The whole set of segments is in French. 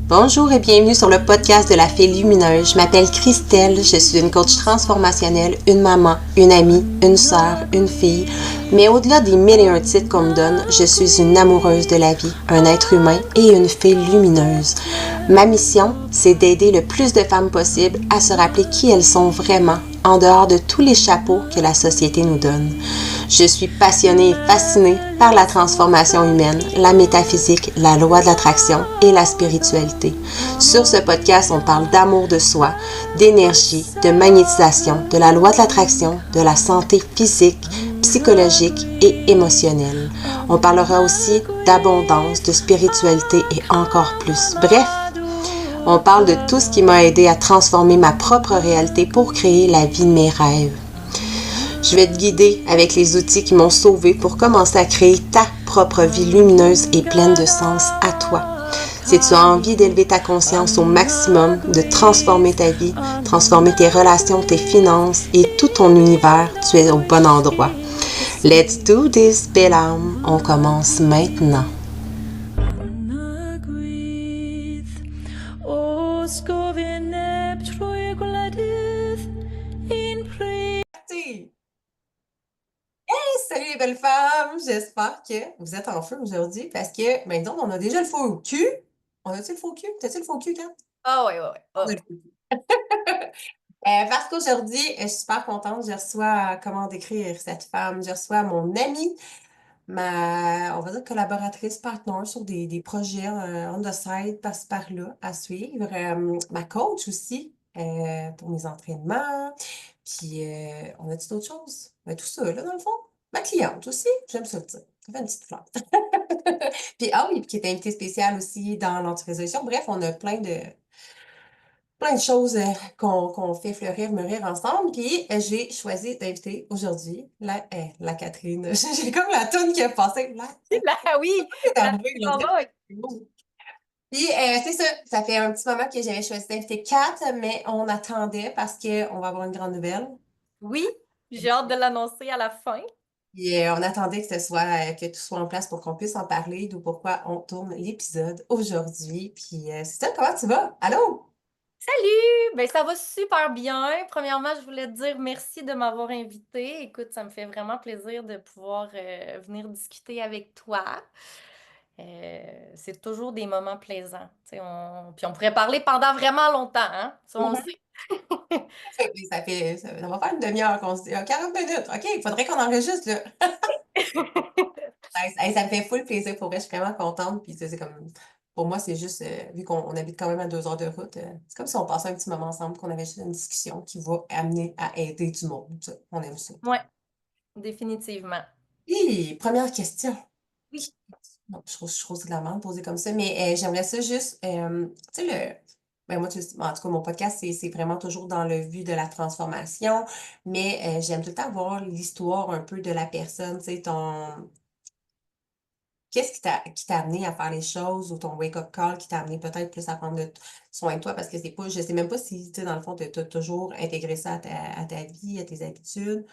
Bonjour et bienvenue sur le podcast de la Fée Lumineuse. Je m'appelle Christelle, je suis une coach transformationnelle, une maman, une amie, une sœur, une fille. Mais au-delà des mille et un titres qu'on me donne, je suis une amoureuse de la vie, un être humain et une fée lumineuse. Ma mission, c'est d'aider le plus de femmes possible à se rappeler qui elles sont vraiment, en dehors de tous les chapeaux que la société nous donne. Je suis passionnée et fascinée par la transformation humaine, la métaphysique, la loi de l'attraction et la spiritualité. Sur ce podcast, on parle d'amour de soi, d'énergie, de magnétisation, de la loi de l'attraction, de la santé physique, psychologique et émotionnelle. On parlera aussi d'abondance, de spiritualité et encore plus. Bref, on parle de tout ce qui m'a aidé à transformer ma propre réalité pour créer la vie de mes rêves. Je vais te guider avec les outils qui m'ont sauvé pour commencer à créer ta propre vie lumineuse et pleine de sens à toi. Si tu as envie d'élever ta conscience au maximum, de transformer ta vie, transformer tes relations, tes finances et tout ton univers, tu es au bon endroit. Let's do this, belle âme. On commence maintenant. Salut les belles femmes! J'espère que vous êtes en feu aujourd'hui parce que, maintenant, on a déjà le faux cul. On a-tu le faux cul? T'as-tu le faux cul, Kat? Ah ouais, ouais, ouais. On a le faux cul. Parce qu'aujourd'hui, je suis super contente. Je reçois, comment décrire cette femme? Je reçois mon amie, on va dire collaboratrice, partner sur des projets on the side, par-ci par-là, à suivre. Ma coach aussi, pour mes entraînements. Puis, on a-tu d'autres choses? Ben, tout ça, là, dans le fond. Ma cliente aussi, j'aime ça le dire. Ça fait une petite fleur. Puis, ah oui, puis qui est invitée spéciale aussi dans l'anti-résolution. Bref, on a plein de choses qu'on fait fleurir, mûrir ensemble. Puis, j'ai choisi d'inviter aujourd'hui la Catherine. J'ai comme la toune qui a passé. La Là, oui, est la arrivée, là, on s'en dirait va. que c'est beau. Puis, c'est ça. Ça fait un petit moment que j'avais choisi d'inviter Kat, mais on attendait parce qu'on va avoir une grande nouvelle. Oui, j'ai hâte de l'annoncer à la fin. Puis, on attendait que tout soit en place pour qu'on puisse en parler, d'où pourquoi on tourne l'épisode aujourd'hui. Puis, c'est ça, comment tu vas? Allô? Salut! Ben, ça va super bien. Premièrement, je voulais te dire merci de m'avoir invitée. Écoute, ça me fait vraiment plaisir de pouvoir venir discuter avec toi. C'est toujours des moments plaisants. Puis on pourrait parler pendant vraiment longtemps, hein? Ça, on le Mhm. sait. Ça va faire une demi-heure qu'on se dit, 40 minutes. OK, il faudrait qu'on enregistre, là. Ça me fait full plaisir pour vrai, je suis vraiment contente. Puis, tu sais, c'est comme, pour moi, c'est juste, vu qu'on habite quand même à 2 heures de route, c'est comme si on passait un petit moment ensemble, qu'on avait juste une discussion qui va amener à aider du monde. Tu sais. On aime ça. Ouais, définitivement. Puis, première question. Oui. Non, je trouve que c'est de la merde poser comme ça, mais j'aimerais ça juste, tu sais, ben moi, en tout cas, mon podcast, c'est vraiment toujours dans le but de la transformation, mais j'aime tout le temps voir l'histoire un peu de la personne, tu sais, qu'est-ce qui t'a amené à faire les choses ou ton wake-up call qui t'a amené peut-être plus à prendre soin de toi parce que c'est pas, je sais même pas si, tu sais, dans le fond, t'as toujours intégré ça à ta vie, à tes habitudes.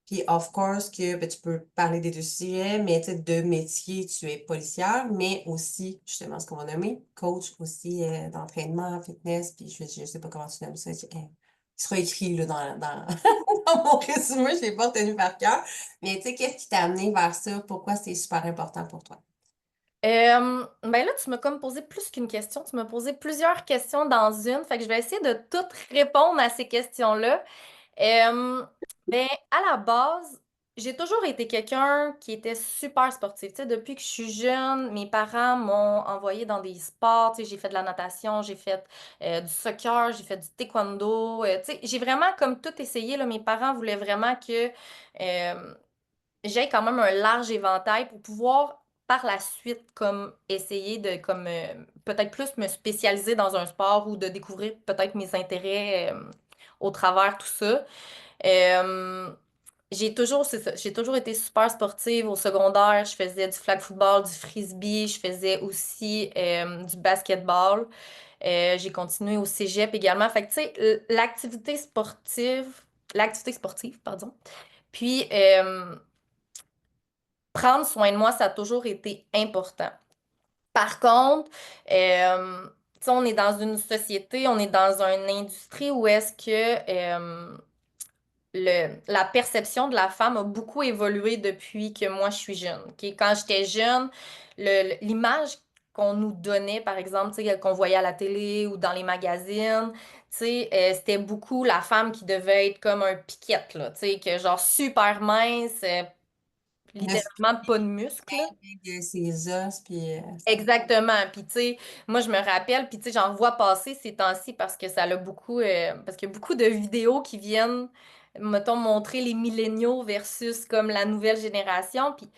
Puis, of course, que ben, tu peux parler des deux sujets, mais tu sais, de métier, tu es policière, mais aussi, justement, ce qu'on va nommer, coach aussi d'entraînement, fitness, puis je sais pas comment tu nommes ça. Il sera écrit là, dans mon résumé, je l'ai pas retenu par cœur. Mais tu sais, qu'est-ce qui t'a amené vers ça? Pourquoi c'est super important pour toi? Ben là, tu m'as comme posé plus qu'une question. Tu m'as posé plusieurs questions dans une. Fait que je vais essayer de toutes répondre à ces questions-là. Euh, ben, à la base, j'ai toujours été quelqu'un qui était super sportif. Tu sais, depuis que je suis jeune, mes parents m'ont envoyé dans des sports. Tu sais, j'ai fait de la natation, j'ai fait du soccer, j'ai fait du taekwondo. Tu sais, j'ai vraiment comme tout essayé, là. Mes parents voulaient vraiment que j'ai quand même un large éventail pour pouvoir par la suite comme essayer de comme peut-être plus me spécialiser dans un sport ou de découvrir peut-être mes intérêts au travers tout ça. Euh, c'est ça, j'ai toujours été super sportive au secondaire. Je faisais du flag football, du frisbee, je faisais aussi du basketball. J'ai continué au cégep également. Fait que tu sais, l'activité sportive, pardon. Puis prendre soin de moi, ça a toujours été important. Par contre, tu sais, on est dans une société, on est dans une industrie où est-ce que la perception de la femme a beaucoup évolué depuis que moi je suis jeune. Ok? Quand j'étais jeune, l'image qu'on nous donnait, par exemple, tu sais, qu'on voyait à la télé ou dans les magazines, tu sais, c'était beaucoup la femme qui devait être comme un piquette, là, tu sais, que genre super mince, littéralement pas de muscles. Avec ses os, puis Exactement. Puis, tu sais, moi, je me rappelle, puis, tu sais, j'en vois passer ces temps-ci parce que ça l'a beaucoup, parce qu'il y a beaucoup de vidéos qui viennent, mettons, montrer les milléniaux versus comme la nouvelle génération. Puis,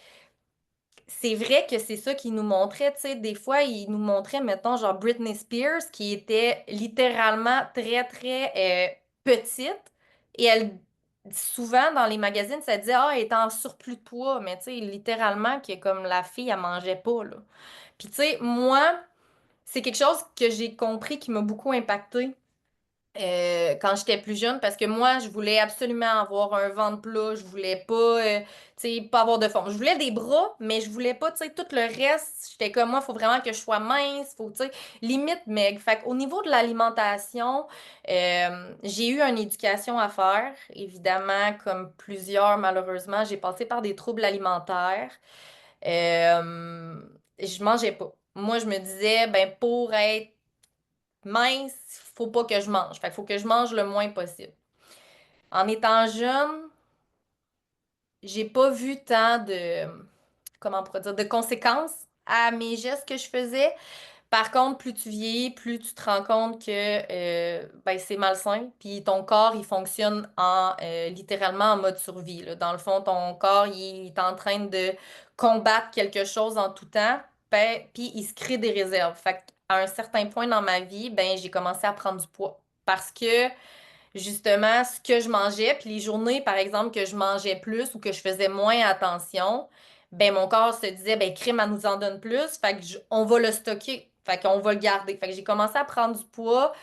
c'est vrai que c'est ça qu'ils nous montrait, tu sais, des fois, ils nous montraient, mettons, genre Britney Spears, qui était littéralement très, très petite, et elle, souvent, dans les magazines, ça disait, ah, elle est en surplus de poids, mais tu sais, littéralement, que comme la fille, elle mangeait pas, là. Puis, tu sais, moi, c'est quelque chose que j'ai compris qui m'a beaucoup impacté quand j'étais plus jeune parce que moi, je voulais absolument avoir un ventre plat. Je voulais pas, tu sais, pas avoir de forme. Je voulais des bras, mais je voulais pas, tu sais, tout le reste. J'étais comme moi, il faut vraiment que je sois mince, faut, tu sais, limite maigre. Fait qu'au niveau de l'alimentation, j'ai eu une éducation à faire. Évidemment, comme plusieurs, malheureusement, j'ai passé par des troubles alimentaires. Je mangeais pas. Moi, je me disais, ben, pour être mince, faut pas que je mange. Fait qu'il faut que je mange le moins possible. En étant jeune, j'ai pas vu tant de, comment on pourrait dire, de conséquences à mes gestes que je faisais. Par contre, plus tu vieillis, plus tu te rends compte que ben, c'est malsain. Puis ton corps, il fonctionne littéralement en mode survie, là. Dans le fond, ton corps, il est en train de combattre quelque chose en tout temps. Ben, puis il se crée des réserves. Fait qu'à un certain point dans ma vie, ben, j'ai commencé à prendre du poids. Parce que justement, ce que je mangeais, puis les journées, par exemple, que je mangeais plus ou que je faisais moins attention, ben mon corps se disait, ben crème, elle nous en donne plus, fait que on va le stocker, fait qu'on va le garder. Fait que j'ai commencé à prendre du poids,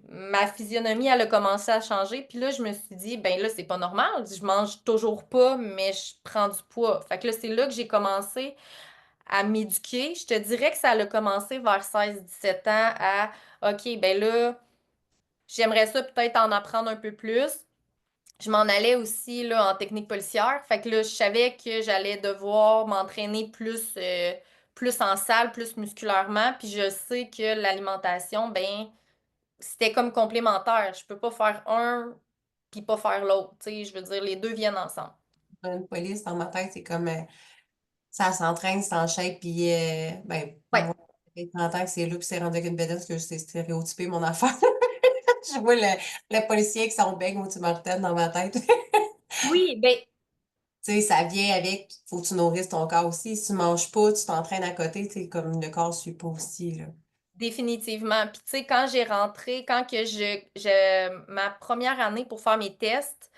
ma physionomie, elle a commencé à changer, puis là, je me suis dit, ben là, c'est pas normal, je mange toujours pas, mais je prends du poids. Fait que là, c'est là que j'ai commencé à m'éduquer. Je te dirais que ça a commencé vers 16 17 ans à, OK, ben là, j'aimerais ça peut-être en apprendre un peu plus. Je m'en allais aussi là, en technique policière. Fait que là, je savais que j'allais devoir m'entraîner plus en salle, plus musculairement. Puis je sais que l'alimentation, ben, c'était comme complémentaire. Je peux pas faire un puis pas faire l'autre. Tu sais, je veux dire, les deux viennent ensemble. une police dans ma tête, c'est comme ça s'entraîne, c'est en shape, puis ben, Ouais. moi, ça fait 30 ans que c'est là, puis c'est rendu avec une bédaine, parce que c'est stéréotypé mon affaire. Je vois le policier avec son bec au Tim dans ma tête. Oui, ben, Tu sais, ça vient avec, faut que tu nourrisses ton corps aussi. Si tu manges pas, tu t'entraînes à côté, tu sais, comme le corps suit pas aussi, là. définitivement. Puis tu sais, quand j'ai rentré, quand que ma première année pour faire mes tests,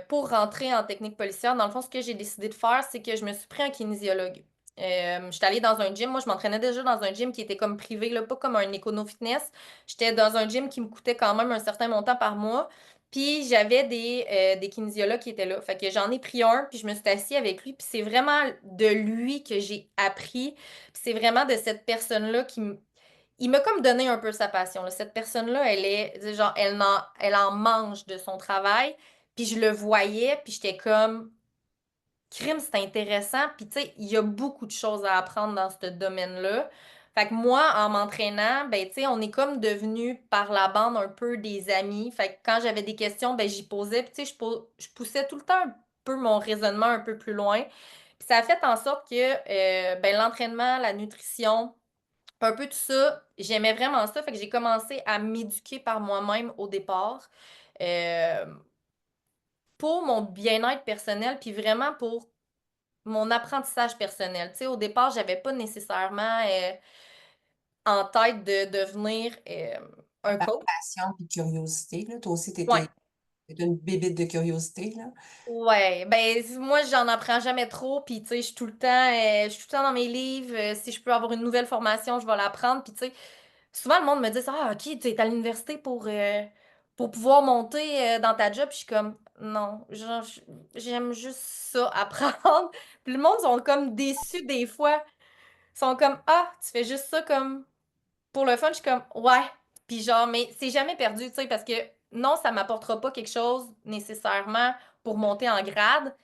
pour rentrer en technique policière, dans le fond, ce que j'ai décidé de faire, c'est que je me suis pris un kinésiologue. J'étais allée dans un gym. Moi, je m'entraînais déjà dans un gym qui était comme privé, là, pas comme un Econo-Fitness. J'étais dans un gym qui me coûtait quand même un certain montant par mois. Puis j'avais des kinésiologues qui étaient là. Fait que j'en ai pris un, puis je me suis assise avec lui. Puis c'est vraiment de lui que j'ai appris. Puis c'est vraiment de cette personne-là il m'a comme donné un peu sa passion, là. Cette personne-là, elle est, genre, elle en mange de son travail. Puis je le voyais, puis j'étais comme, crime, c'est intéressant. Puis tu sais, il y a beaucoup de choses à apprendre dans ce domaine-là. Fait que moi, en m'entraînant, ben tu sais, on est comme devenus par la bande un peu des amis. Fait que quand j'avais des questions, ben j'y posais. Puis tu sais, je poussais tout le temps un peu mon raisonnement un peu plus loin. Puis ça a fait en sorte que ben, l'entraînement, la nutrition, un peu tout ça, j'aimais vraiment ça, fait que j'ai commencé à m'éduquer par moi-même au départ euh, pour mon bien-être personnel, puis vraiment pour mon apprentissage personnel. Tu sais, au départ, j'avais pas nécessairement en tête de devenir un Par coach. passion et curiosité, là. Toi aussi, Ouais. t'étais une bébête de curiosité, là. Ouais, ben moi j'en apprends jamais trop, puis tu sais, je suis tout le temps dans mes livres, si je peux avoir une nouvelle formation, je vais l'apprendre, puis tu sais, souvent, le monde me dit ça, ah, OK, tu es à l'université pour pouvoir monter dans ta job. Puis je suis comme, non, genre, j'aime juste ça, apprendre. Puis le monde sont comme déçus des fois. Ils sont comme, ah, tu fais juste ça comme pour le fun, je suis comme, ouais. Puis genre, mais c'est jamais perdu, tu sais, parce que non, ça m'apportera pas quelque chose nécessairement pour monter en grade,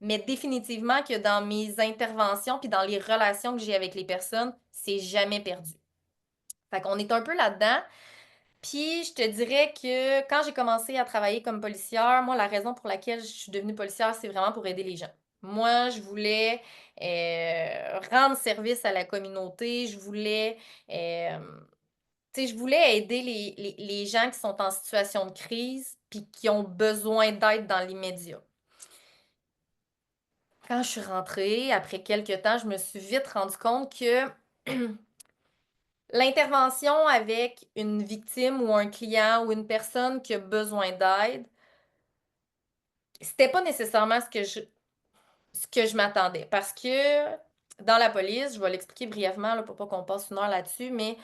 mais définitivement que dans mes interventions puis dans les relations que j'ai avec les personnes, c'est jamais perdu. Fait qu'on est un peu là-dedans. Puis je te dirais que quand j'ai commencé à travailler comme policière, moi, la raison pour laquelle je suis devenue policière, c'est vraiment pour aider les gens. Moi, je voulais rendre service à la communauté, euh, tu sais, je voulais aider les gens qui sont en situation de crise puis qui ont besoin d'aide dans l'immédiat. Quand je suis rentrée, après quelques temps, je me suis vite rendu compte que l'intervention avec une victime ou un client ou une personne qui a besoin d'aide, c'était pas nécessairement ce que je m'attendais. Parce que dans la police, je vais l'expliquer brièvement là, pour pas qu'on passe une heure là-dessus, mais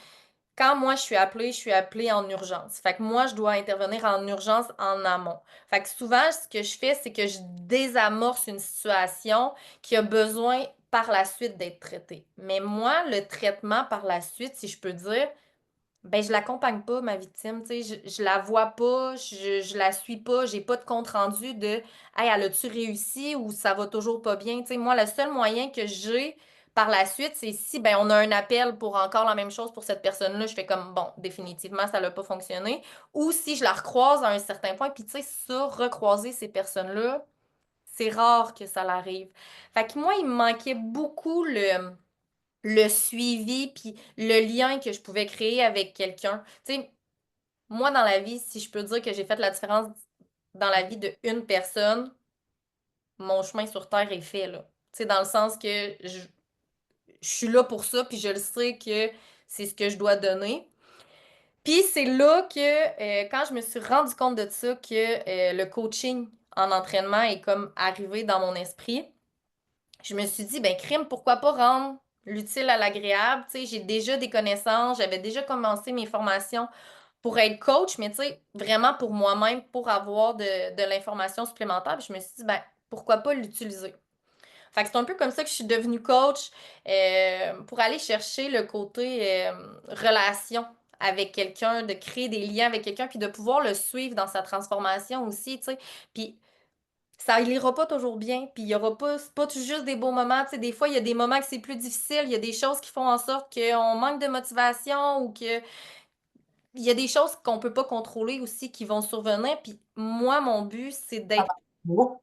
quand moi je suis appelée en urgence. Fait que moi, je dois intervenir en urgence en amont. Fait que souvent, ce que je fais, c'est que je désamorce une situation qui a besoin par la suite d'être traitée. Mais moi, le traitement par la suite, si je peux dire, ben, je l'accompagne pas, ma victime, tu sais, je la vois pas, je la suis pas, j'ai pas de compte rendu de Hey, elle a-tu réussi ou ça va toujours pas bien? Tu sais, moi, le seul moyen que j'ai par la suite, c'est si ben on a un appel pour encore la même chose pour cette personne-là, je fais comme bon, définitivement, ça n'a pas fonctionné. Ou si je la recroise à un certain point, puis tu sais, ça, recroiser ces personnes-là, c'est rare que ça l'arrive. Fait que moi, il me manquait beaucoup le suivi puis le lien que je pouvais créer avec quelqu'un. Tu sais, moi, dans la vie, si je peux dire que j'ai fait la différence dans la vie d'une personne, mon chemin sur Terre est fait, là. Tu sais, dans le sens que je suis là pour ça, puis je le sais que c'est ce que je dois donner. Puis c'est là que, quand je me suis rendu compte de ça, que le coaching en entraînement est comme arrivé dans mon esprit, je me suis dit, ben crime, pourquoi pas rendre l'utile à l'agréable? Tu sais, j'ai déjà des connaissances, j'avais déjà commencé mes formations pour être coach, mais tu sais, vraiment pour moi-même, pour avoir de l'information supplémentaire. Puis je me suis dit, ben pourquoi pas l'utiliser? Fait que c'est un peu comme ça que je suis devenue coach pour aller chercher le côté relation avec quelqu'un, de créer des liens avec quelqu'un, puis de pouvoir le suivre dans sa transformation aussi, tu sais. Puis ça ira pas toujours bien, puis il y aura pas, c'est pas tout juste des beaux moments, tu sais, des fois, il y a des moments que c'est plus difficile, il y a des choses qui font en sorte qu'on manque de motivation ou que il y a des choses qu'on peut pas contrôler aussi qui vont survenir, puis moi, mon but, c'est d'être, Bon.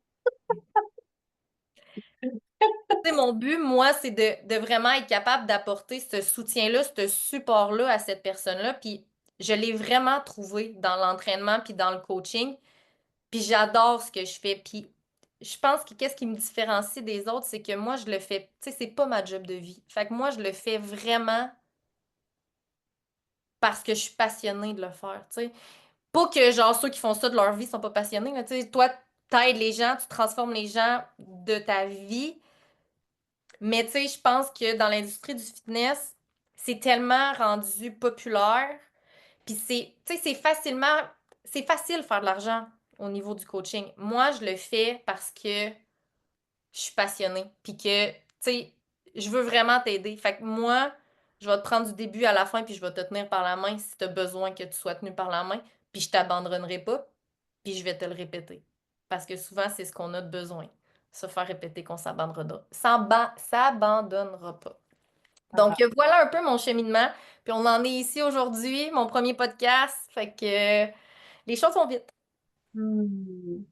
tu sais, mon but, moi, c'est de vraiment être capable d'apporter ce soutien-là, ce support-là à cette personne-là, puis je l'ai vraiment trouvé dans l'entraînement puis dans le coaching. Puis j'adore ce que je fais. Puis je pense que qu'est-ce qui me différencie des autres, c'est que moi, je le fais. Tu sais, c'est pas ma job de vie. Fait que moi, je le fais vraiment parce que je suis passionnée de le faire. Tu sais, pas que genre ceux qui font ça de leur vie sont pas passionnés. Là, tu sais, toi, t'aides les gens, tu transformes les gens de ta vie. Mais tu sais, je pense que dans l'industrie du fitness, c'est tellement rendu populaire. Puis tu sais, c'est facile de faire de l'argent au niveau du coaching. Moi, je le fais parce que je suis passionnée. Puis que, tu sais, je veux vraiment t'aider. Fait que moi, je vais te prendre du début à la fin, puis je vais te tenir par la main si tu as besoin que tu sois tenu par la main. Puis je t'abandonnerai pas, puis je vais te le répéter. Parce que souvent, c'est ce qu'on a de besoin. Se faire répéter qu'on s'abandonnera pas. Donc, voilà un peu mon cheminement. Puis on en est ici aujourd'hui, mon premier podcast. Fait que les choses vont vite. Hmm.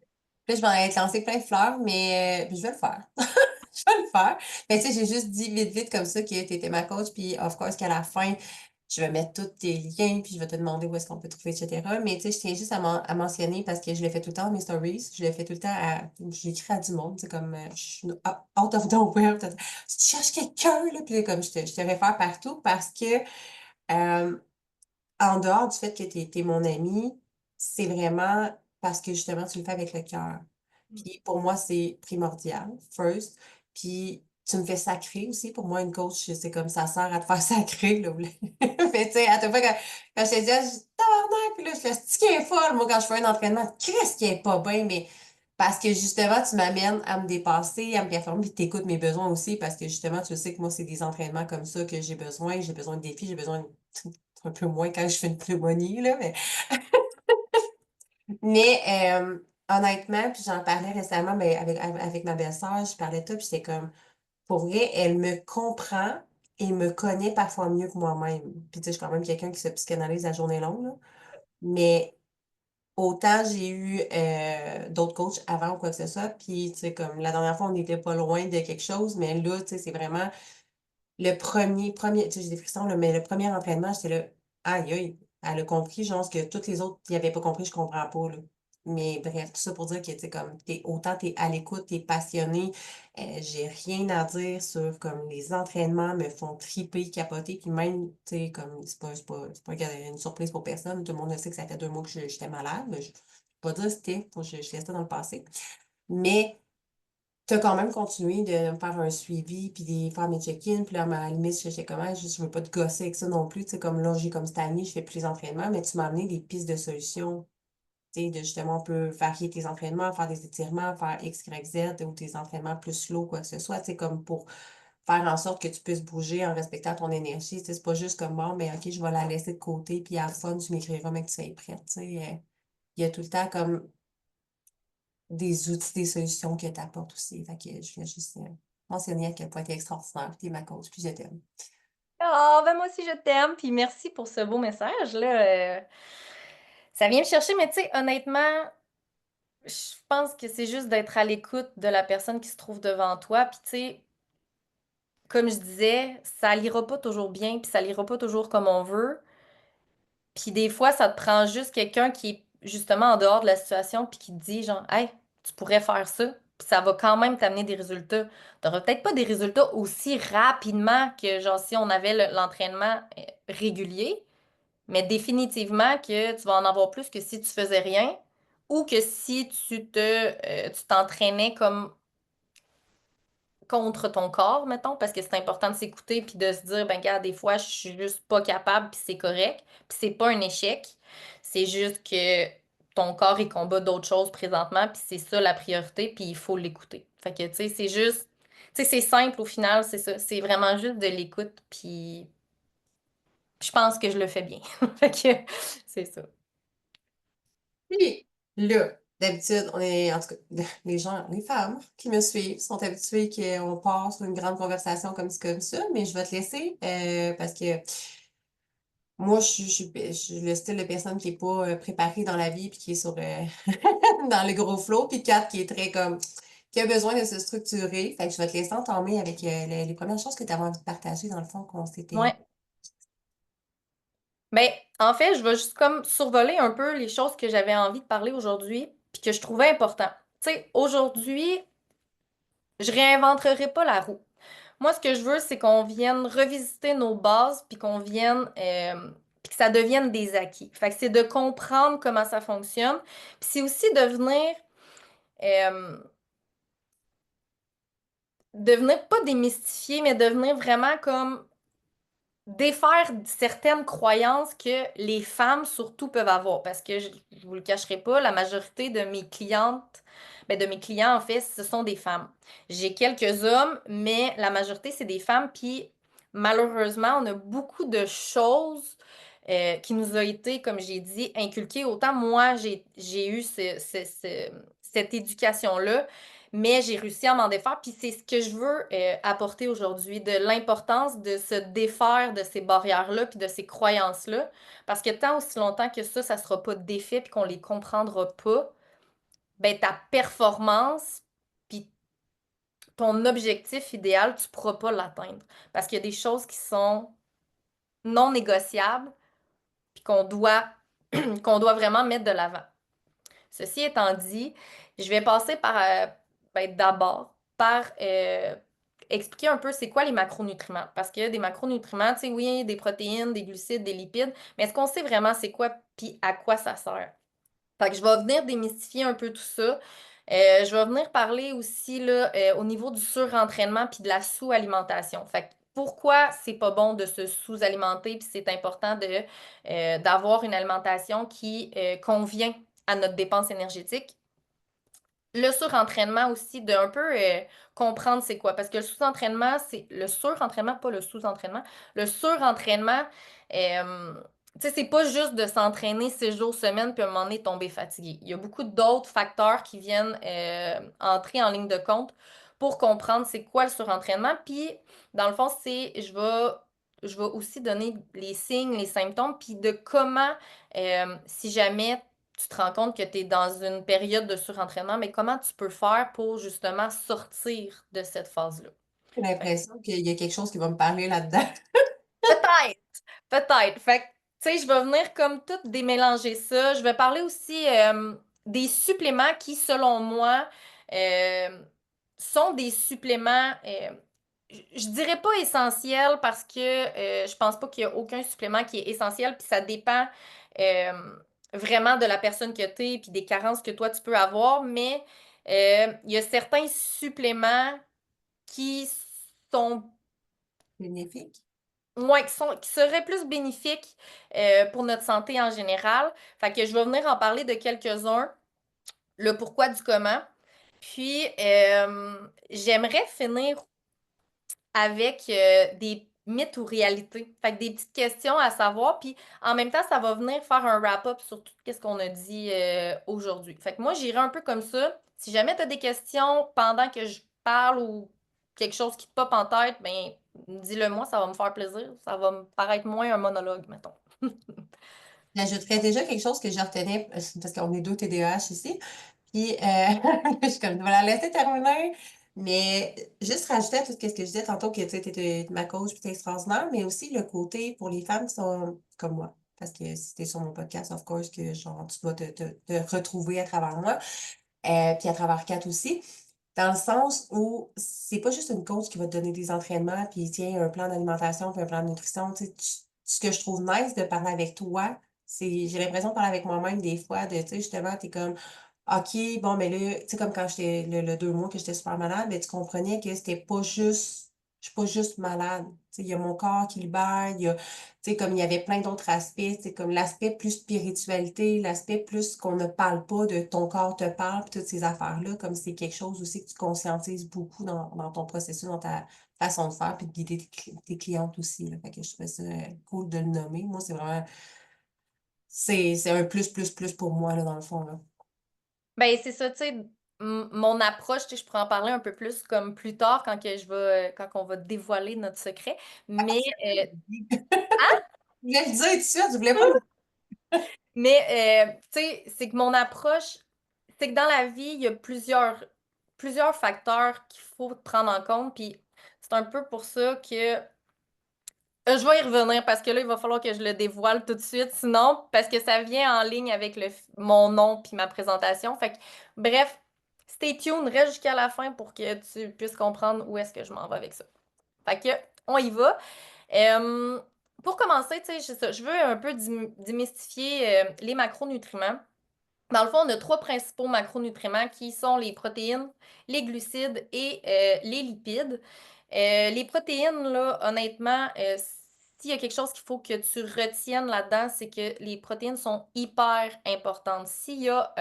Là, je m'en ai lancé plein de fleurs, mais je vais le faire. Je vais le faire. Mais tu sais, j'ai juste dit vite, vite comme ça que tu étais ma coach, puis of course qu'à la fin, je vais mettre tous tes liens, puis je vais te demander où est-ce qu'on peut trouver, etc. Mais tu sais, je tiens juste à mentionner parce que je le fais tout le temps dans mes stories, je le fais tout le temps je l'écris à du monde, c'est comme, je suis out of nowhere, tu cherches quelqu'un, là, puis là, comme je te réfère partout parce que, euh, en dehors du fait que tu es mon ami, c'est vraiment parce que justement, tu le fais avec le cœur. Puis pour moi, c'est primordial, first. Puis tu me fais sacrer aussi. Pour moi, une coach, c'est comme ça sert à te faire sacrer, là. Mais tu sais, à chaque fois quand je te dis, ah, je tabarnak, puis là, je fais ce qui est folle, moi, quand je fais un entraînement, qu'est-ce qui est pas bien, mais parce que justement, tu m'amènes à me dépasser, à me performer, puis tu écoutes mes besoins aussi, parce que justement, tu sais que moi, c'est des entraînements comme ça que j'ai besoin de défis, j'ai besoin de un peu moins quand je fais une pneumonie, là, mais honnêtement, puis j'en parlais récemment mais avec ma belle-sœur, je parlais de ça, puis c'est comme, pour vrai, elle me comprend et me connaît parfois mieux que moi-même. Puis tu sais, je suis quand même quelqu'un qui se psychanalyse à journée longue, là. Mais autant j'ai eu d'autres coachs avant ou quoi que ce soit, puis tu sais, comme la dernière fois, on n'était pas loin de quelque chose, mais là, tu sais, c'est vraiment le premier, tu sais, j'ai des frissons, là, mais le premier entraînement, j'étais là, aïe, aïe, elle a compris, genre, ce que toutes les autres qui n'avaient pas compris, je comprends pas, là. Mais bref, tout ça pour dire que, tu sais, comme, autant t'es à l'écoute, t'es passionné, j'ai rien à dire sur, comme, les entraînements me font triper, capoter, puis même, tu sais, comme, c'est pas une surprise pour personne, tout le monde le sait que ça fait 2 mois que j'étais malade, je vais pas dire c'était, je laisse ça dans le passé, mais t'as quand même continué de me faire un suivi, puis de faire mes check-ins, puis là, à la limite, je sais comment, je veux pas te gosser avec ça non plus, tu sais, comme là, j'ai comme cette année, je fais plus les entraînements, mais tu m'as amené des pistes de solutions, tu sais, de justement, on peut varier tes entraînements, faire des étirements, faire X, Y, Z, ou tes entraînements plus slow, quoi que ce soit, tu sais, comme pour faire en sorte que tu puisses bouger en respectant ton énergie, tu sais, c'est pas juste comme, bon, mais ok, je vais la laisser de côté, puis à la fin, tu m'écriras, mais que tu sois prête, tu sais, il y a tout le temps comme des outils, des solutions que tu apportes aussi. Fait que je voulais juste mentionner à quel point tu es extraordinaire. Tu es ma coach, puis je t'aime. Ah, ben moi aussi je t'aime, puis merci pour ce beau message, là. Ça vient me chercher, mais tu sais, honnêtement, je pense que c'est juste d'être à l'écoute de la personne qui se trouve devant toi, puis tu sais, comme je disais, ça l'ira pas toujours bien, puis ça l'ira pas toujours comme on veut. Puis des fois, ça te prend juste quelqu'un qui est justement en dehors de la situation, puis qui te dit genre, hey, tu pourrais faire ça, puis ça va quand même t'amener des résultats. T'auras peut-être pas des résultats aussi rapidement que genre si on avait l'entraînement régulier, mais définitivement que tu vas en avoir plus que si tu faisais rien ou que si tu t'entraînais comme contre ton corps, mettons, parce que c'est important de s'écouter puis de se dire, ben, regarde, des fois, je suis juste pas capable puis c'est correct. Puis c'est pas un échec. C'est juste que ton corps, il combat d'autres choses présentement puis c'est ça la priorité puis il faut l'écouter. Fait que, tu sais, c'est juste, tu sais, c'est simple au final, c'est ça. C'est vraiment juste de l'écoute puis je pense que je le fais bien. Fait que, c'est ça. Puis là, d'habitude, on est, en tout cas, les gens, les femmes qui me suivent sont habituées qu'on passe une grande conversation comme ça, mais je vais te laisser parce que moi, je suis le style de personne qui est pas préparée dans la vie puis qui est sur dans le gros flow, puis Kat qui est très comme qui a besoin de se structurer. Fait que je vais te laisser entamer avec les premières choses que tu avais envie de partager dans le fond qu'on s'était. Ouais. Ben, en fait, je vais juste comme survoler un peu les choses que j'avais envie de parler aujourd'hui, puis que je trouvais important. Tu sais, aujourd'hui, je réinventerai pas la roue. Moi, ce que je veux, c'est qu'on vienne revisiter nos bases, puis qu'on vienne, puis que ça devienne des acquis. Fait que c'est de comprendre comment ça fonctionne, puis c'est aussi euh, de venir pas démystifier, mais de venir vraiment comme défaire certaines croyances que les femmes surtout peuvent avoir. Parce que je vous le cacherai pas, la majorité de mes clientes, ben de mes clients en fait, ce sont des femmes. J'ai quelques hommes, mais la majorité c'est des femmes. Puis malheureusement, on a beaucoup de choses qui nous a été, comme j'ai dit, inculquées. Autant moi, j'ai eu cette éducation-là, mais j'ai réussi à m'en défaire. Puis c'est ce que je veux apporter aujourd'hui, de l'importance de se défaire de ces barrières-là, puis de ces croyances-là. Parce que tant aussi longtemps que ça sera pas défait, puis qu'on les comprendra pas, ben ta performance, puis ton objectif idéal, tu pourras pas l'atteindre. Parce qu'il y a des choses qui sont non négociables, puis qu'on doit vraiment mettre de l'avant. Ceci étant dit, je vais passer par, ben, d'abord, par expliquer un peu c'est quoi les macronutriments. Parce qu'il y a des macronutriments, tu sais, oui, des protéines, des glucides, des lipides, mais est-ce qu'on sait vraiment c'est quoi puis à quoi ça sert? Fait que je vais venir démystifier un peu tout ça. Je vais venir parler aussi là, au niveau du surentraînement puis de la sous-alimentation. Fait que pourquoi c'est pas bon de se sous-alimenter puis c'est important d'avoir une alimentation qui convient à notre dépense énergétique. Le surentraînement aussi, de un peu comprendre c'est quoi. Parce que le sous-entraînement, c'est le surentraînement, pas le sous-entraînement. Le surentraînement, tu sais, c'est pas juste de s'entraîner 6 jours semaine puis à un moment donné tomber fatigué. Il y a beaucoup d'autres facteurs qui viennent entrer en ligne de compte pour comprendre c'est quoi le surentraînement. Puis, dans le fond, je vais aussi donner les signes, les symptômes, puis de comment, si jamais tu te rends compte que tu es dans une période de surentraînement, mais comment tu peux faire pour justement sortir de cette phase-là. J'ai l'impression qu'il y a quelque chose qui va me parler là-dedans. Peut-être, peut-être. Fait que, tu sais, je vais venir comme tout démélanger ça. Je vais parler aussi des suppléments qui, selon moi, euh, sont des suppléments, je dirais pas essentiels parce que je pense pas qu'il y a aucun supplément qui est essentiel, puis ça dépend euh, vraiment de la personne que tu es, puis des carences que toi tu peux avoir, mais il y a certains suppléments qui sont Bénéfique. ouais, qui seraient plus bénéfiques pour notre santé en général. Fait que je vais venir en parler de quelques-uns, le pourquoi du comment. Puis, j'aimerais finir avec des mythes ou réalités. Fait que des petites questions à savoir. Puis, en même temps, ça va venir faire un wrap-up sur tout ce qu'on a dit aujourd'hui. Fait que moi, j'irai un peu comme ça. Si jamais tu as des questions pendant que je parle ou quelque chose qui te pop en tête, ben dis-le moi, ça va me faire plaisir. Ça va me paraître moins un monologue, mettons. J'ajouterais déjà quelque chose que je retenais, parce qu'on est deux TDAH ici. Puis, je suis comme, voilà, laisser terminer. Mais juste rajouter à tout ce que je disais tantôt, que tu sais, t'es ma coach, puis t'es extraordinaire, mais aussi le côté pour les femmes qui sont comme moi. Parce que si t'es sur mon podcast, of course, que genre, tu dois te retrouver à travers moi, puis à travers Kat aussi. Dans le sens où c'est pas juste une coach qui va te donner des entraînements, puis tiens, un plan d'alimentation, puis un plan de nutrition. Tu sais, ce que je trouve nice de parler avec toi, c'est, j'ai l'impression de parler avec moi-même des fois, de, tu sais, justement, t'es comme, OK, bon, mais là, tu sais, comme quand j'étais, le 2 mois que j'étais super malade, mais tu comprenais que c'était pas juste, je suis pas juste malade. Tu sais, il y a mon corps qui libère, il y a, tu sais, comme il y avait plein d'autres aspects, c'est comme l'aspect plus spiritualité, l'aspect plus qu'on ne parle pas de ton corps te parle, puis toutes ces affaires-là, comme c'est quelque chose aussi que tu conscientises beaucoup dans ton processus, dans ta façon de faire, puis de guider tes clientes aussi, là. Fait que je trouvais ça cool de le nommer. Moi, c'est vraiment, c'est un plus pour moi, là, dans le fond, là. Ben, c'est ça, tu sais, mon approche, tu sais, je pourrais en parler un peu plus comme plus tard quand on va dévoiler notre secret. Mais, Je voulais le dire tout de suite, je voulais pas tu sais, c'est que mon approche, c'est que dans la vie, il y a plusieurs facteurs qu'il faut prendre en compte. Puis c'est un peu pour ça que je vais y revenir parce que là, il va falloir que je le dévoile tout de suite. Sinon, parce que ça vient en ligne avec mon nom puis ma présentation. Fait que, bref, stay tuned, reste jusqu'à la fin pour que tu puisses comprendre où est-ce que je m'en vais avec ça. Fait que, on y va. Euh, pour commencer, tu sais, je veux un peu démystifier les macronutriments. Dans le fond, on a trois principaux macronutriments qui sont les protéines, les glucides et les lipides. Les protéines, là, honnêtement, s'il y a quelque chose qu'il faut que tu retiennes là-dedans, c'est que les protéines sont hyper importantes. S'il y a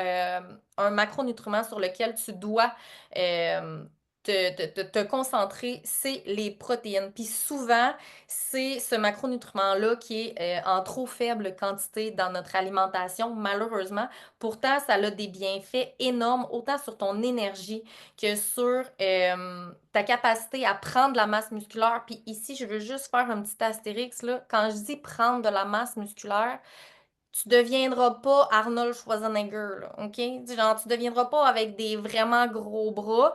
un macronutriment sur lequel tu dois euh, te concentrer, c'est les protéines. Puis souvent, c'est ce macronutriment-là qui est en trop faible quantité dans notre alimentation, malheureusement. Pourtant, ça a des bienfaits énormes, autant sur ton énergie que sur ta capacité à prendre de la masse musculaire. Puis ici, je veux juste faire un petit astérix, là. Quand je dis prendre de la masse musculaire, tu deviendras pas Arnold Schwarzenegger, là, OK? Genre, tu deviendras pas avec des vraiment gros bras.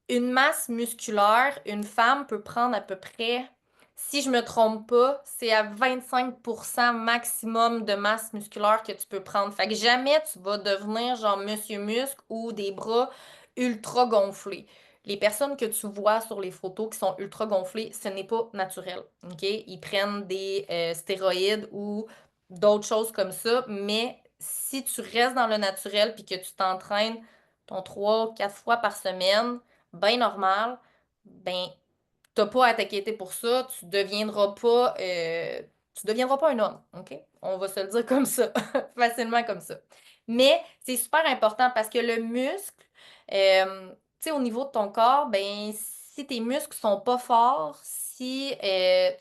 Une masse musculaire, une femme peut prendre à peu près, si je me trompe pas, c'est à 25% maximum de masse musculaire que tu peux prendre. Fait que jamais tu vas devenir genre Monsieur Muscle ou des bras ultra gonflés. Les personnes que tu vois sur les photos qui sont ultra gonflées, ce n'est pas naturel. OK? Ils prennent des stéroïdes ou d'autres choses comme ça, mais si tu restes dans le naturel puis que tu t'entraînes ton 3 4 fois par semaine, bien normal, ben, t'as pas à t'inquiéter pour ça, tu deviendras pas un homme, OK? On va se le dire comme ça, facilement comme ça. Mais c'est super important parce que le muscle, tu sais, au niveau de ton corps, ben, si tes muscles sont pas forts, si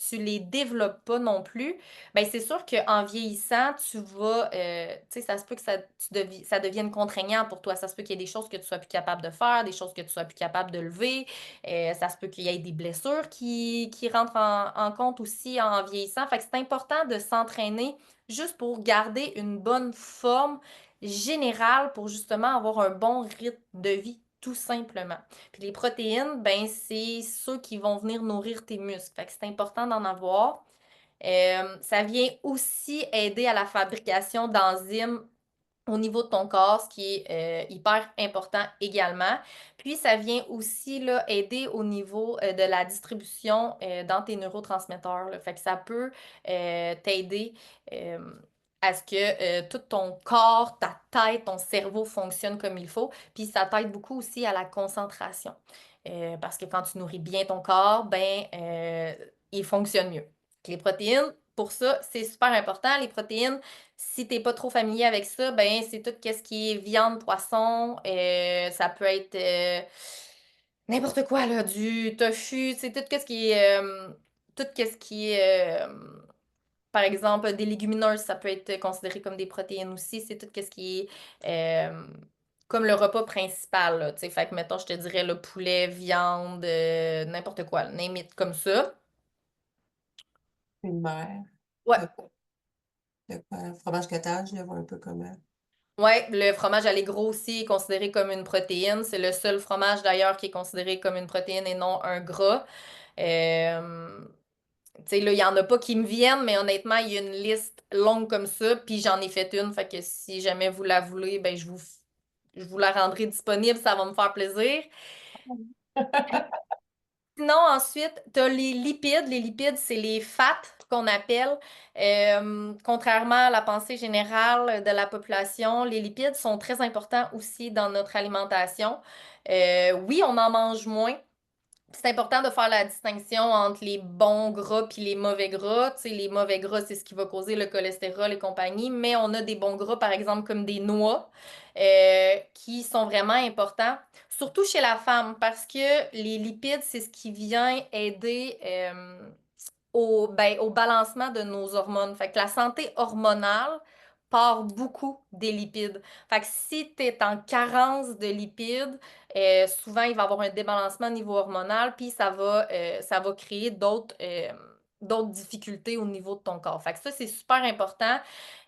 tu les développes pas non plus, ben c'est sûr qu'en vieillissant, tu vas, tu sais, ça se peut que ça devienne contraignant pour toi. Ça se peut qu'il y ait des choses que tu sois plus capable de faire, des choses que tu sois plus capable de lever. Ça se peut qu'il y ait des blessures qui rentrent en compte aussi en vieillissant. Fait que c'est important de s'entraîner juste pour garder une bonne forme générale pour justement avoir un bon rythme de vie, tout simplement. Puis les protéines, ben c'est ceux qui vont venir nourrir tes muscles. Fait que c'est important d'en avoir. Ça vient aussi aider à la fabrication d'enzymes au niveau de ton corps, ce qui est hyper important également. Puis, ça vient aussi là, aider au niveau de la distribution dans tes neurotransmetteurs, là. Fait que ça peut t'aider euh, à ce que tout ton corps, ta tête, ton cerveau fonctionne comme il faut. Puis, ça t'aide beaucoup aussi à la concentration. Parce que quand tu nourris bien ton corps, ben, il fonctionne mieux. Les protéines, pour ça, c'est super important. Les protéines, si t'es pas trop familier avec ça, ben c'est tout ce qui est viande, poisson, ça peut être n'importe quoi là, du tofu, c'est tout ce qui est tout ce qui est par exemple des légumineuses, ça peut être considéré comme des protéines aussi, c'est tout ce qui est comme le repas principal là, tu sais, fait que mettons je te dirais le poulet, viande, n'importe quoi, name it comme ça. Une mère. Ouais. De quoi, un fromage cottage, je le vois un peu comme. Ouais, le fromage allégro aussi est considéré comme une protéine. C'est le seul fromage d'ailleurs qui est considéré comme une protéine et non un gras. Euh, Tu sais, là, il y en a pas qui me viennent, mais honnêtement, il y a une liste longue comme ça, puis j'en ai fait une. Fait que si jamais vous la voulez, ben je vous la rendrai disponible, ça va me faire plaisir. Sinon, ensuite, tu as les lipides. Les lipides, c'est les fats qu'on appelle. Contrairement à la pensée générale de la population, les lipides sont très importants aussi dans notre alimentation. Oui, on en mange moins. C'est important de faire la distinction entre les bons gras puis les mauvais gras. Tu sais, les mauvais gras, c'est ce qui va causer le cholestérol et compagnie, mais on a des bons gras, par exemple, comme des noix, qui sont vraiment importants, surtout chez la femme, parce que les lipides, c'est ce qui vient aider au balancement de nos hormones. Fait que la santé hormonale part beaucoup des lipides. Fait que si tu es en carence de lipides, souvent il va y avoir un débalancement au niveau hormonal, puis ça va créer d'autres difficultés au niveau de ton corps. Fait que ça, c'est super important.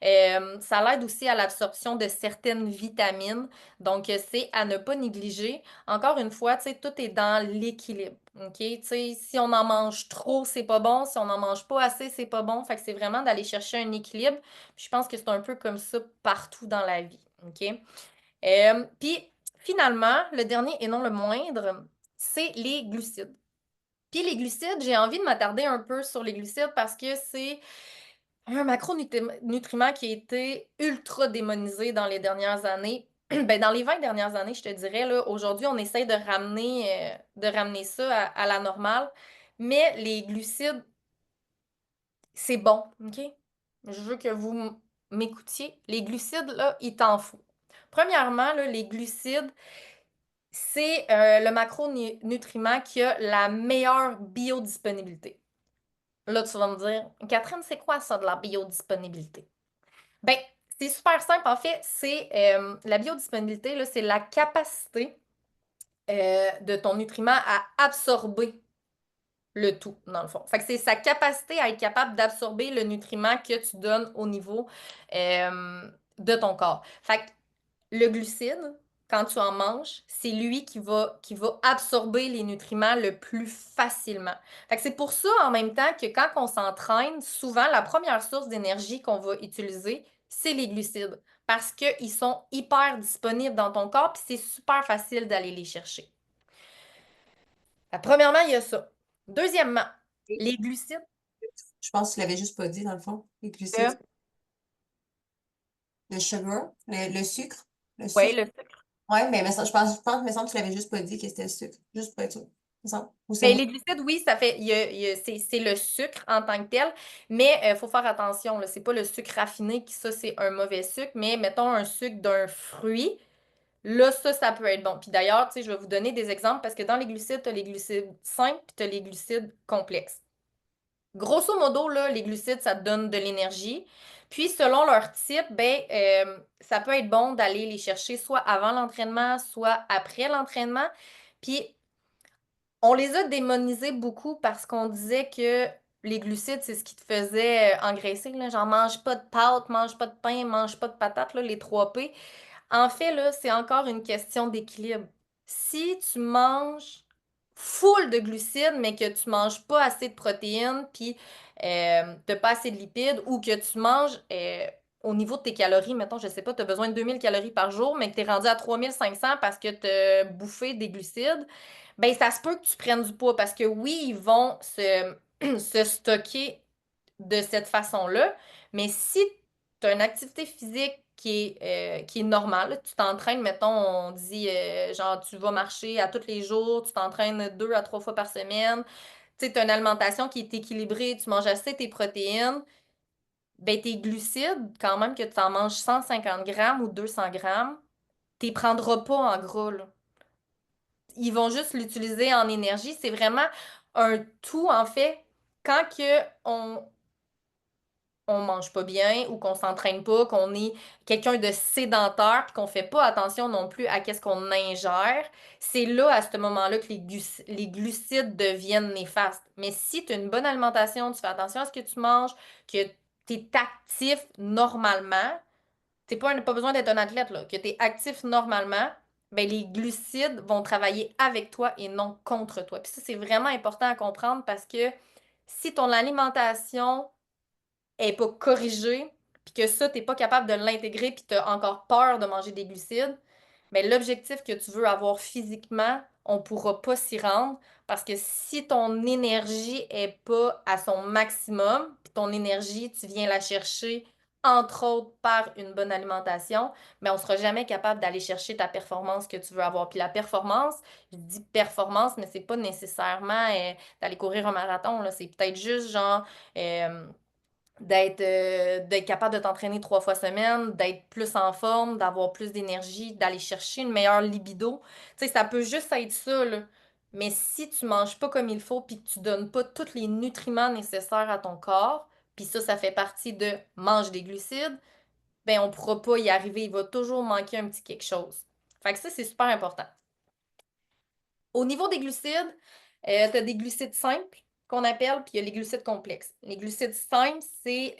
Ça l'aide aussi à l'absorption de certaines vitamines. Donc, c'est à ne pas négliger. Encore une fois, tu sais, tout est dans l'équilibre. OK? Tu sais, si on en mange trop, c'est pas bon. Si on n'en mange pas assez, c'est pas bon. Fait que c'est vraiment d'aller chercher un équilibre. Puis je pense que c'est un peu comme ça partout dans la vie. OK? Puis finalement, le dernier et non le moindre, c'est les glucides. Puis les glucides, j'ai envie de m'attarder un peu sur les glucides parce que c'est un macronutriment qui a été ultra démonisé dans les dernières années. Ben, dans les 20 dernières années, je te dirais, là, aujourd'hui, on essaye de ramener ça à la normale. Mais les glucides, c'est bon, OK? Je veux que vous m'écoutiez. Les glucides, là, il t'en faut. Premièrement, là, les glucides, c'est le macronutriment qui a la meilleure biodisponibilité. Là, tu vas me dire, Catherine, c'est quoi ça de la biodisponibilité? Ben, c'est super simple. En fait, c'est la biodisponibilité, là, c'est la capacité de ton nutriment à absorber le tout, dans le fond. Fait que c'est sa capacité à être capable d'absorber le nutriment que tu donnes au niveau de ton corps. Fait que le glucide, quand tu en manges, c'est lui qui va absorber les nutriments le plus facilement. Fait que c'est pour ça, en même temps, que quand on s'entraîne, souvent, la première source d'énergie qu'on va utiliser, c'est les glucides. Parce qu'ils sont hyper disponibles dans ton corps, puis c'est super facile d'aller les chercher. Premièrement, il y a ça. Deuxièmement, les glucides. Je pense que tu l'avais juste pas dit, dans le fond. Les glucides. Le sugar, le sucre. Le Oui, sucre. le sucre. Ouais, mais je pense, me semble que tu l'avais juste pas dit que c'était le sucre. Juste pour être sûr. Me semble. Ou c'est Ben, moi. les glucides, oui, ça fait, c'est le sucre en tant que tel, mais il faut faire attention, là, c'est pas le sucre raffiné qui, ça, c'est un mauvais sucre, mais mettons un sucre d'un fruit. Là, ça peut être bon. Puis d'ailleurs, tu sais, je vais vous donner des exemples parce que dans les glucides, tu as les glucides simples puis tu as les glucides complexes. Grosso modo, là, les glucides, ça te donne de l'énergie. Puis, selon leur type, ben, ça peut être bon d'aller les chercher soit avant l'entraînement, soit après l'entraînement. Puis, on les a démonisés beaucoup parce qu'on disait que les glucides, c'est ce qui te faisait engraisser, là. Genre, mange pas de pâtes, mange pas de pain, mange pas de patates, là, les 3 P. En fait, là, c'est encore une question d'équilibre. Si tu manges full de glucides, mais que tu manges pas assez de protéines, puis t'as pas assez de lipides, ou que tu manges au niveau de tes calories, mettons, je sais pas, tu as besoin de 2000 calories par jour, mais que tu es rendu à 3500 parce que tu as bouffé des glucides, ben ça se peut que tu prennes du poids parce que oui, ils vont se stocker de cette façon-là, mais si tu as une activité physique qui est normale, là, tu t'entraînes, mettons, on dit, genre, tu vas marcher à tous les jours, tu t'entraînes 2 à 3 fois par semaine, tu sais, tu as une alimentation qui est équilibrée, tu manges assez tes protéines, ben tes glucides, quand même que tu en manges 150 grammes ou 200 grammes, tu les prendras pas en gras, là. Ils vont juste l'utiliser en énergie. C'est vraiment un tout, en fait. Quand que on mange pas bien ou qu'on s'entraîne pas, qu'on est quelqu'un de sédentaire puis qu'on fait pas attention non plus à qu'est-ce qu'on ingère, c'est là, à ce moment-là, que les glucides deviennent néfastes. Mais si tu as une bonne alimentation, tu fais attention à ce que tu manges, que tu es actif normalement, pas besoin d'être un athlète, là, que tu es actif normalement, ben les glucides vont travailler avec toi et non contre toi. Puis ça, c'est vraiment important à comprendre parce que si ton alimentation est pas corrigée, puis que ça, t'es pas capable de l'intégrer, puis t'as encore peur de manger des glucides, mais l'objectif que tu veux avoir physiquement, on pourra pas s'y rendre parce que si ton énergie est pas à son maximum, puis ton énergie, tu viens la chercher entre autres par une bonne alimentation, mais on sera jamais capable d'aller chercher ta performance que tu veux avoir. Puis la performance, je dis performance, mais c'est pas nécessairement d'aller courir un marathon, là. C'est peut-être juste genre euh, d'être capable de t'entraîner 3 fois semaine, d'être plus en forme, d'avoir plus d'énergie, d'aller chercher une meilleure libido. Tu sais, ça peut juste être ça, là. Mais si tu manges pas comme il faut puis que tu donnes pas tous les nutriments nécessaires à ton corps, puis ça fait partie de mange des glucides, ben on pourra pas y arriver. Il va toujours manquer un petit quelque chose. Fait que ça, c'est super important. Au niveau des glucides, tu as des glucides simples qu'on appelle, puis il y a les glucides complexes. Les glucides simples, c'est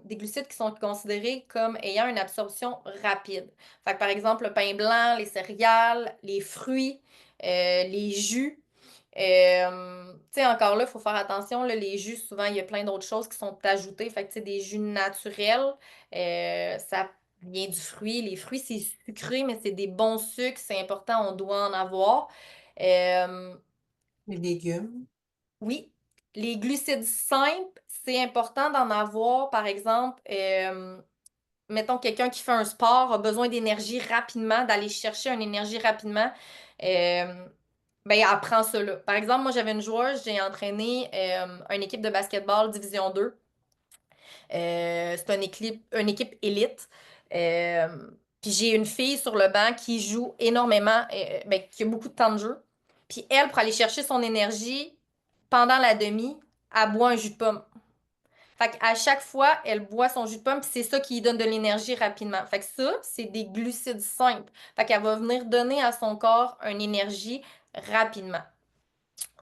des glucides qui sont considérés comme ayant une absorption rapide. Fait que, par exemple, le pain blanc, les céréales, les fruits, les jus. Tu sais, encore là, il faut faire attention. Là, les jus, souvent, il y a plein d'autres choses qui sont ajoutées. Fait que, tu sais, des jus naturels, ça vient du fruit. Les fruits, c'est sucré, mais c'est des bons sucres. C'est important, on doit en avoir. Euh, Les légumes. oui, les glucides simples, c'est important d'en avoir, par exemple, mettons quelqu'un qui fait un sport a besoin d'énergie rapidement, d'aller chercher une énergie rapidement, euh, ben elle prend ça là. Par exemple, moi j'avais une joueuse, j'ai entraîné une équipe de basketball Division 2. C'est une équipe élite. Euh, Puis j'ai une fille sur le banc qui joue énormément, ben, qui a beaucoup de temps de jeu. Puis elle, pour aller chercher son énergie pendant la demi, elle boit un jus de pomme. Fait qu'à chaque fois, elle boit son jus de pomme, puis c'est ça qui lui donne de l'énergie rapidement. Fait que ça, c'est des glucides simples. Fait qu'elle va venir donner à son corps une énergie rapidement.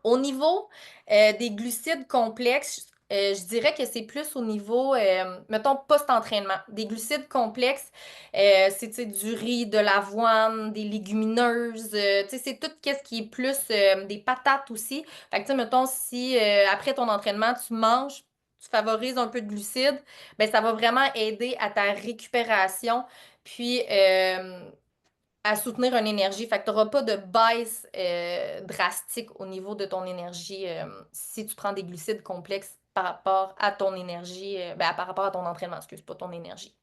Au niveau des glucides complexes, je dirais que c'est plus au niveau, mettons, post-entraînement. Des glucides complexes, c'est tu sais, du riz, de l'avoine, des légumineuses, tu sais, c'est tout ce qui est plus des patates aussi. Fait que, tu sais, mettons, si après ton entraînement, tu manges, tu favorises un peu de glucides, ben ça va vraiment aider à ta récupération. Puis, à soutenir une énergie. Fait que tu n'auras pas de baisse drastique au niveau de ton énergie si tu prends des glucides complexes par rapport à ton énergie, par rapport à ton entraînement, excuse, pas ton énergie.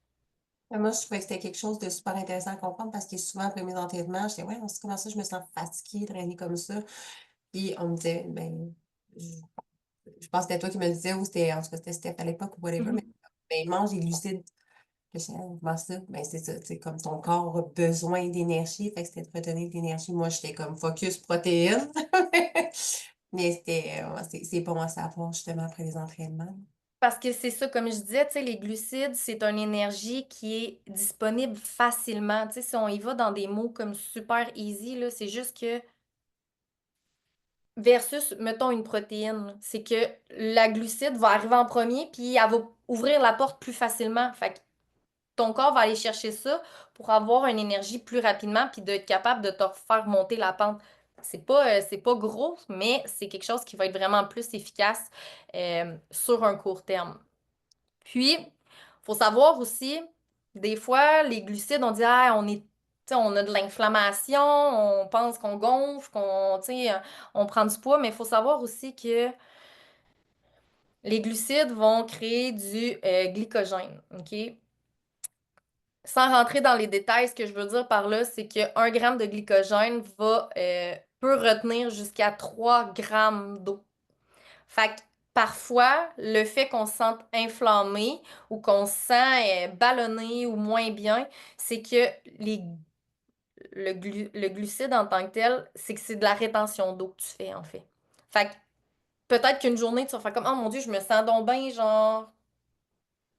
Moi, je trouvais que c'était quelque chose de super intéressant à comprendre parce que souvent, après mes entraînements, j'étais, ouais, on sait comment ça, je me sens fatiguée de traîner comme ça. Puis on me disait, ben, je, je pense que c'était toi qui me le disais ou c'était, en tout cas, c'était Steph à l'époque ou whatever, mais Mhm. ben, mange des glucides. Je sais, comment ça? Ben, c'est ça, tu sais, comme ton corps a besoin d'énergie, fait que c'était de redonner de l'énergie. Moi, j'étais comme focus protéines. Mais c'était, ouais, c'est bon à savoir, justement, après les entraînements. Parce que c'est ça, comme je disais, tu sais, les glucides, c'est une énergie qui est disponible facilement. Tu sais, si on y va dans des mots comme super easy, là, c'est juste que versus, mettons, une protéine, là, c'est que la glucide va arriver en premier, puis elle va ouvrir la porte plus facilement. Fait que ton corps va aller chercher ça pour avoir une énergie plus rapidement, puis d'être capable de te faire monter la pente. C'est pas gros, mais c'est quelque chose qui va être vraiment plus efficace sur un court terme. Puis, faut savoir aussi, des fois, les glucides, on dit, ah, tu sais, on a de l'inflammation, on pense qu'on gonfle, tu sais, on prend du poids, mais il faut savoir aussi que les glucides vont créer du glycogène, OK? Sans rentrer dans les détails, ce que je veux dire par là, c'est que 1 gramme de glycogène peut retenir jusqu'à 3 grammes d'eau. Fait que parfois, le fait qu'on se sente inflammé ou qu'on se sent ballonné ou moins bien, c'est que le glucide en tant que tel, c'est que c'est de la rétention d'eau que tu fais, en fait. Fait que peut-être qu'une journée, tu vas faire comme, oh mon Dieu, je me sens donc bien, genre,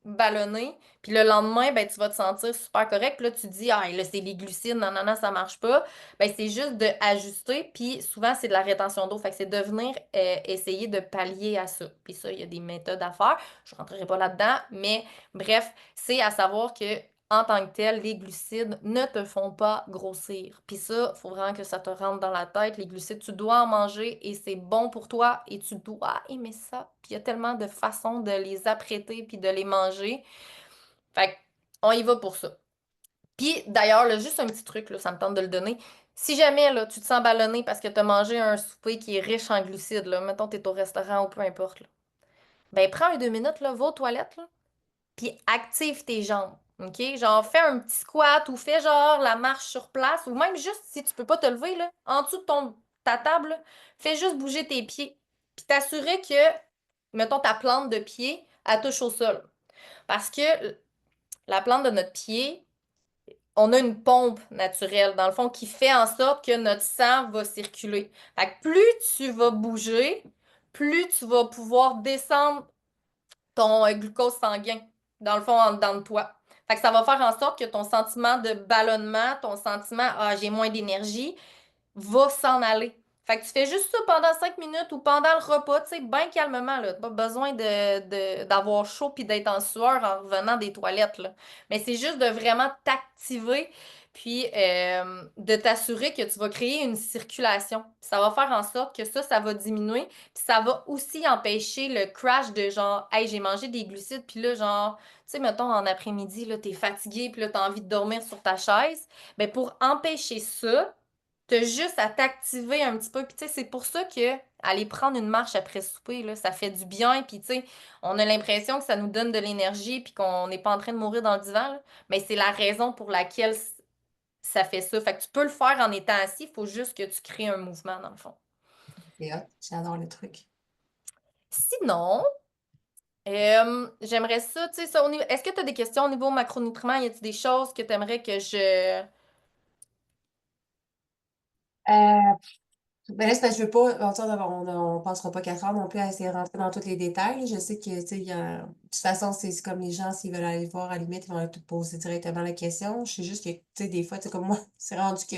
ballonné. Puis le lendemain, ben, tu vas te sentir super correct. Puis là, tu te dis, ah, là, c'est les glucides, non, non, non, ça marche pas. Ben, c'est juste d'ajuster. Puis souvent, c'est de la rétention d'eau. Fait que c'est de venir essayer de pallier à ça. Puis ça, il y a des méthodes à faire. Je rentrerai pas là-dedans. Mais bref, c'est à savoir que en tant que tel, les glucides ne te font pas grossir. Puis ça, il faut vraiment que ça te rentre dans la tête. Les glucides, tu dois en manger et c'est bon pour toi et tu dois aimer ça. Puis il y a tellement de façons de les apprêter puis de les manger. Fait on y va pour ça. Puis d'ailleurs, là, juste un petit truc, là, ça me tente de le donner. Si jamais là, tu te sens ballonné parce que tu as mangé un souper qui est riche en glucides, là, mettons tu es au restaurant ou peu importe, là, ben prends 2 minutes, là, va aux toilettes, là, puis active tes jambes. OK? Genre, fais un petit squat ou fais genre la marche sur place ou même juste si tu peux pas te lever, là, en dessous de ta table, là, fais juste bouger tes pieds. Puis t'assurer que, mettons, ta plante de pied, elle touche au sol. Parce que la plante de notre pied, on a une pompe naturelle, dans le fond, qui fait en sorte que notre sang va circuler. Fait que plus tu vas bouger, plus tu vas pouvoir descendre ton glucose sanguin, dans le fond, en dedans de toi. Fait que ça va faire en sorte que ton sentiment de ballonnement, ton sentiment, ah, j'ai moins d'énergie, va s'en aller. Fait que tu fais juste ça pendant 5 minutes ou pendant le repas, tu sais, bien calmement, là. T'as pas besoin d'avoir chaud puis d'être en sueur en revenant des toilettes, là. Mais c'est juste de vraiment t'activer puis de t'assurer que tu vas créer une circulation. Ça va faire en sorte que ça va diminuer. Puis ça va aussi empêcher le crash de genre, hey, j'ai mangé des glucides, puis là, genre, tu sais, mettons, en après-midi, là, t'es fatigué, puis là, t'as envie de dormir sur ta chaise. Ben, pour empêcher ça, t'as juste à t'activer un petit peu. Puis tu sais, c'est pour ça que aller prendre une marche après souper, là, ça fait du bien. Puis tu sais, on a l'impression que ça nous donne de l'énergie puis qu'on n'est pas en train de mourir dans le divan, là. Mais c'est la raison pour laquelle ça fait ça. Fait que tu peux le faire en étant assis, il faut juste que tu crées un mouvement dans le fond. C'est hot, j'adore le truc. Sinon, j'aimerais ça, tu sais, est-ce que tu as des questions au niveau macronutriments? Y a-t-il des choses que tu aimerais que je... Euh, Ben là, c'est parce que je veux pas, on passera pas 4 heures non plus à essayer de rentrer dans tous les détails. Je sais que, tu sais, de toute façon, c'est comme les gens, s'ils veulent aller voir, à la limite, ils vont te poser directement la question. Je sais juste que, tu sais, des fois, tu sais, comme moi, c'est rendu que,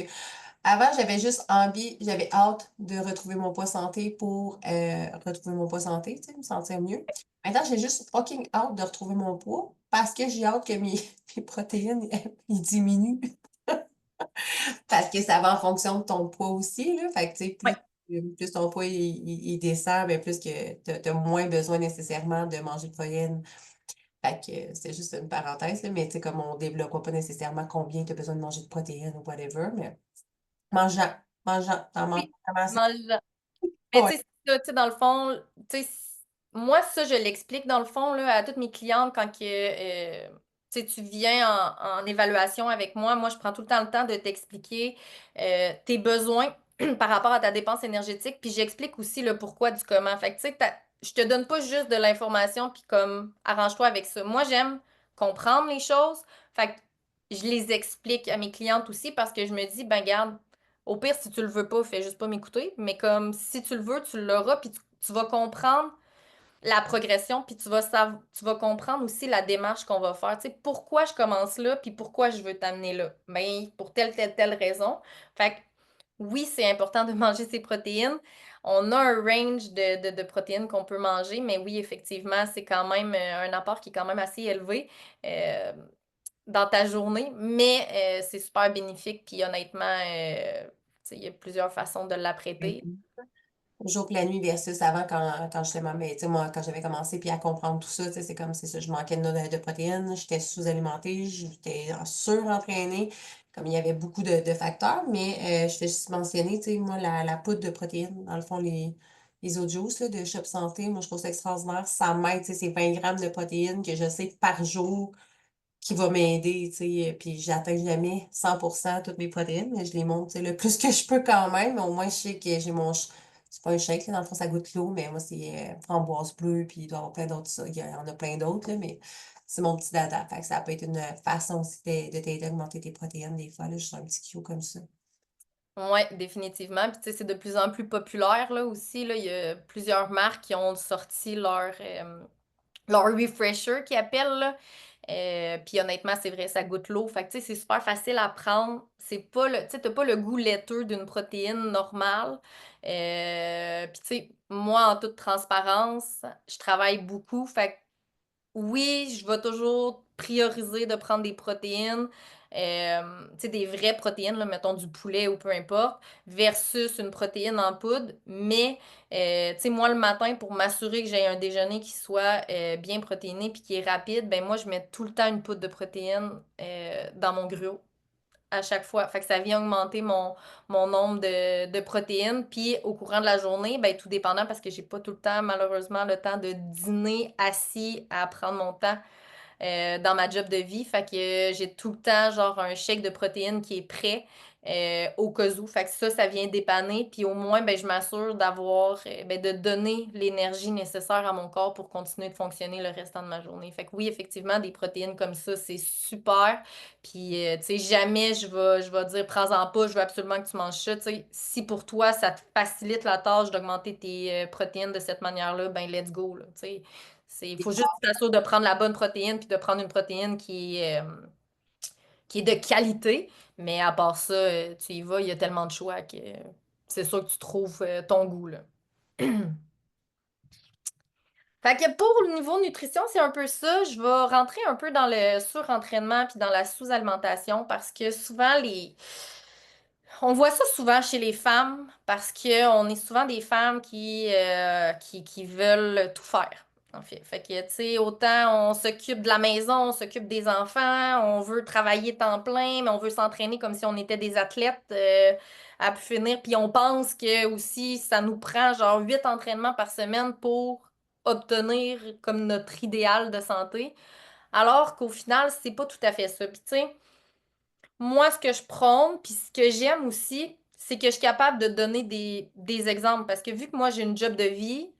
avant, j'avais juste envie, j'avais hâte de retrouver mon poids santé pour retrouver mon poids santé, tu sais, me sentir mieux. Maintenant, j'ai juste fucking hâte de retrouver mon poids parce que j'ai hâte que mes protéines, ils diminuent. Parce que ça va en fonction de ton poids aussi, là. Fait que, tu sais, Ouais. plus ton poids il descend, ben plus que tu as moins besoin nécessairement de manger de protéines. Fait que c'est juste une parenthèse, là, mais tu sais, comme on développera pas nécessairement combien tu as besoin de manger de protéines ou whatever, mais mangeant, t'en manges Oui, vraiment assez. mange. Mais tu Ouais. sais, c'est ça, tu sais, dans le fond, tu sais, moi, ça, je l'explique dans le fond là, à toutes mes clientes quand tu sais, tu viens en évaluation avec moi. Moi, je prends tout le temps le temps de t'expliquer tes besoins par rapport à ta dépense énergétique, puis j'explique aussi le pourquoi du comment. Fait que, tu sais, je te donne pas juste de l'information, puis comme, arrange-toi avec ça. Moi, j'aime comprendre les choses. Fait que je les explique à mes clientes aussi parce que je me dis, ben garde, au pire, si tu le veux pas, fais juste pas m'écouter. Mais comme si tu le veux, tu l'auras, puis tu vas comprendre la progression, puis tu vas comprendre aussi la démarche qu'on va faire. Tu sais, pourquoi je commence là, puis pourquoi je veux t'amener là? Ben, pour telle raison. Fait que oui, c'est important de manger ses protéines. On a un range de protéines qu'on peut manger, mais oui, effectivement, c'est quand même un apport qui est quand même assez élevé dans ta journée, mais c'est super bénéfique, puis honnêtement, tu sais, il y a plusieurs façons de l'apprêter. Jour que la nuit versus avant quand j'étais maman, tu sais, moi, quand j'avais commencé puis à comprendre tout ça, tu sais, c'est comme, c'est ça, je manquais de protéines, j'étais sous-alimentée, j'étais surentraînée, comme il y avait beaucoup de facteurs, mais je fais juste mentionner, tu sais, moi, la poudre de protéines, dans le fond, les autres juice là, de Shop Santé, moi, je trouve ça extraordinaire, ça m'aide, tu sais, c'est 20 grammes de protéines que je sais par jour qui va m'aider, tu sais, puis j'atteins jamais 100% toutes mes protéines, mais je les monte, tu sais, le plus que je peux quand même, mais au moins je sais que j'ai c'est pas un shake, là, dans le fond, ça goûte l'eau, mais moi, c'est framboise bleue, puis il doit y avoir plein d'autres, ça, il y en a plein d'autres, là, mais c'est mon petit dada, fait que ça peut être une façon aussi de t'aider à augmenter tes protéines, des fois, là, juste un petit cue comme ça. Ouais, définitivement. Puis tu sais, c'est de plus en plus populaire là aussi. Là. Il y a plusieurs marques qui ont sorti leur refresher qu'ils appellent. Là. Puis honnêtement, c'est vrai, ça goûte l'eau. Fait que tu sais, c'est super facile à prendre. C'est pas le, tu sais, t'as pas le goût laiteux d'une protéine normale. Puis tu sais, moi, en toute transparence, je travaille beaucoup. Fait que oui, je vais toujours prioriser de prendre des protéines, tu sais, des vraies protéines, là, mettons du poulet ou peu importe, versus une protéine en poudre. Mais, tu sais, moi, le matin, pour m'assurer que j'ai un déjeuner qui soit bien protéiné puis qui est rapide, ben moi, je mets tout le temps une poudre de protéines dans mon gruau à chaque fois. Fait que ça vient augmenter mon nombre de protéines. Puis au courant de la journée, ben tout dépendant parce que j'ai pas tout le temps, malheureusement, le temps de dîner assis à prendre mon temps dans ma job de vie. Fait que j'ai tout le temps, genre, un shake de protéines qui est prêt au cas où. Fait que ça vient dépanner. Puis au moins, ben, je m'assure d'avoir, ben, de donner l'énergie nécessaire à mon corps pour continuer de fonctionner le restant de ma journée. Fait que oui, effectivement, des protéines comme ça, c'est super. Puis, tu sais, jamais je vais dire, prends-en pas, je veux absolument que tu manges ça. Tu sais, si pour toi, ça te facilite la tâche d'augmenter tes protéines de cette manière-là, ben, let's go, là, tu sais. Il faut juste t'assurer de prendre la bonne protéine puis de prendre une protéine qui est de qualité. Mais à part ça, tu y vas, il y a tellement de choix que c'est sûr que tu trouves ton goût, là. Fait que pour le niveau nutrition, c'est un peu ça. Je vais rentrer un peu dans le surentraînement puis dans la sous-alimentation parce que souvent on voit ça souvent chez les femmes parce qu'on est souvent des femmes qui veulent tout faire, en fait. Fait que, tu sais, autant on s'occupe de la maison, on s'occupe des enfants, on veut travailler temps plein, mais on veut s'entraîner comme si on était des athlètes à pu finir. Puis on pense que aussi, ça nous prend genre 8 entraînements par semaine pour obtenir comme notre idéal de santé. Alors qu'au final, c'est pas tout à fait ça. Puis, tu sais, moi, ce que je prône, puis ce que j'aime aussi, c'est que je suis capable de donner des exemples. Parce que vu que moi, j'ai une job de vie,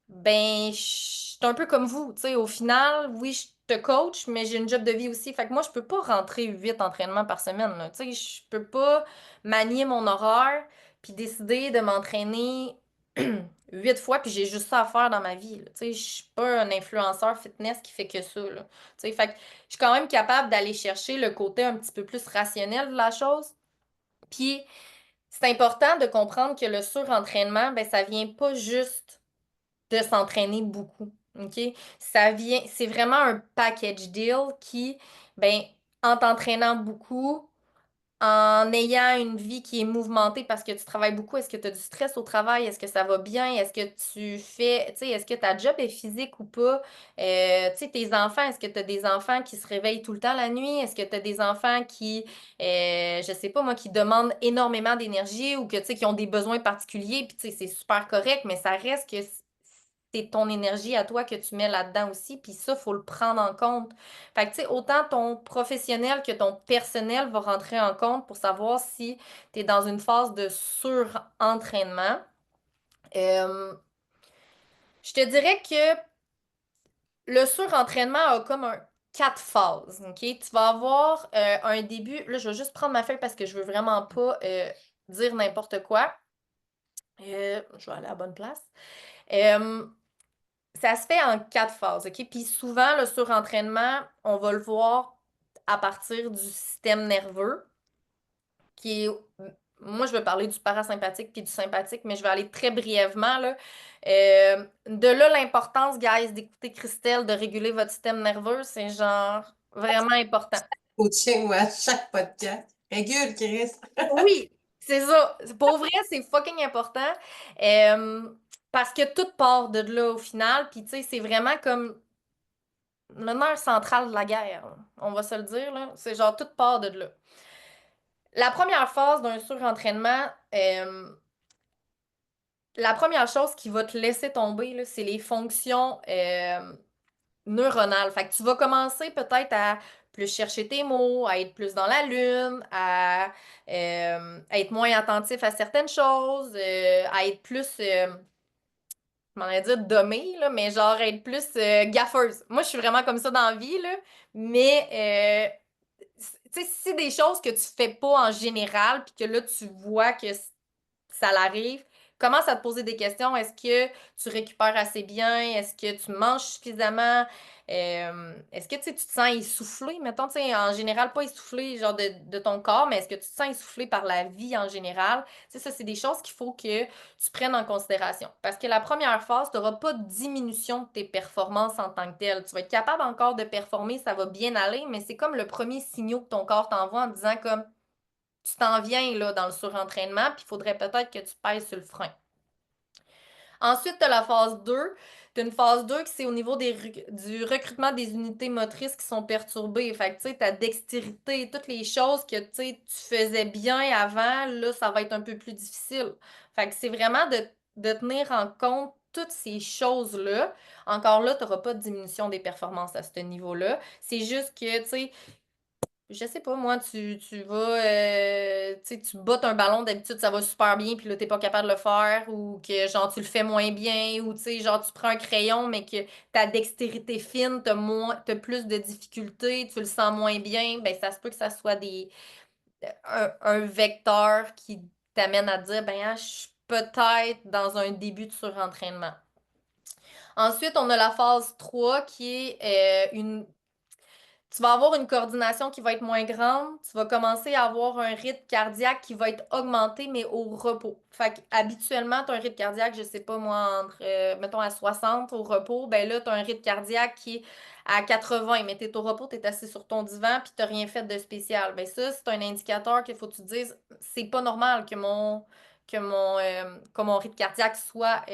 ben, je suis un peu comme vous. Tu sais, au final, oui, je te coach, mais j'ai une job de vie aussi. Fait que moi, je peux pas rentrer 8 entraînements par semaine, là. Tu sais, je peux pas manier mon horaire puis décider de m'entraîner 8 fois, puis j'ai juste ça à faire dans ma vie, là. Tu sais, je suis pas un influenceur fitness qui fait que ça, là. Tu sais, fait que je suis quand même capable d'aller chercher le côté un petit peu plus rationnel de la chose. Puis, c'est important de comprendre que le surentraînement, ben, ça vient pas juste de s'entraîner beaucoup. OK? Ça vient, c'est vraiment un package deal qui, ben, en t'entraînant beaucoup, en ayant une vie qui est mouvementée parce que tu travailles beaucoup, est-ce que tu as du stress au travail? Est-ce que ça va bien? Est-ce que tu fais, tu sais, est-ce que ta job est physique ou pas? Tu sais, tes enfants, est-ce que tu as des enfants qui se réveillent tout le temps la nuit? Est-ce que tu as des enfants qui, je sais pas moi, qui demandent énormément d'énergie ou que, tu sais, qui ont des besoins particuliers? Puis, tu sais, c'est super correct, mais ça reste que c'est ton énergie à toi que tu mets là-dedans aussi, puis ça, il faut le prendre en compte. Fait que, tu sais, autant ton professionnel que ton personnel va rentrer en compte pour savoir si tu es dans une phase de surentraînement. Euh, je te dirais que le surentraînement a comme un 4 phases, OK? Tu vas avoir un début. Là, je vais juste prendre ma feuille parce que je veux vraiment pas dire n'importe quoi. Je vais aller à la bonne place. Euh, Ça se fait en 4 phases, OK? Puis souvent, le surentraînement, on va le voir à partir du système nerveux, qui est... Moi, je vais parler du parasympathique puis du sympathique, mais je vais aller très brièvement, là. De là, l'importance, guys, d'écouter Christelle, de réguler votre système nerveux, c'est genre vraiment important. Coaching, ouais, à chaque podcast. Régule, Chris. Oui, c'est ça. Pour vrai, c'est fucking important. Euh, Parce que tout part de là au final. Puis, tu sais, c'est vraiment comme le nerf central de la guerre, là. On va se le dire, là. C'est genre tout part de là. La première phase d'un surentraînement, la première chose qui va te laisser tomber, là, c'est les fonctions neuronales. Fait que tu vas commencer peut-être à plus chercher tes mots, à être plus dans la lune, à être moins attentif à certaines choses, à être plus, je m'en ai dit dommer, là, mais genre être plus gaffeuse. Moi, je suis vraiment comme ça dans la vie, là, mais tu sais, si c'est des choses que tu fais pas en général, puis que là, tu vois que ça l'arrive, commence à te poser des questions. Est-ce que tu récupères assez bien? Est-ce que tu manges suffisamment? Est-ce que tu sais, tu te sens essoufflé? Mettons, tu sais, en général, pas essoufflé genre de ton corps, mais est-ce que tu te sens essoufflé par la vie en général? Tu sais, ça, c'est des choses qu'il faut que tu prennes en considération. Parce que la première phase, tu n'auras pas de diminution de tes performances en tant que telle. Tu vas être capable encore de performer, ça va bien aller, mais c'est comme le premier signal que ton corps t'envoie en disant comme tu t'en viens là dans le surentraînement, puis il faudrait peut-être que tu pèses sur le frein. Ensuite, tu as la phase 2. Tu as une phase 2 qui c'est au niveau du recrutement des unités motrices qui sont perturbées. Fait que, tu sais, ta dextérité, toutes les choses que, tu faisais bien avant, là, ça va être un peu plus difficile. Fait que c'est vraiment de tenir en compte toutes ces choses-là. Encore là, tu n'auras pas de diminution des performances à ce niveau-là. C'est juste que, tu sais, je sais pas, moi, tu vas, tu sais, tu bottes un ballon, d'habitude, ça va super bien, puis là, t'es pas capable de le faire, ou que, genre, tu le fais moins bien, ou, tu sais, genre, tu prends un crayon, mais que ta dextérité fine, t'as plus de difficultés, tu le sens moins bien, ben, ça se peut que ça soit un vecteur qui t'amène à te dire, ben, ah, je suis peut-être dans un début de surentraînement. Ensuite, on a la phase 3 qui est tu vas avoir une coordination qui va être moins grande. Tu vas commencer à avoir un rythme cardiaque qui va être augmenté, mais au repos. Fait que, habituellement, tu as un rythme cardiaque, je sais pas moi, entre, mettons, à 60 au repos. Ben là, tu as un rythme cardiaque qui est à 80, mais tu es au repos, tu es assis sur ton divan, puis tu n'as rien fait de spécial. Ben ça, c'est un indicateur qu'il faut que tu te dises, c'est pas normal que mon rythme cardiaque soit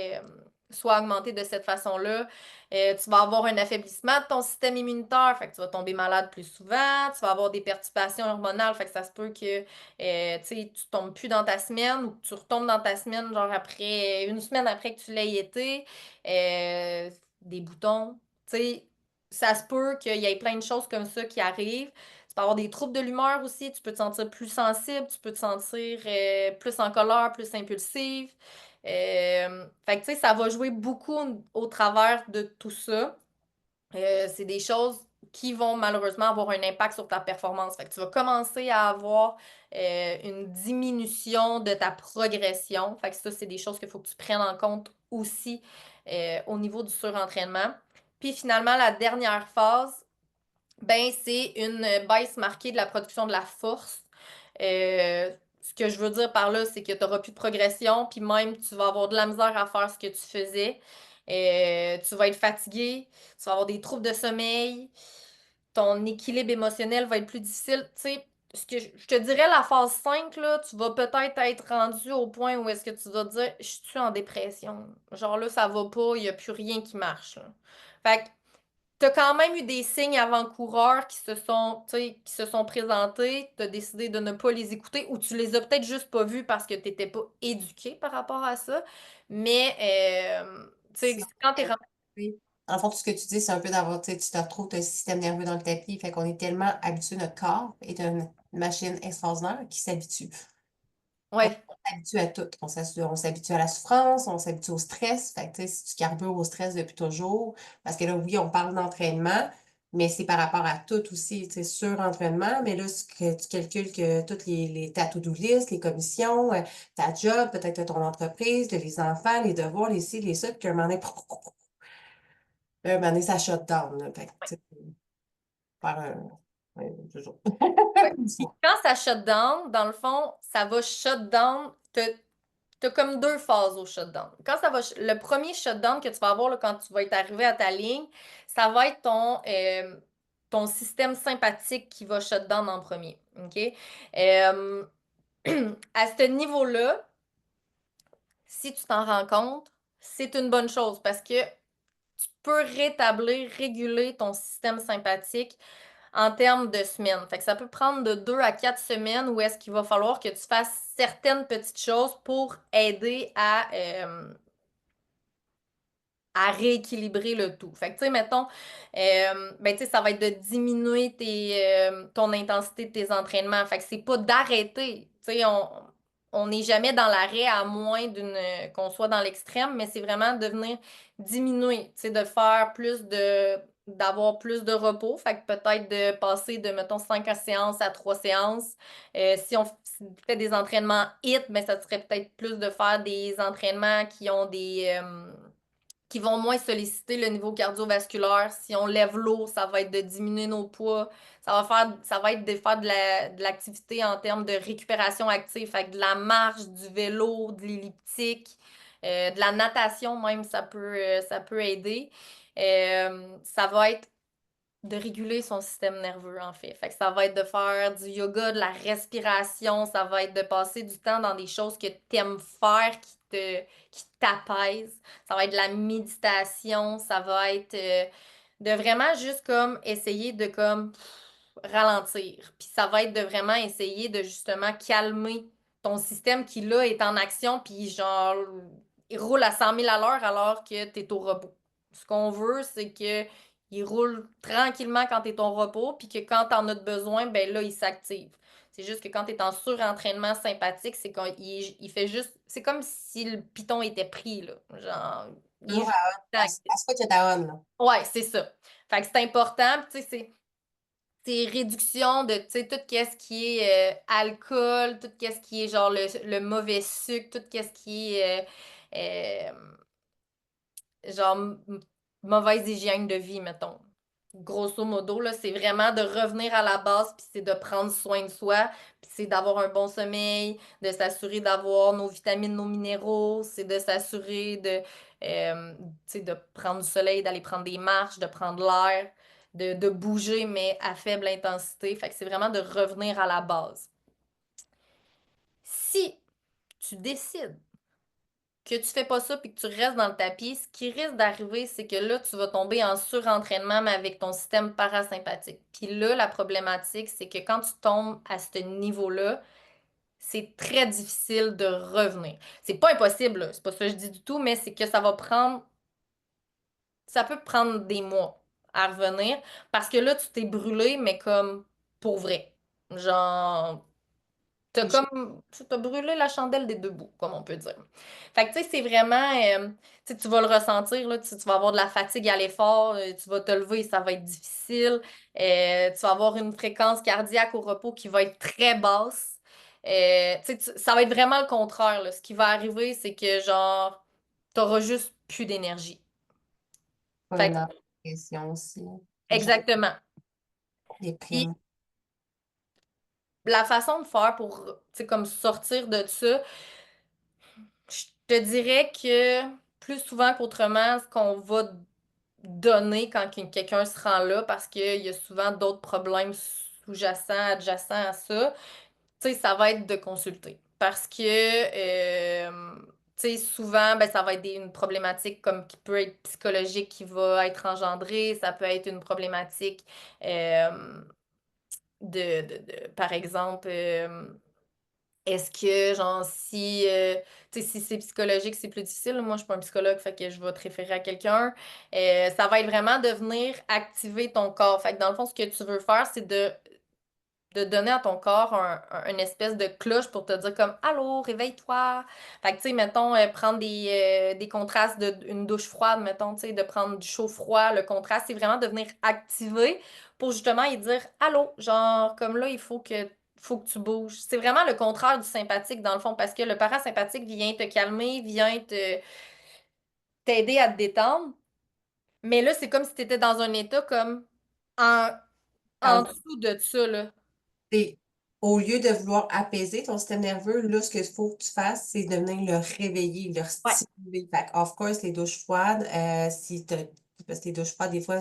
augmenté de cette façon-là. Tu vas avoir un affaiblissement de ton système immunitaire, fait que tu vas tomber malade plus souvent, tu vas avoir des perturbations hormonales, fait que ça se peut que tu sais, tu tombes plus dans ta semaine ou que tu retombes dans ta semaine genre après une semaine après que tu l'aies été. Des boutons, tu sais, ça se peut qu'il y ait plein de choses comme ça qui arrivent. Tu peux avoir des troubles de l'humeur aussi, tu peux te sentir plus sensible, tu peux te sentir plus en colère, plus impulsive. Fait que, tu sais, ça va jouer beaucoup au travers de tout ça. C'est des choses qui vont malheureusement avoir un impact sur ta performance. Fait que tu vas commencer à avoir une diminution de ta progression. Fait que ça, c'est des choses qu'il faut que tu prennes en compte aussi au niveau du surentraînement. Puis finalement, la dernière phase, ben, c'est une baisse marquée de la production de la force. Ce que je veux dire par là, c'est que tu n'auras plus de progression, puis même tu vas avoir de la misère à faire ce que tu faisais. Tu vas être fatigué, tu vas avoir des troubles de sommeil, ton équilibre émotionnel va être plus difficile. Tu sais, ce que je te dirais, la phase 5 là, tu vas peut-être être rendu au point où est-ce que tu vas te dire, je suis en dépression. Genre là, ça va pas, il n'y a plus rien qui marche, là. Fait que tu as quand même eu des signes avant-coureurs tu sais, qui se sont présentés, tu as décidé de ne pas les écouter ou tu les as peut-être juste pas vus parce que tu n'étais pas éduqué par rapport à ça. Mais, tu sais, C'est quand tu es oui. En fond, tout ce que tu dis, c'est un peu d'avoir, tu sais, tu te retrouves, ton système nerveux dans le tapis, fait qu'on est tellement habitué, notre corps est une machine extraordinaire qui s'habitue. On Ouais, s'habitue à tout. On s'habitue à la souffrance, on s'habitue au stress. Fait que, tu sais, si tu carbures au stress depuis toujours, parce que là, oui, on parle d'entraînement, Mais c'est par rapport à tout aussi, tu sais, sur-entraînement, mais là, que tu calcules que toutes ta to-do list, les commissions, ta job, peut-être ton entreprise, les enfants, les devoirs, les ci, les ça, puis qu'à un moment donné, un moment donné, ça shut down, là. Fait que, tu sais, faire un, ouais, toujours. Ouais. Puis quand ça shut down, dans le fond, ça va shut down. T'as comme deux phases au shutdown. Quand ça va, le premier shutdown que tu vas avoir là, quand tu vas être arrivé à ta ligne, ça va être ton système sympathique qui va shutdown en premier. OK? Euh, à ce niveau-là, si tu t'en rends compte, c'est une bonne chose parce que tu peux rétablir, réguler ton système sympathique en termes de semaines. Fait que ça peut prendre de 2 à 4 semaines où est-ce qu'il va falloir que tu fasses certaines petites choses pour aider à rééquilibrer le tout. Fait que, tu sais, mettons, ben, tu sais, ça va être de diminuer ton intensité de tes entraînements. Fait que c'est pas d'arrêter. Tu sais, on n'est jamais dans l'arrêt à moins qu'on soit dans l'extrême, mais c'est vraiment de venir diminuer, tu sais, de faire d'avoir plus de repos. Fait que peut-être de passer de, mettons, 5 séances à 3 séances. Si on fait des entraînements HIIT, mais ça serait peut-être plus de faire des entraînements qui vont moins solliciter le niveau cardiovasculaire. Si on lève l'eau, ça va être de diminuer nos poids. Ça va être de faire de l'activité en termes de récupération active, fait que de la marche, du vélo, de l'elliptique, de la natation même, ça peut aider. Ça va être de réguler son système nerveux, en fait. Fait que ça va être de faire du yoga, de la respiration, ça va être de passer du temps dans des choses que tu aimes faire, qui t'apaisent. Ça va être de la méditation, ça va être de vraiment juste comme essayer de comme ralentir. Puis ça va être de vraiment essayer de justement calmer ton système qui là est en action, puis genre il roule à 100 000 à l'heure alors que tu es au repos. Ce qu'on veut, c'est que il roule tranquillement quand tu es au repos, puis que quand tu en as besoin, ben là, il s'active. C'est juste que quand tu es en surentraînement sympathique, c'est il fait juste. C'est comme si le piton était pris, là. Genre, il est Toujours juste à actif. ce que tu ta on, là. Ouais, c'est ça. Fait que c'est important, tu sais, c'est réduction de, tu sais, tout ce qui est alcool, tout ce qui est genre le mauvais sucre, tout ce qui est genre mauvaise hygiène de vie, mettons. Grosso modo, là, c'est vraiment de revenir à la base, puis c'est de prendre soin de soi, puis c'est d'avoir un bon sommeil, de s'assurer d'avoir nos vitamines, nos minéraux, c'est de s'assurer tu sais, de prendre du soleil, d'aller prendre des marches, de prendre l'air, de bouger, mais à faible intensité. Fait que c'est vraiment de revenir à la base. Si tu décides que tu fais pas ça puis que tu restes dans le tapis, ce qui risque d'arriver, c'est que là, tu vas tomber en surentraînement, mais avec ton système parasympathique. Puis là, la problématique, c'est que quand tu tombes à ce niveau-là, c'est très difficile de revenir. C'est pas impossible, là, c'est pas ça que je dis du tout, mais c'est que ça peut prendre des mois à revenir parce que là, tu t'es brûlé, mais comme pour vrai. Genre, t'as brûlé la chandelle des deux bouts, comme on peut dire. Fait que, tu sais, c'est vraiment, tu sais, tu vas le ressentir, là, tu vas avoir de la fatigue à l'effort, tu vas te lever, ça va être difficile, tu vas avoir une fréquence cardiaque au repos qui va être très basse. Tu sais, ça va être vraiment le contraire, là. Ce qui va arriver, c'est que, genre, t'auras juste plus d'énergie. Ouais, Fait que, la pression aussi, là. Les gens exactement. Puis, dépriment. la façon de faire pour, tu sais, comme sortir de ça, je te dirais que plus souvent qu'autrement, ce qu'on va donner quand quelqu'un se rend là, parce qu'il y a souvent d'autres problèmes sous-jacents, adjacents à ça, tu sais, ça va être de consulter. Parce que, tu sais, souvent, ben, ça va être une problématique comme qui peut être psychologique qui va être engendrée, ça peut être une problématique par exemple, est-ce que, genre, tu sais, si c'est psychologique, c'est plus difficile. Moi, je suis pas un psychologue, fait que je vais te référer à quelqu'un. Ça va être vraiment de venir activer ton corps. Fait que dans le fond, ce que tu veux faire, c'est de de donner à ton corps une espèce de cloche pour te dire comme allô, réveille-toi. Fait que tu sais, mettons, prendre des contrastes une douche froide, mettons, tu sais, de prendre du chaud-froid, le contraste, c'est vraiment de venir activer pour justement y dire allô, genre comme là, il faut que tu bouges. C'est vraiment le contraire du sympathique dans le fond, parce que le parasympathique vient te calmer, vient t'aider à te détendre. Mais là, c'est comme si tu étais dans un état comme en, Dans en le dessous de ça, là. t'es- Au lieu de vouloir apaiser ton système nerveux, là, ce qu'il faut que tu fasses, c'est de venir le réveiller, le Ouais. stimuler. Fait que, of course, les douches froides, parce que les douches froides, des fois,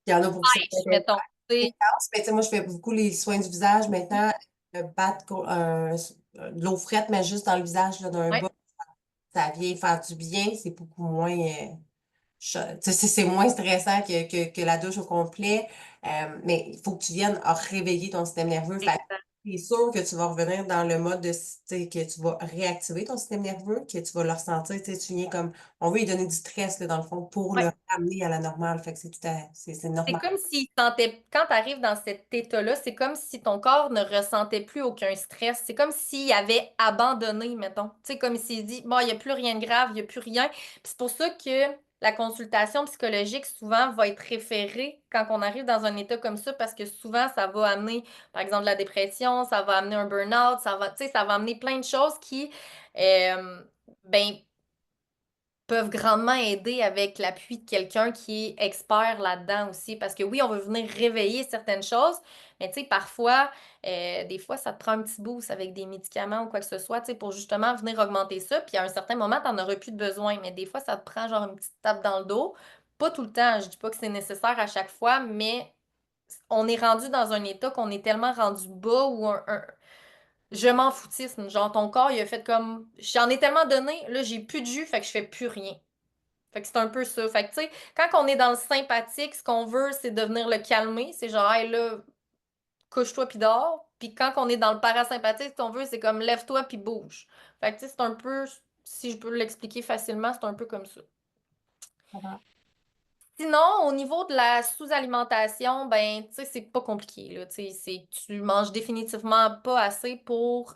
il y en a pour qui ça peut être Mettons. Tu sais, intense, mais tu sais, moi, je fais beaucoup les soins du visage maintenant, battre de l'eau frette, mais juste dans le visage, là, d'un ouais. bas, ça vient faire du bien, c'est beaucoup moins, tu sais, c'est moins stressant que la douche au complet, mais il faut que tu viennes à réveiller ton système nerveux. Fait que Exact. c'est sûr que tu vas revenir dans le mode tu sais, que tu vas réactiver ton système nerveux, que tu vas le ressentir, tu sais, tu viens comme, on veut lui donner du stress, là, dans le fond, pour Ouais. le ramener à la normale. Fait que c'est C'est normal. comme s'il sentait, quand tu arrives dans cet état-là, c'est comme si ton corps ne ressentait plus aucun stress. C'est comme s'il avait abandonné, mettons. Tu sais, comme s'il dit, bon, il n'y a plus rien de grave, il n'y a plus rien. Puis c'est pour ça que la consultation psychologique, souvent, va être référée quand on arrive dans un état comme ça, parce que souvent, ça va amener, par exemple, la dépression, ça va amener un burn-out, tu sais, ça va amener plein de choses qui, ben, peuvent grandement aider avec l'appui de quelqu'un qui est expert là-dedans aussi. Parce que oui, on veut venir réveiller certaines choses, mais tu sais, parfois, des fois, ça te prend un petit boost avec des médicaments ou quoi que ce soit, tu sais, pour justement venir augmenter ça. Puis à un certain moment, tu n'en auras plus de besoin. Mais des fois, ça te prend genre une petite tape dans le dos. Pas tout le temps. Je dis pas que c'est nécessaire à chaque fois, mais on est rendu dans un état qu'on est tellement rendu bas ou je m'en foutisme. Genre, ton corps, il a fait comme. J'en ai tellement donné, là, j'ai plus de jus, fait que je fais plus rien. Fait que c'est un peu ça. Fait que, tu sais, quand on est dans le sympathique, ce qu'on veut, c'est de venir le calmer. C'est genre, hey, là, couche-toi puis dors. Puis quand on est dans le parasympathique, ce qu'on veut, c'est comme lève-toi puis bouge. Fait que, tu sais, c'est un peu, si je peux l'expliquer facilement, c'est un peu comme ça. Sinon, au niveau de la sous-alimentation, ben, tu sais, c'est pas compliqué, là. Tu sais, tu manges définitivement pas assez pour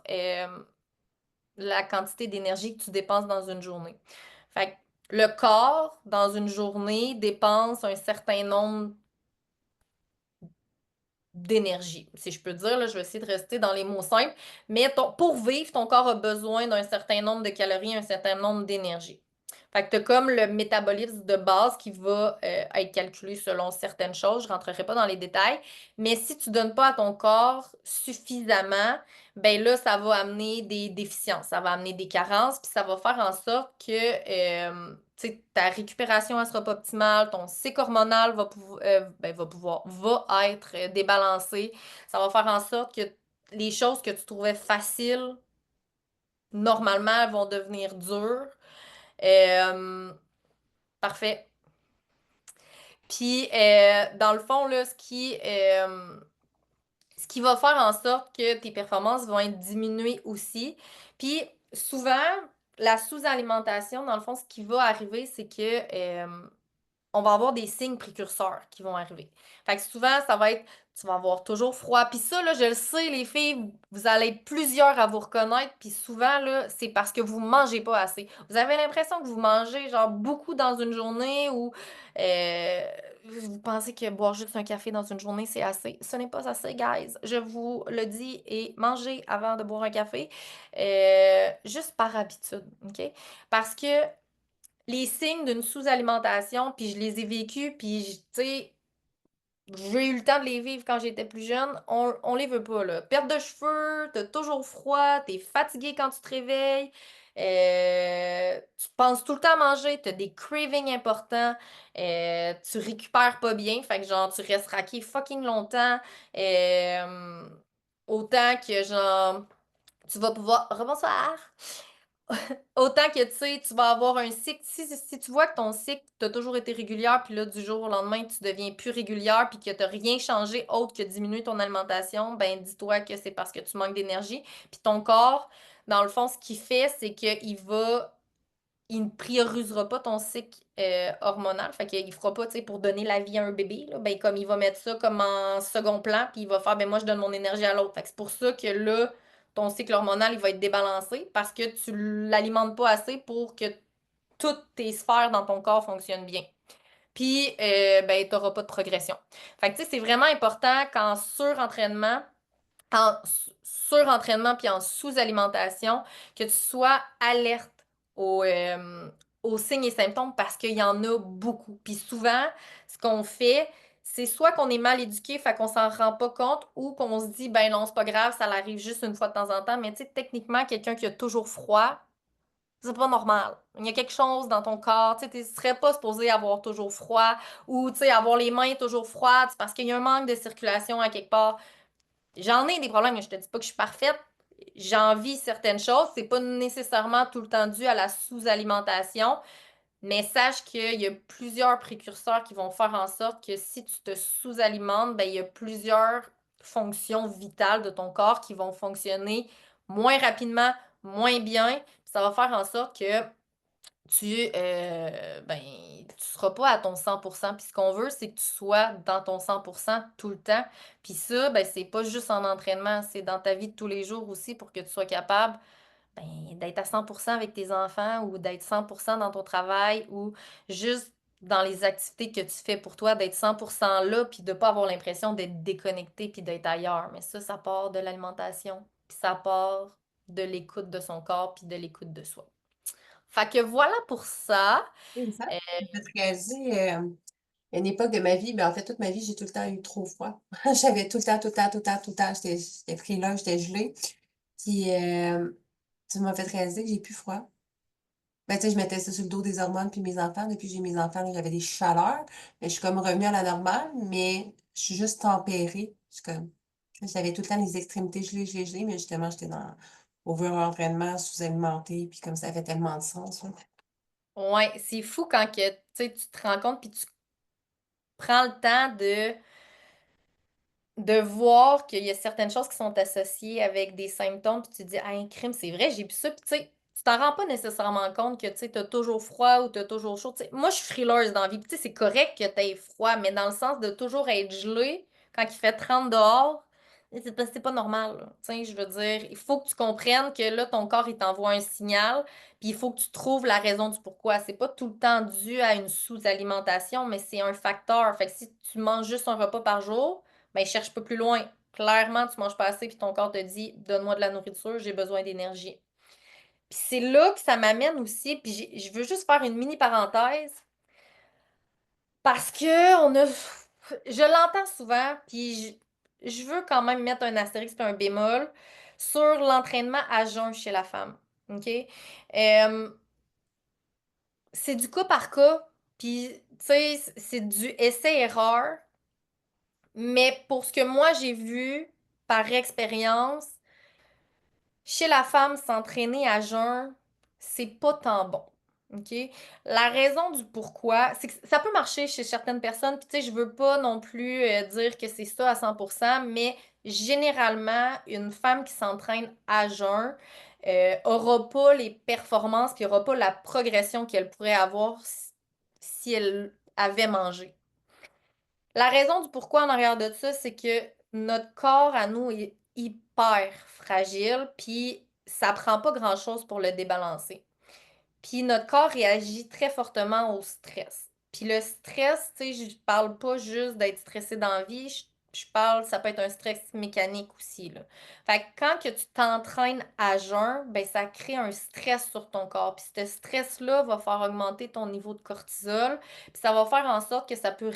la quantité d'énergie que tu dépenses dans une journée. Fait que le corps, dans une journée, dépense un certain nombre d'énergie, si je peux dire. Là, je vais essayer de rester dans les mots simples. Mais pour vivre, ton corps a besoin d'un certain nombre de calories, un certain nombre d'énergie. Fait que tu as comme le métabolisme de base qui va être calculé selon certaines choses. Je ne rentrerai pas dans les détails. Mais si tu ne donnes pas à ton corps suffisamment, ben là, ça va amener des déficiences, ça va amener des carences, puis ça va faire en sorte que tu sais, ta récupération ne sera pas optimale, ton cycle hormonal va être débalancé. Ça va faire en sorte que les choses que tu trouvais faciles, normalement, elles vont devenir dures. Euh, Parfait. Puis, dans le fond, là, ce qui va faire en sorte que tes performances vont être diminuées aussi. Puis, souvent, la sous-alimentation, dans le fond, ce qui va arriver, c'est que on va avoir des signes précurseurs qui vont arriver. Fait que souvent, ça va être, tu vas avoir toujours froid. Puis ça, là, je le sais, les filles, vous allez être plusieurs à vous reconnaître. Puis souvent, là, c'est parce que vous mangez pas assez. Vous avez l'impression que vous mangez, genre, beaucoup dans une journée ou vous pensez que boire juste un café dans une journée, c'est assez. Ce n'est pas assez, guys. Je vous le dis. Et mangez avant de boire un café, juste par habitude, OK? Parce que les signes d'une sous-alimentation, puis je les ai vécus, puis tu sais, j'ai eu le temps de les vivre quand j'étais plus jeune, on les veut pas, là. Perte de cheveux, t'as toujours froid, t'es fatigué quand tu te réveilles, tu penses tout le temps à manger, t'as des cravings importants, tu récupères pas bien, fait que genre, tu restes raqué fucking longtemps, euh, autant que genre, tu vas pouvoir... Rebonsoir! Autant que, tu sais, tu vas avoir un cycle. Si tu vois que ton cycle, tu as toujours été régulière, puis là, du jour au lendemain, tu deviens plus régulière, puis que tu n'as rien changé autre que diminuer ton alimentation, ben dis-toi que c'est parce que tu manques d'énergie. Puis ton corps, dans le fond, ce qu'il fait, c'est qu'il il ne priorisera pas ton cycle hormonal. Fait qu'il fera pas, tu sais, pour donner la vie à un bébé, là, ben, comme il va mettre ça comme en second plan, puis il va faire, ben, moi, je donne mon énergie à l'autre. Fait que c'est pour ça que là, ton cycle hormonal, il va être débalancé parce que tu l'alimentes pas assez pour que toutes tes sphères dans ton corps fonctionnent bien. Puis, ben, tu n'auras pas de progression. Fait que, tu sais, c'est vraiment important qu'en surentraînement, puis en sous-alimentation, que tu sois alerte aux, euh, aux signes et symptômes parce qu'il y en a beaucoup. Puis souvent, ce qu'on fait, c'est soit qu'on est mal éduqué, fait qu'on s'en rend pas compte, ou qu'on se dit, ben non, c'est pas grave, ça l'arrive juste une fois de temps en temps. Mais tu sais, techniquement, quelqu'un qui a toujours froid, c'est pas normal. Il y a quelque chose dans ton corps. Tu sais, tu serais pas supposé avoir toujours froid ou, tu sais, avoir les mains toujours froides c'est parce qu'il y a un manque de circulation à quelque part. J'en ai des problèmes, mais je te dis pas que je suis parfaite. J'envie certaines choses. C'est pas nécessairement tout le temps dû à la sous-alimentation, mais sache qu'il y a plusieurs précurseurs qui vont faire en sorte que si tu te sous-alimentes, ben, il y a plusieurs fonctions vitales de ton corps qui vont fonctionner moins rapidement, moins bien. Ça va faire en sorte que ben, tu seras pas à ton 100%. Puis ce qu'on veut, c'est que tu sois dans ton 100% tout le temps. Puis ça, ben, c'est pas juste en entraînement, c'est dans ta vie de tous les jours aussi pour que tu sois capable ben, d'être à 100% avec tes enfants ou d'être 100% dans ton travail ou juste dans les activités que tu fais pour toi, d'être 100% là, puis de pas avoir l'impression d'être déconnecté puis d'être ailleurs. Mais ça part de l'alimentation, puis ça part de l'écoute de son corps puis de l'écoute de soi. Fait que voilà pour ça. Et ça, Euh, ça me fait réaliser, à une époque de ma vie, ben en fait, toute ma vie, j'ai tout le temps eu trop froid. J'avais tout le temps, tout le temps, tout le temps, tout le temps, j'étais frileuse, j'étais gelée. Puis, tu m'as fait réaliser que j'ai plus froid. Ben, tu sais, je mettais ça sur le dos des hormones puis mes enfants. Depuis que j'ai mes enfants, là, j'avais des chaleurs. Mais je suis comme revenue à la normale, mais je suis juste tempérée. Je suis comme, j'avais tout le temps les extrémités gelées, gelées, gelées, mais justement, j'étais dans over-entraînement, sous-alimentée, puis comme ça fait tellement de sens, là. ouais, c'est fou quand que, tu sais, tu te rends compte puis tu prends le temps de voir qu'il y a certaines choses qui sont associées avec des symptômes, puis tu te dis, ah, un crime, c'est vrai, j'ai plus ça, puis tu sais, tu t'en rends pas nécessairement compte que, tu sais, t'as toujours froid ou t'as toujours chaud. Tu sais, moi, je suis frileuse dans la vie, puis tu sais, c'est correct que t'aies froid, mais dans le sens de toujours être gelé quand il fait 30 dehors, c'est pas normal, là. Tu sais, je veux dire, il faut que tu comprennes que là, ton corps, il t'envoie un signal, puis il faut que tu trouves la raison du pourquoi. C'est pas tout le temps dû à une sous-alimentation, mais c'est un facteur. Fait que si tu manges juste un repas par jour, ben, cherche pas plus loin. Clairement, tu manges pas assez, puis ton corps te dit, donne-moi de la nourriture, j'ai besoin d'énergie. Puis c'est là que ça m'amène aussi, puis je veux juste faire une mini parenthèse, parce que je l'entends souvent, puis je veux quand même mettre un astérisque et un bémol sur l'entraînement à jeun chez la femme. OK? Euh, c'est du cas par cas, puis tu sais, c'est du essai-erreur, mais pour ce que moi j'ai vu par expérience, chez la femme, s'entraîner à jeun, c'est pas tant bon. OK? La raison du pourquoi, c'est que ça peut marcher chez certaines personnes, puis tu sais, je veux pas non plus dire que c'est ça à 100%, mais généralement, une femme qui s'entraîne à jeun aura pas les performances, puis aura pas la progression qu'elle pourrait avoir si elle avait mangé. La raison du pourquoi en arrière de ça, c'est que notre corps à nous est hyper fragile, puis ça prend pas grand-chose pour le débalancer. Puis notre corps réagit très fortement au stress. Puis le stress, tu sais, je parle pas juste d'être stressé dans la vie, je parle, ça peut être un stress mécanique aussi, là. Fait que quand que tu t'entraînes à jeun, ben ça crée un stress sur ton corps. Puis ce stress-là va faire augmenter ton niveau de cortisol, puis ça va faire en sorte que ça peut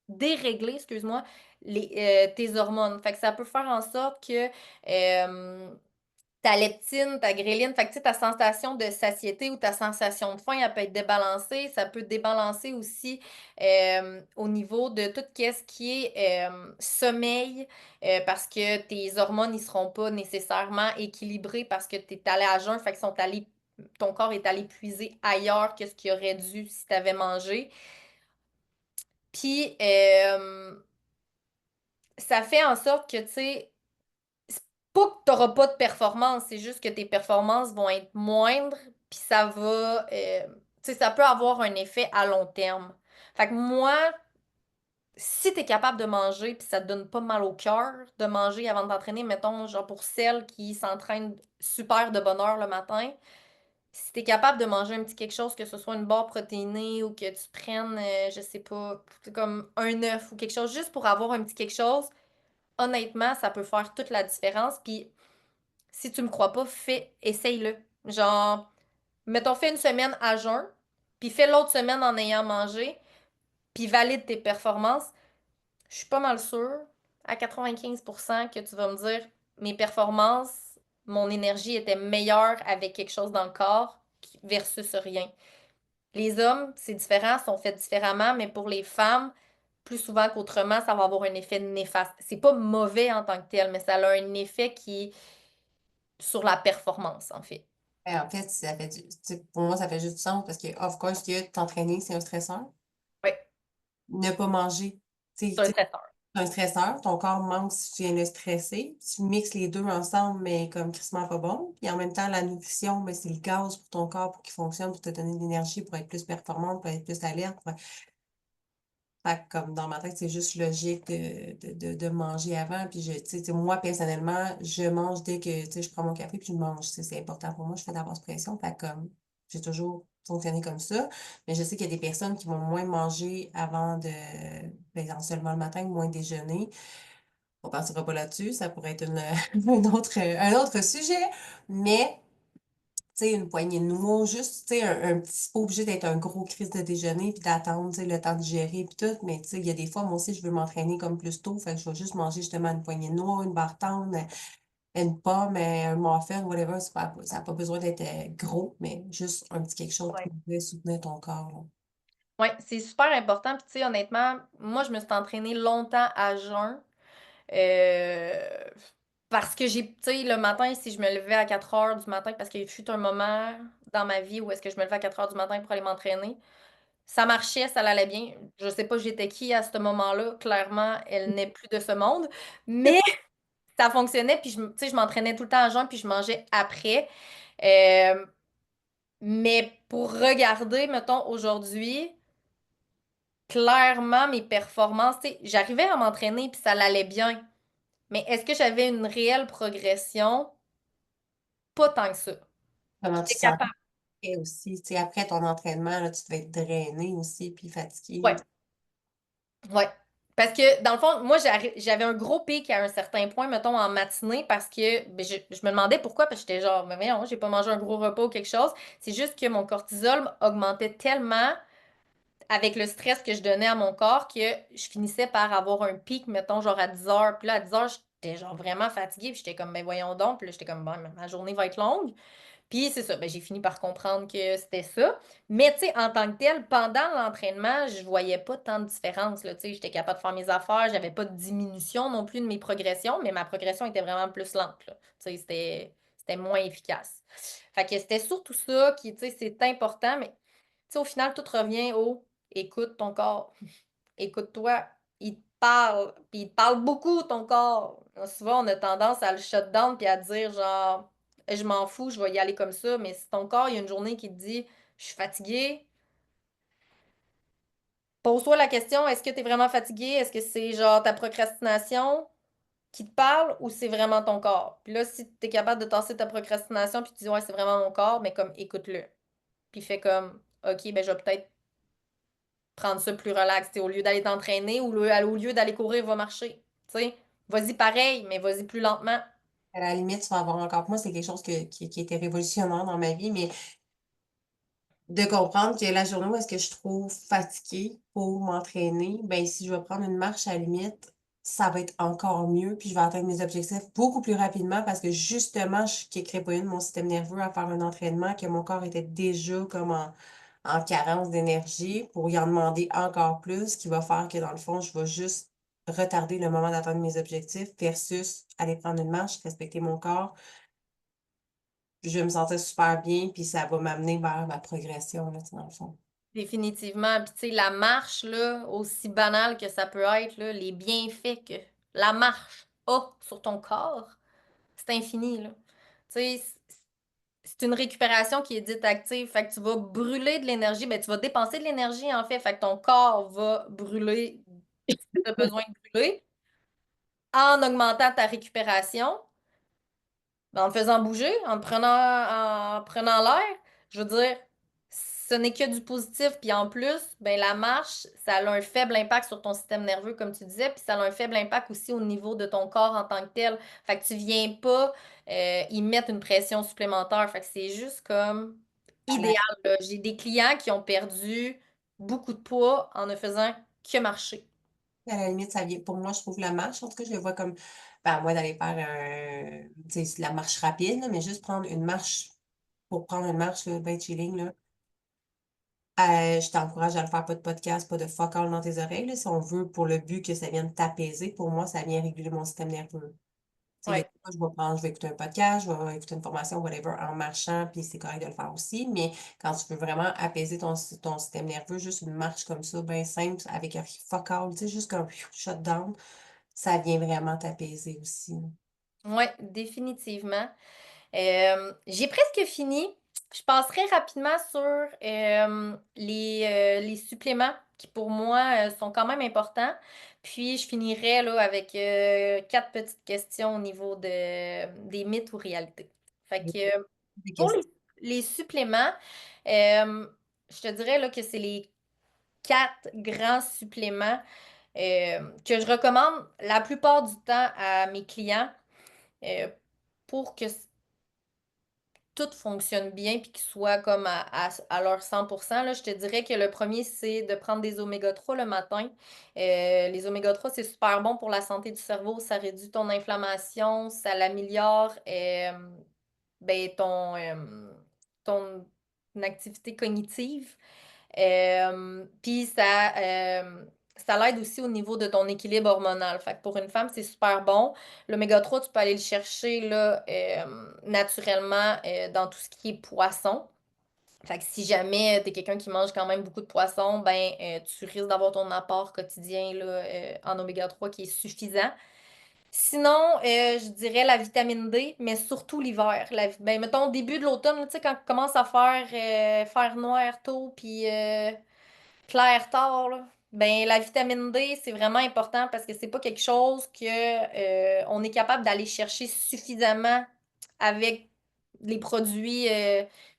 dérégler, excuse-moi, tes hormones. Fait que ça peut faire en sorte que ta leptine, ta gréline, fait que, tu sais, ta sensation de satiété ou ta sensation de faim, elle peut être débalancée. Ça peut débalancer aussi au niveau de tout ce qui est sommeil, parce que tes hormones, ils seront pas nécessairement équilibrés parce que tu es allé à jeun, fait qu'ils sont allés, ton corps est allé puiser ailleurs que ce qu'il aurait dû si tu avais mangé. Puis, ça fait en sorte que, tu sais, c'est pas que tu n'auras pas de performance, c'est juste que tes performances vont être moindres puis ça va, tu sais, ça peut avoir un effet à long terme. Fait que moi, si t'es capable de manger puis ça te donne pas mal au cœur de manger avant de t'entraîner, mettons, genre pour celles qui s'entraînent super de bonne heure le matin, si t'es capable de manger un petit quelque chose, que ce soit une barre protéinée ou que tu prennes, je sais pas, comme un œuf ou quelque chose, juste pour avoir un petit quelque chose, honnêtement, ça peut faire toute la différence. Puis si tu me crois pas, essaye-le. Genre, mettons, fais une semaine à jeun, puis fais l'autre semaine en ayant mangé, puis valide tes performances. Je suis pas mal sûre, à 95%, que tu vas me dire mes performances, mon énergie était meilleure avec quelque chose dans le corps versus rien. Les hommes, c'est différent, sont faits différemment, mais pour les femmes, plus souvent qu'autrement, ça va avoir un effet néfaste. C'est pas mauvais en tant que tel, mais ça a un effet qui sur la performance, en fait. Ben, en fait, ça fait tu sais, pour moi, ça fait juste du sens parce que, of course, que t'entraîner, c'est un stresseur. Oui, Ne pas manger, c'est un stresseur. c'est un stresseur. Ton corps manque si tu viens de stresser. Tu mixes les deux ensemble, mais comme crissement pas bon. Puis en même temps, la nutrition, ben, c'est le gaz pour ton corps pour qu'il fonctionne, pour te donner de l'énergie, pour être plus performante, pour être plus alerte. Fait que comme dans ma tête, c'est juste logique de manger avant. Puis tu sais, moi, personnellement, je mange dès que je prends mon café puis je mange. C'est important pour moi. Je fais de la basse pression. Fait que comme j'ai toujours fonctionné comme ça. Mais je sais qu'il y a des personnes qui vont moins manger avant de par exemple, seulement le matin, moins déjeuner. On partira pas là-dessus. Ça pourrait être un autre sujet. Mais tu sais, une poignée de noix, juste, tu sais, un petit, c'est pas obligé d'être un gros crise de déjeuner puis d'attendre, tu sais, le temps de gérer puis tout, mais tu sais, il y a des fois, moi aussi, je veux m'entraîner comme plus tôt, fait que je vais juste manger justement une poignée de noix, une barre tendre, une pomme, un muffin, whatever, ça n'a pas besoin d'être gros, mais juste un petit quelque chose qui Ouais. pourrait soutenir ton corps, là. Ouais, c'est super important. Puis, tu sais, honnêtement, moi, je me suis entraînée longtemps à jeun. euh, Parce que tu sais, le matin, si je me levais à 4 heures du matin, parce qu'il fut un moment dans ma vie où est-ce que je me levais à 4 heures du matin pour aller m'entraîner, ça marchait, ça allait bien. Je sais pas j'étais qui à ce moment-là. Clairement, elle n'est plus de ce monde. Mais ça fonctionnait, puis tu sais, je m'entraînais tout le temps à jeun, puis je mangeais après. Euh, mais pour regarder, mettons, aujourd'hui, clairement, mes performances, tu sais, j'arrivais à m'entraîner, puis ça allait bien. Mais est-ce que j'avais une réelle progression? Pas tant que ça. Comment tu J'étais te sens capable. après aussi, tu sais, après ton entraînement, là, tu devais être drainé aussi, puis fatigué. Ouais, ouais. Parce que, dans le fond, moi, j'avais un gros pic à un certain point, mettons, en matinée, parce que je me demandais pourquoi, parce que j'étais genre, mais voyons, j'ai pas mangé un gros repas ou quelque chose. C'est juste que mon cortisol augmentait tellement avec le stress que je donnais à mon corps que je finissais par avoir un pic, mettons, genre à 10 heures. Puis là, à 10 heures, j'étais genre vraiment fatiguée. Puis j'étais comme, ben voyons donc. Puis là, j'étais comme, bon, ma journée va être longue. Puis c'est ça, ben, j'ai fini par comprendre que c'était ça. Mais tu sais, en tant que tel, pendant l'entraînement, je voyais pas tant de différence, là. Tu sais, j'étais capable de faire mes affaires, j'avais pas de diminution non plus de mes progressions, mais ma progression était vraiment plus lente, là. Tu sais, c'était moins efficace. Fait que c'était surtout ça qui, tu sais, c'est important, mais tu sais, au final, tout revient au écoute ton corps. Écoute-toi, il te parle, puis il te parle beaucoup, ton corps. Souvent, on a tendance à le shut down puis à dire genre, je m'en fous, je vais y aller comme ça. Mais si ton corps, il y a une journée qui te dit, je suis fatigué, pose-toi la question, est-ce que tu es vraiment fatigué? Est-ce que c'est genre ta procrastination qui te parle ou c'est vraiment ton corps? Puis là, si tu es capable de tasser ta procrastination puis tu dis, ouais, c'est vraiment mon corps, mais comme, écoute-le. Puis fais comme, OK, ben je vais peut-être prendre ça plus relax. T'sais, au lieu d'aller t'entraîner ou au lieu d'aller courir, va marcher. T'sais. Vas-y pareil, mais vas-y plus lentement. À la limite, tu vas avoir encore, moi, c'est quelque chose qui était révolutionnaire dans ma vie, mais de comprendre que la journée où est-ce que je trouve fatiguée pour m'entraîner, ben si je vais prendre une marche à la limite, ça va être encore mieux, puis je vais atteindre mes objectifs beaucoup plus rapidement parce que justement, je kickerai pas une mon système nerveux à faire un entraînement que mon corps était déjà comme en carence d'énergie pour y en demander encore plus, ce qui va faire que dans le fond, je vais juste retarder le moment d'atteindre mes objectifs versus aller prendre une marche, respecter mon corps, je vais me sentir super bien, puis ça va m'amener vers ma progression, là, tu sais, dans le fond. Définitivement. Puis tu sais, la marche, là, aussi banale que ça peut être, là, les bienfaits que la marche a sur ton corps, c'est infini, là. Tu sais, c'est une récupération qui est dite active. Fait que tu vas brûler de l'énergie. Ben, tu vas dépenser de l'énergie, en fait. Fait que ton corps va brûler ce que tu as besoin de brûler en augmentant ta récupération. Ben, en te faisant bouger, en prenant l'air, je veux dire, ce n'est que du positif. Puis en plus, ben, la marche, ça a un faible impact sur ton système nerveux, comme tu disais, puis ça a un faible impact aussi au niveau de ton corps en tant que tel. Fait que tu viens pas y mettre une pression supplémentaire. Fait que c'est juste comme À idéal, la, là. J'ai des clients qui ont perdu beaucoup de poids en ne faisant que marcher. à la limite, ça vient, pour moi, je trouve la marche, en tout cas, je le vois comme, ben, à moins d'aller faire tu sais, la marche rapide, là, mais juste prendre une marche, pour prendre une marche, là, ben chilling, là. Je t'encourage à le faire, pas de podcast, pas de fuck all dans tes oreilles, là. Si on veut, pour le but que ça vienne t'apaiser, pour moi, ça vient réguler mon système nerveux. Tu sais, il y a des Ouais. fois, je vais écouter un podcast, je vais écouter une formation, whatever, en marchant, puis c'est correct de le faire aussi. Mais quand tu veux vraiment apaiser ton système nerveux, juste une marche comme ça, bien simple, avec un fuck all, tu sais, juste comme shutdown, ça vient vraiment t'apaiser aussi. Ouais, définitivement. J'ai presque fini. Je passerai rapidement sur les suppléments qui pour moi sont quand même importants. Puis je finirai là, avec quatre petites questions au niveau des mythes ou réalités. Fait Des que des pour questions. les suppléments, euh, je te dirais là, que c'est les quatre grands suppléments que je recommande la plupart du temps à mes clients euh, pour que tout fonctionne bien puis qu'ils soient comme à leur 100%, là, je te dirais que le premier, c'est de prendre des oméga 3 le matin. Les oméga 3 c'est super bon pour la santé du cerveau. Ça réduit ton inflammation, ça l'améliore ben, ton activité cognitive. Puis ça l'aide aussi au niveau de ton équilibre hormonal. Fait que pour une femme, c'est super bon. L'oméga 3 tu peux aller le chercher là, naturellement dans tout ce qui est poisson. Fait que si jamais tu es quelqu'un qui mange quand même beaucoup de poisson, ben tu risques d'avoir ton apport quotidien là, en oméga 3 qui est suffisant. Sinon, je dirais la vitamine D, mais surtout l'hiver. Ben, mettons, début de l'automne, là, tu sais, quand il commence à faire noir tôt, puis clair tard, là, ben, la vitamine D, c'est vraiment important parce que c'est pas quelque chose que on est capable d'aller chercher suffisamment avec les produits,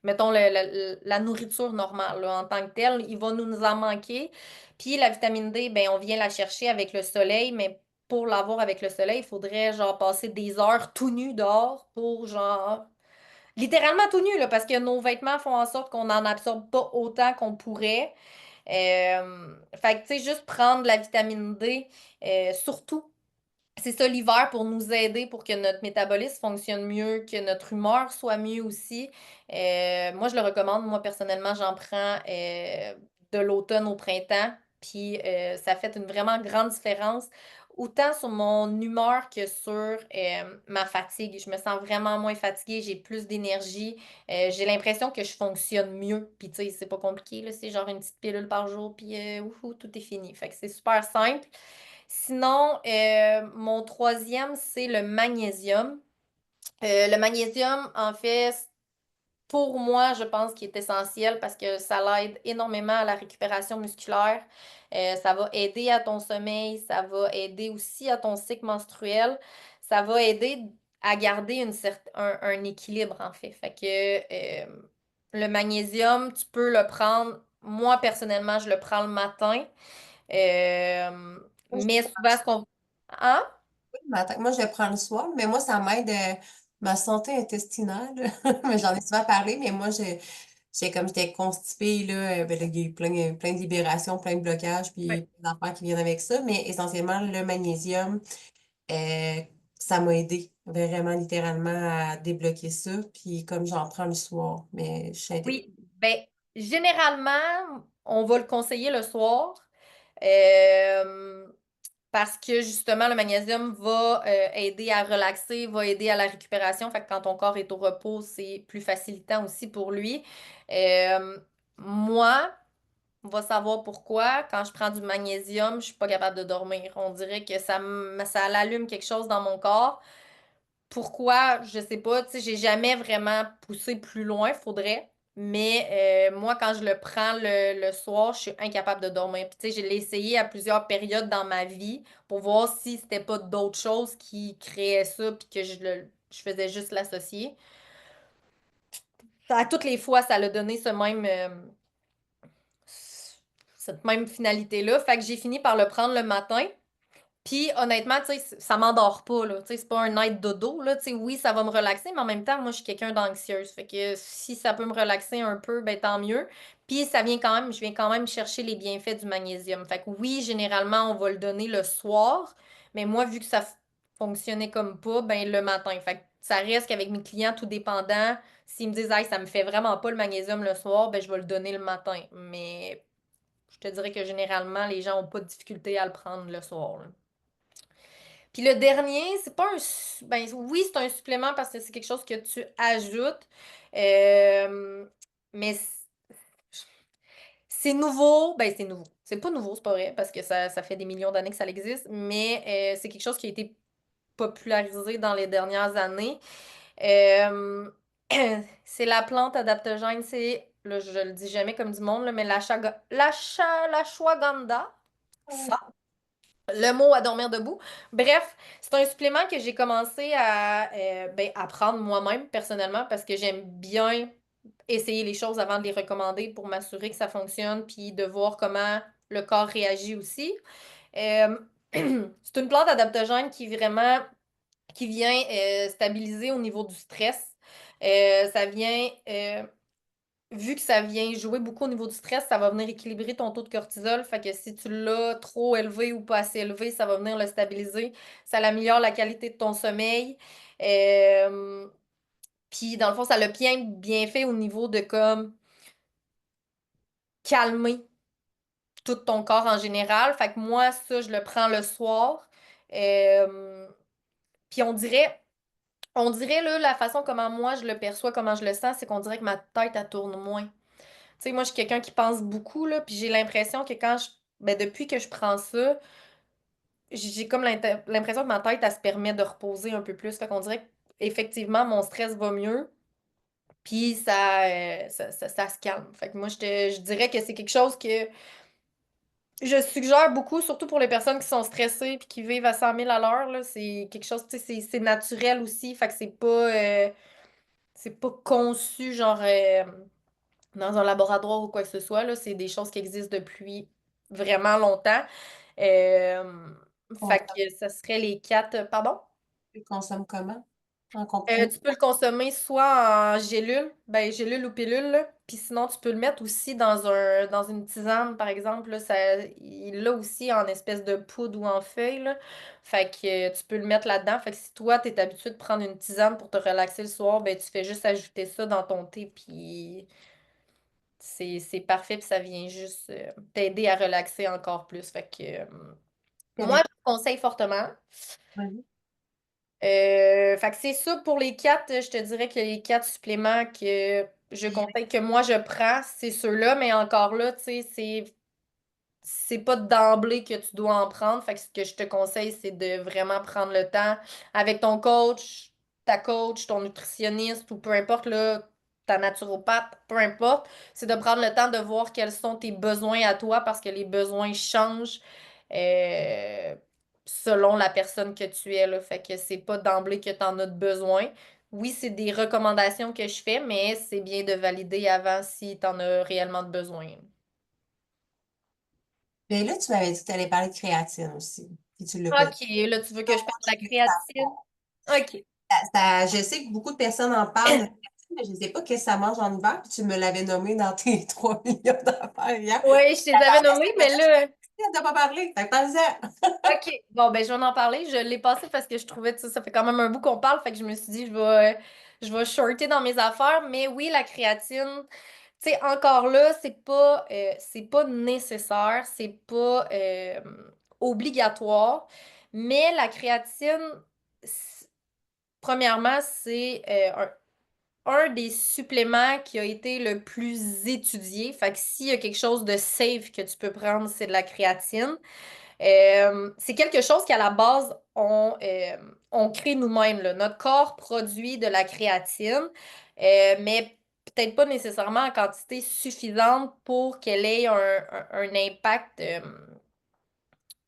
mettons la nourriture normale là, en tant que telle. Il va nous en manquer. Puis la vitamine D, ben, on vient la chercher avec le soleil, mais pour l'avoir avec le soleil, il faudrait genre passer des heures tout nu dehors pour genre littéralement tout nu là, parce que nos vêtements font en sorte qu'on n'en absorbe pas autant qu'on pourrait. Fait que, tu sais, juste prendre de la vitamine D, surtout, c'est ça l'hiver pour nous aider pour que notre métabolisme fonctionne mieux, que notre humeur soit mieux aussi. Moi, je le recommande. Moi, personnellement, j'en prends de l'automne au printemps. Puis, ça fait une vraiment grande différence, autant sur mon humeur que sur ma fatigue. Je me sens vraiment moins fatiguée, j'ai plus d'énergie. J'ai l'impression que je fonctionne mieux. Puis, tu sais, c'est pas compliqué, là. C'est genre une petite pilule par jour, puis wouhou, tout est fini. Fait que c'est super simple. Sinon, mon troisième, c'est le magnésium. Le magnésium, en fait, pour moi, je pense qu'il est essentiel parce que ça l'aide énormément à la récupération musculaire. Ça va aider à ton sommeil, ça va aider aussi à ton cycle menstruel. Ça va aider à garder un équilibre, en fait. Fait que le magnésium, tu peux le prendre. Moi, personnellement, je le prends le matin. Euh, Moi, je mais souvent, ce qu'on... Hein? moi, je le prends le soir, mais moi, ça m'aide ma santé intestinale. Mais j'en ai souvent parlé, mais moi, comme j'étais constipée, là, ben, là, il y a eu plein de libérations, plein de blocages, puis Ouais. plein d'affaires qui viennent avec ça. Mais essentiellement, le magnésium, euh, ça m'a aidé vraiment littéralement à débloquer ça. Puis comme j'en prends le soir, mais je suis Oui, ben, généralement, on va le conseiller le soir euh, parce que justement, le magnésium va aider à relaxer, va aider à la récupération. Fait que quand ton corps est au repos, c'est plus facilitant aussi pour lui. Moi, on va savoir pourquoi. Quand je prends du magnésium, je suis pas capable de dormir. On dirait que ça allume quelque chose dans mon corps. Pourquoi? Je sais pas. Tu sais, j'ai jamais vraiment poussé plus loin, faudrait. Mais moi, quand je le prends le soir, je suis incapable de dormir. Puis, tu sais, je l'ai essayé à plusieurs périodes dans ma vie pour voir si c'était pas d'autres choses qui créaient ça, puis que je faisais juste l'associer. À toutes les fois, ça l'a donné cette même finalité-là. Fait que j'ai fini par le prendre le matin. Puis honnêtement, tu sais, ça m'endort pas, là. Tu sais, c'est pas un night dodo, là. Tu sais, oui, ça va me relaxer, mais en même temps, moi, je suis quelqu'un d'anxieuse. Fait que si ça peut me relaxer un peu, ben tant mieux. Puis ça vient quand même, je viens quand même chercher les bienfaits du magnésium. Fait que oui, généralement, on va le donner le soir, mais moi, vu que ça fonctionnait comme pas, ben le matin. Fait que ça reste qu'avec mes clients, tout dépendant, s'ils me disent, hey, ça me fait vraiment pas le magnésium le soir, ben je vais le donner le matin. Mais je te dirais que généralement, les gens ont pas de difficulté à le prendre le soir, là. Puis le dernier, c'est pas Ben oui, c'est un supplément parce que c'est quelque chose que tu ajoutes. Euh, Mais c'est nouveau. Ben c'est nouveau. C'est pas nouveau, c'est pas vrai, parce que ça fait des millions d'années que ça existe, mais c'est quelque chose qui a été popularisé dans les dernières années. Euh, c'est la plante adaptogène, là, je le dis jamais comme du monde, là, mais l'ashwagandha. Le mot à dormir debout. Bref, c'est un supplément que j'ai commencé à prendre moi-même personnellement parce que j'aime bien essayer les choses avant de les recommander pour m'assurer que ça fonctionne puis de voir comment le corps réagit aussi. Euh, c'est une plante adaptogène qui vient stabiliser au niveau du stress. Ça vient vu que ça vient jouer beaucoup au niveau du stress, ça va venir équilibrer ton taux de cortisol. Fait que si tu l'as trop élevé ou pas assez élevé, ça va venir le stabiliser. Ça améliore la qualité de ton sommeil. Euh, Puis dans le fond, ça l'a bien fait au niveau de comme calmer tout ton corps en général. Fait que moi, ça, je le prends le soir. Euh, Puis on dirait là, la façon comment moi je le perçois, comment je le sens, c'est qu'on dirait que ma tête, elle tourne moins. Tu sais, moi, je suis quelqu'un qui pense beaucoup, là, puis j'ai l'impression que ben, depuis que je prends ça, j'ai comme l'impression que ma tête, elle se permet de reposer un peu plus. Fait qu'on dirait qu'effectivement, mon stress va mieux, puis ça se calme. Fait que moi, je dirais que c'est quelque chose que je suggère beaucoup, surtout pour les personnes qui sont stressées puis qui vivent à 100 000 à l'heure, là. C'est quelque chose, tu sais, c'est naturel aussi. Fait que c'est pas conçu, genre... dans un laboratoire ou quoi que ce soit, là, c'est des choses qui existent depuis vraiment longtemps. Euh, Fait Consomme, que ça serait les quatre. Pardon? tu consommes comment? En comprimé? Tu peux le consommer soit en gélule, ben gélule ou pilule, là. Puis sinon tu peux le mettre aussi dans une tisane, par exemple. Là, il l'a aussi en espèce de poudre ou en feuille, là. Fait que tu peux le mettre là-dedans. Fait que si toi, tu es habitué de prendre une tisane pour te relaxer le soir, ben tu fais juste ajouter ça dans ton thé, puis c'est parfait, puis ça vient juste t'aider à relaxer encore plus. Fait que moi, Avec je te conseille fortement. vas-y. Fait que c'est ça pour les quatre. Je te dirais que les quatre suppléments que je conseille que moi je prends, c'est ceux-là, mais encore là, tu sais, c'est pas d'emblée que tu dois en prendre. Fait que ce que je te conseille, c'est de vraiment prendre le temps avec ton coach, ta coach, ton nutritionniste ou peu importe, là, ta naturopathe, peu importe. C'est de prendre le temps de voir quels sont tes besoins à toi parce que les besoins changent euh, selon la personne que tu es, là. Fait que c'est pas d'emblée que tu en as besoin. Oui, c'est des recommandations que je fais, mais c'est bien de valider avant si tu en as réellement besoin. Mais là, tu m'avais dit que tu allais parler de créatine aussi. Puis tu l'as pas dit. OK, là, tu veux que Donc, je moi, parle de la je veux créatine? savoir. OK. Je sais que beaucoup de personnes en parlent de créatine, mais je ne sais pas qu'est-ce que ça mange en hiver. Puis tu me l'avais nommé dans tes 3 millions d'affaires hier. Oui, je les avais nommés, mais là, On n'a pas parlé. Fait que parle-en. OK. Bon, ben, je vais en parler. Je l'ai passé parce que je trouvais que ça fait quand même un bout qu'on parle. Fait que je me suis dit, je vais shorter dans mes affaires. Mais oui, la créatine, tu sais, encore là, c'est pas nécessaire, c'est pas obligatoire. Mais la créatine, c- premièrement, c'est un des suppléments qui a été le plus étudié. Fait que s'il y a quelque chose de safe que tu peux prendre, c'est de la créatine. C'est quelque chose qu'à la base, on crée nous-mêmes, là. Notre corps produit de la créatine, mais peut-être pas nécessairement en quantité suffisante pour qu'elle ait un impact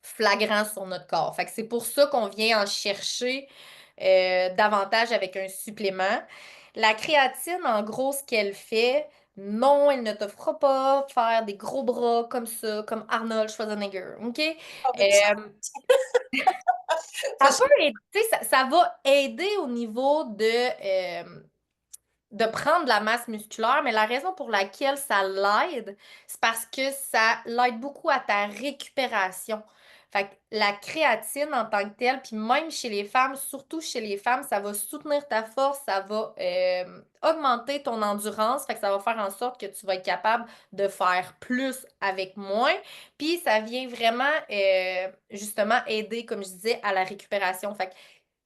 flagrant sur notre corps. Fait que c'est pour ça qu'on vient en chercher davantage avec un supplément. La créatine, en gros, ce qu'elle fait, non, elle ne te fera pas faire des gros bras comme ça, comme Arnold Schwarzenegger, OK? Ça, Ça peut aider, tu sais, ça va aider au niveau de prendre de la masse musculaire, mais la raison pour laquelle ça l'aide, c'est parce que ça l'aide beaucoup à ta récupération. Fait que la créatine en tant que telle, puis même chez les femmes, surtout chez les femmes, ça va soutenir ta force, ça va augmenter ton endurance, fait que ça va faire en sorte que tu vas être capable de faire plus avec moins. Puis ça vient vraiment justement aider, comme je disais, à la récupération. Fait que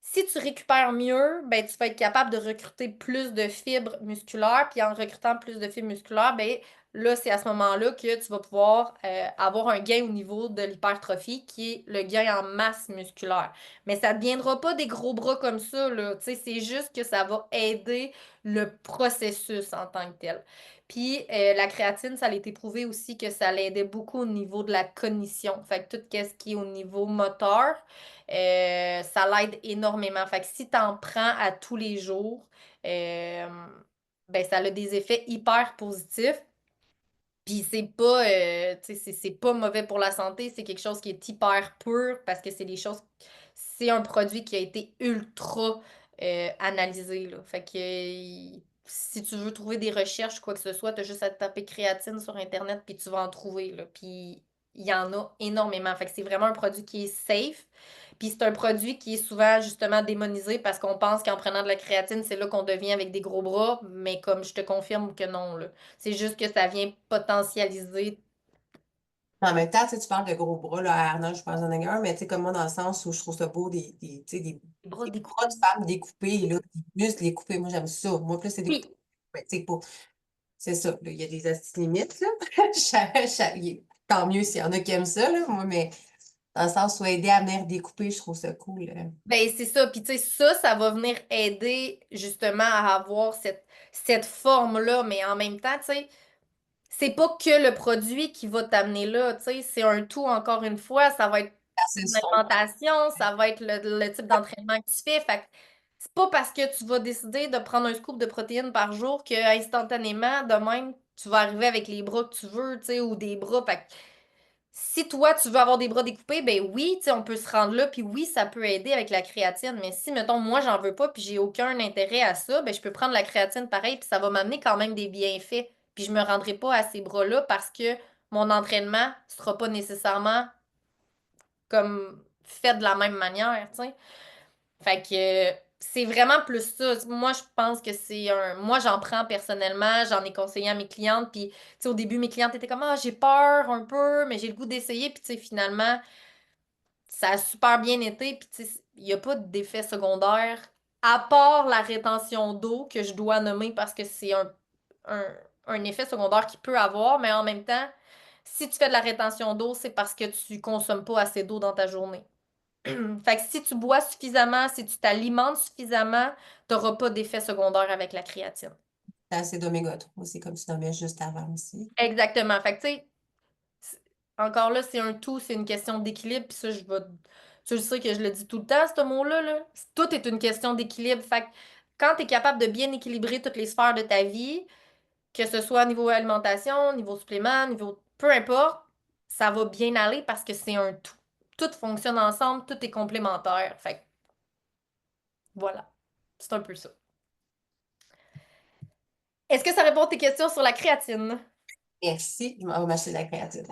si tu récupères mieux, ben, tu vas être capable de recruter plus de fibres musculaires. Puis en recrutant plus de fibres musculaires, ben, là, c'est à ce moment-là que tu vas pouvoir avoir un gain au niveau de l'hypertrophie, qui est le gain en masse musculaire. Mais ça ne deviendra pas des gros bras comme ça, là. Tu sais, c'est juste que ça va aider le processus en tant que tel. Puis la créatine, ça a été prouvé aussi que ça l'aidait beaucoup au niveau de la cognition. Fait que tout ce qui est au niveau moteur, ça l'aide énormément. Fait que si tu en prends à tous les jours, euh, ben, ça a des effets hyper positifs. Puis c'est pas, tu sais, c'est pas mauvais pour la santé, c'est quelque chose qui est hyper pur parce que c'est des choses, c'est un produit qui a été ultra analysé, là. Fait que si tu veux trouver des recherches, quoi que ce soit, t'as juste à taper créatine sur Internet puis tu vas en trouver, là. Puis il y en a énormément. Fait que c'est vraiment un produit qui est safe. Puis c'est un produit qui est souvent justement démonisé parce qu'on pense qu'en prenant de la créatine, c'est là qu'on devient avec des gros bras, mais comme je te confirme que non, là. C'est juste que ça vient potentialiser en même temps, tu sais, tu parles de gros bras, là, à Arnold Schwarzenegger, mais tu sais, comme moi, dans le sens où je trouve ça beau, tu sais, les bras des bras découpés. de femmes découpés, là, des muscles découpés. Moi, j'aime ça. Moi, plus c'est découpé. Oui, Mais tu sais, c'est ça, là, il y a des astuces limites, là. Tant mieux s'il y en a qui aiment ça, là, moi, mais dans le sens où aider à venir découper, je trouve ça cool, là. ben c'est ça. Puis tu sais, ça va venir aider justement à avoir cette forme-là, mais en même temps, tu sais, c'est pas que le produit qui va t'amener là, tu sais, c'est un tout encore une fois. Ça va être C'est ton son. alimentation, ça va être le type d'entraînement que tu fais. Fait que c'est pas parce que tu vas décider de prendre un scoop de protéines par jour que instantanément, de même, tu vas arriver avec les bras que tu veux, tu sais, ou des bras. Fait que si toi, tu veux avoir des bras découpés, ben oui, tu sais, on peut se rendre là, puis oui, ça peut aider avec la créatine. Mais si, mettons, moi, j'en veux pas, puis j'ai aucun intérêt à ça, ben je peux prendre la créatine pareil, puis ça va m'amener quand même des bienfaits. Puis je me rendrai pas à ces bras-là parce que mon entraînement sera pas nécessairement comme fait de la même manière, tu sais. Fait que c'est vraiment plus ça. Moi, je pense que c'est un. Moi, j'en prends personnellement, j'en ai conseillé à mes clientes. Puis, tu sais, au début, mes clientes étaient comme, ah, j'ai peur un peu, mais j'ai le goût d'essayer. Puis, tu sais, finalement, ça a super bien été. Puis, tu sais, il n'y a pas d'effet secondaire, à part la rétention d'eau que je dois nommer parce que c'est un, un effet secondaire qui peut avoir. Mais en même temps, si tu fais de la rétention d'eau, c'est parce que tu consommes pas assez d'eau dans ta journée. Fait que si tu bois suffisamment, si tu t'alimentes suffisamment, tu n'auras pas d'effet secondaire avec la créatine. C'est assez d'oméga 3 aussi, comme tu nommais juste avant aussi. Exactement. Fait que tu sais, c'est- encore là, c'est un tout, c'est une question d'équilibre. Puis ça, tu le sais que je le dis tout le temps, ce mot-là, là. Tout est une question d'équilibre. Fait que quand tu es capable de bien équilibrer toutes les sphères de ta vie, que ce soit niveau alimentation, niveau supplément, niveau peu importe, ça va bien aller parce que c'est un tout. Tout fonctionne ensemble, tout est complémentaire. Fait que voilà. C'est un peu ça. Est-ce que ça répond à tes questions sur la créatine? Merci, je m'en vais m'acheter de la créatine.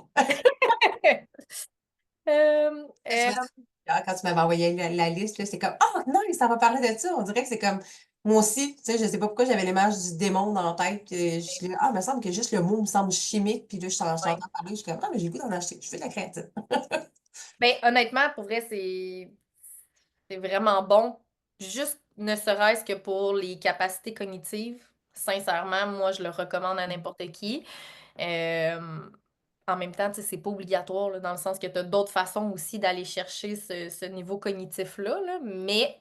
Euh, Je euh, me suis- Quand tu m'avais envoyé la liste, là, c'est comme, oh non, ça va parler de ça. On dirait que c'est comme, moi aussi, tu sais, je sais pas pourquoi j'avais l'image du démon dans la tête. Je suis là, ah, il me semble que juste le mot me semble chimique. Puis là, je ouais. t'entends parler, je suis comme, ah, mais j'ai le goût d'en acheter. Je fais de la créatine. Ben, honnêtement, pour vrai, c'est vraiment bon. Juste ne serait-ce que pour les capacités cognitives. Sincèrement, moi, je le recommande à n'importe qui. Euh, En même temps, tu sais, c'est pas obligatoire, là, dans le sens que tu as d'autres façons aussi d'aller chercher ce niveau cognitif-là, là. Mais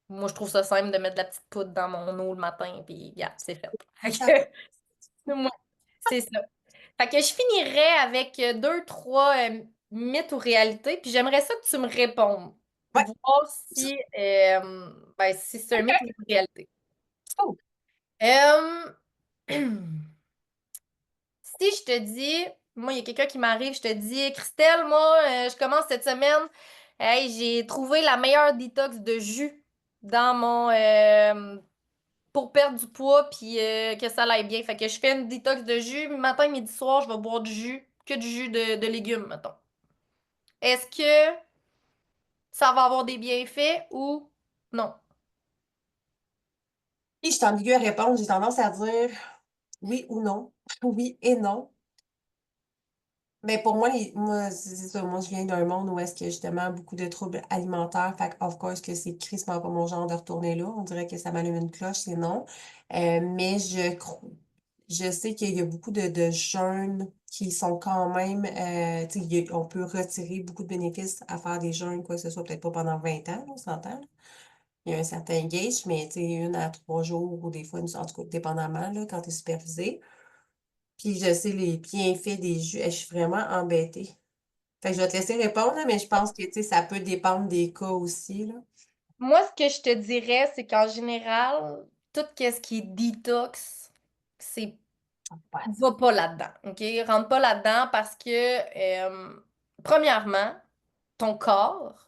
Moi, je trouve ça simple de mettre de la petite poudre dans mon eau le matin, puis regarde, c'est fait. Ça, Fait que, moi, c'est ça. Fait que je finirais avec deux, trois mythes ou réalités, puis j'aimerais ça que tu me répondes. ouais. Voir si, ben, si c'est un mythe ou une réalité. Oh, Euh, Si je te dis, moi, il y a quelqu'un qui m'arrive, je te dis, Christelle, moi, je commence cette semaine, hey, j'ai trouvé la meilleure détox de jus dans mon, pour perdre du poids puis que ça aille bien. Fait que je fais une détox de jus, matin, midi, soir, je vais boire du jus, que du jus de légumes, mettons. Est-ce que ça va avoir des bienfaits ou non? et je suis ambiguë à répondre. J'ai tendance à dire oui ou non. Oui et non. Mais pour moi, moi, c'est ça. Moi, je viens d'un monde où est-ce qu'il y a justement beaucoup de troubles alimentaires. Fait que, of course, que c'est crissement pas mon genre de retourner là. On dirait que ça m'allume une cloche, c'est non. Mais je sais qu'il y a beaucoup de jeunes qui sont quand même, tu sais, on peut retirer beaucoup de bénéfices à faire des jeûnes, quoi que ce soit, peut-être pas pendant 20 ans, là, on s'entend, là. Il y a un certain gauge, mais tu sais, 1 à 3 jours ou des fois, en tout cas, dépendamment, là, quand tu es supervisé. Puis je sais les bienfaits des jus. Je suis vraiment embêtée. Fait que je vais te laisser répondre, là, mais je pense que, tu sais, ça peut dépendre des cas aussi, là. Moi, ce que je te dirais, c'est qu'en général, tout ce qui est détox, c'est Ouais. va pas là-dedans, OK? Rentre pas là-dedans parce que, premièrement, ton corps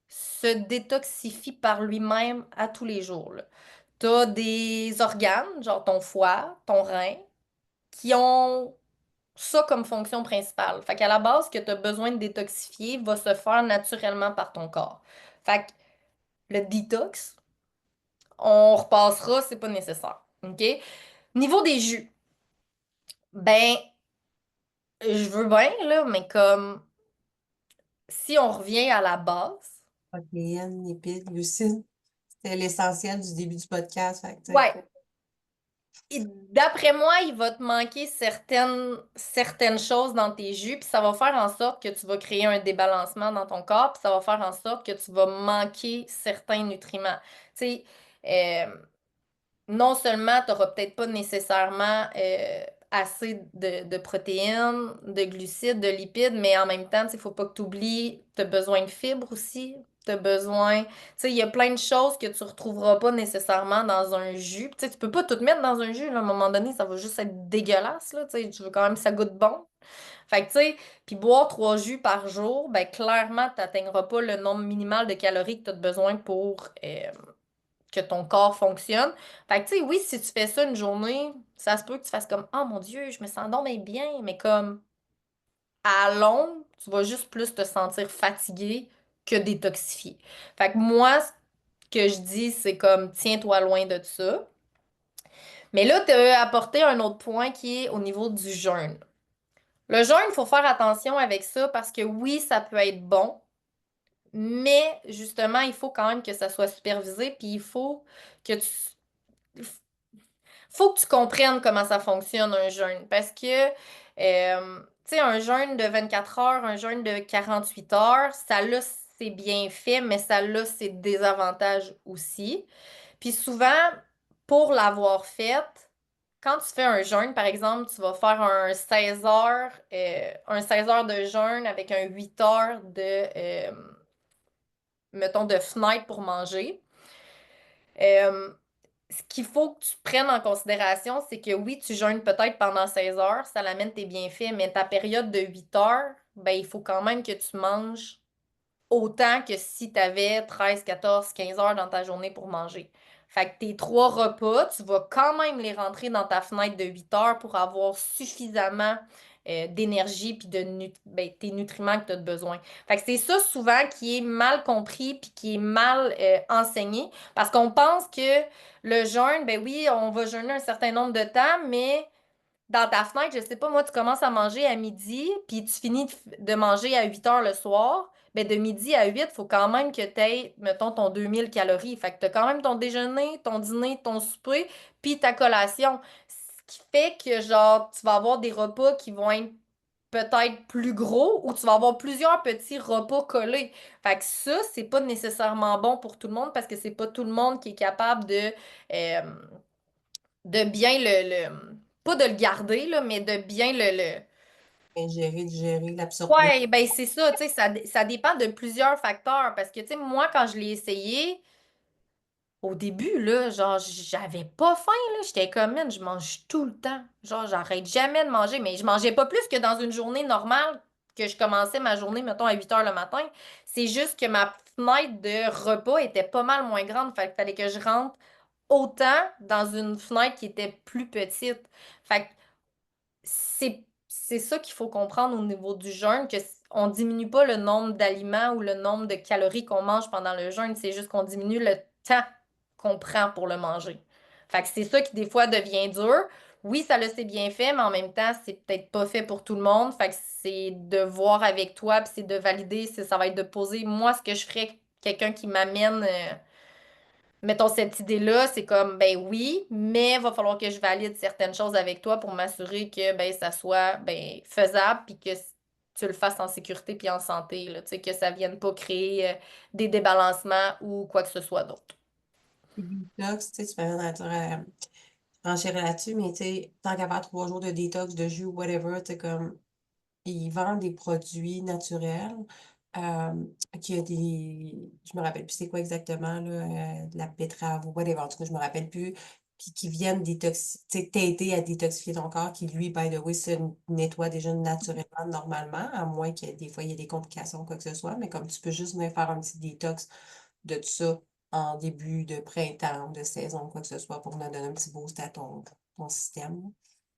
se détoxifie par lui-même à tous les jours, là. T'as des organes, genre ton foie, ton rein, qui ont ça comme fonction principale. Fait qu'à la base, ce que tu as besoin de détoxifier va se faire naturellement par ton corps. Fait que le détox, on repassera, c'est pas nécessaire, OK? Niveau des jus, ben, je veux bien, là, mais comme si on revient à la base, Protéines, lipides, glucides. C'était l'essentiel du début du podcast. Fait que, tu sais, ouais, et d'après moi, il va te manquer certaines choses dans tes jus, puis ça va faire en sorte que tu vas créer un débalancement dans ton corps, puis ça va faire en sorte que tu vas manquer certains nutriments. Tu sais, euh, non seulement tu n'auras peut-être pas nécessairement assez de protéines, de glucides, de lipides, mais en même temps, il ne faut pas que tu oublies, tu as besoin de fibres aussi. Tu as besoin. Tu sais, il y a plein de choses que tu ne retrouveras pas nécessairement dans un jus. Tu sais, tu peux pas tout mettre dans un jus, là, à un moment donné, ça va juste être dégueulasse, là. Tu sais, tu veux quand même que ça goûte bon. Fait que, tu sais, puis boire 3 jus par jour, ben clairement, tu n'atteindras pas le nombre minimal de calories que tu as besoin pour que ton corps fonctionne. Fait que, tu sais, oui, si tu fais ça une journée, ça se peut que tu fasses comme, oh mon Dieu, je me sens donc bien, mais comme à longue, tu vas juste plus te sentir fatigué que détoxifié. Fait que moi, ce que je dis, c'est comme, tiens-toi loin de ça. Mais là, tu as apporté un autre point qui est au niveau du jeûne. Le jeûne, il faut faire attention avec ça parce que oui, ça peut être bon, mais justement, il faut quand même que ça soit supervisé, puis il que tu faut que tu comprennes comment ça fonctionne un jeûne parce que, tu sais, un jeûne de 24 heures, un jeûne de 48 heures, ça a ses bienfaits, mais ça a ses désavantages aussi. Puis souvent, pour l'avoir fait, quand tu fais un jeûne, par exemple, tu vas faire un 16 heures de jeûne avec un 8 heures mettons, de fenêtre pour manger. Euh, Ce qu'il faut que tu prennes en considération, c'est que oui, tu jeûnes peut-être pendant 16 heures, ça l'amène tes bienfaits, mais ta période de 8 heures, ben, il faut quand même que tu manges autant que si tu avais 13, 14, 15 heures dans ta journée pour manger. Fait que tes 3 repas, tu vas quand même les rentrer dans ta fenêtre de 8 heures pour avoir suffisamment d'énergie puis ben, tes nutriments que tu as besoin. Fait que c'est ça souvent qui est mal compris puis qui est mal enseigné parce qu'on pense que le jeûne, ben oui, on va jeûner un certain nombre de temps, mais dans ta fenêtre, je sais pas, moi, tu commences à manger à midi, puis tu finis de manger à 8 heures le soir. Ben, de midi à 8, il faut quand même que tu aies, mettons, ton 2000 calories. Fait que tu as quand même ton déjeuner, ton dîner, ton souper, puis ta collation. Ce qui fait que, genre, tu vas avoir des repas qui vont être peut-être plus gros ou tu vas avoir plusieurs petits repas collés. Fait que ça, c'est pas nécessairement bon pour tout le monde parce que c'est pas tout le monde qui est capable euh, de bien pas de le garder, là, mais de bien Ingérer, digérer, l'absorber. Ouais, ben c'est ça, tu sais, ça dépend de plusieurs facteurs parce que, tu sais, moi, quand je l'ai essayé, au début, là, genre, j'avais pas faim, là. J'étais comme, man, je mange tout le temps. Genre, j'arrête jamais de manger, mais je mangeais pas plus que dans une journée normale que je commençais ma journée, mettons, à 8 heures le matin. C'est juste que ma fenêtre de repas était pas mal moins grande. Fait qu'il fallait que je rentre autant dans une fenêtre qui était plus petite. Fait que c'est ça qu'il faut comprendre au niveau du jeûne, que on diminue pas le nombre d'aliments ou le nombre de calories qu'on mange pendant le jeûne, c'est juste qu'on diminue le temps qu'on prend pour le manger. Fait que c'est ça qui des fois devient dur. Oui, ça le c'est bien fait, mais en même temps, c'est peut-être pas fait pour tout le monde. Fait que c'est de voir avec toi, puis c'est de valider, ça va être de poser moi ce que je ferais quelqu'un qui m'amène mettons cette idée-là, c'est comme ben oui, mais il va falloir que je valide certaines choses avec toi pour m'assurer que ben ça soit ben faisable puis que tu le fasses en sécurité puis en santé là, tu sais que ça vienne pas créer des débalancements ou quoi que ce soit d'autre. Puis detox, tu sais, tu m'as renchérir là-dessus, mais tu sais, tant qu'à faire 3 jours de détox, de jus, whatever, tu sais, comme, ils vendent des produits naturels, euh, qui a je me rappelle plus c'est quoi exactement, là, de la betterave ou whatever, en tout cas, je me rappelle plus, puis qui viennent tu sais, t'aider à détoxifier ton corps, qui lui, by the way, se nettoie déjà naturellement, normalement, à moins que des fois, il y ait des complications, quoi que ce soit, mais comme tu peux juste venir faire un petit détox de tout ça en début de printemps ou de saison, quoi que ce soit, pour nous donner un petit boost à ton système.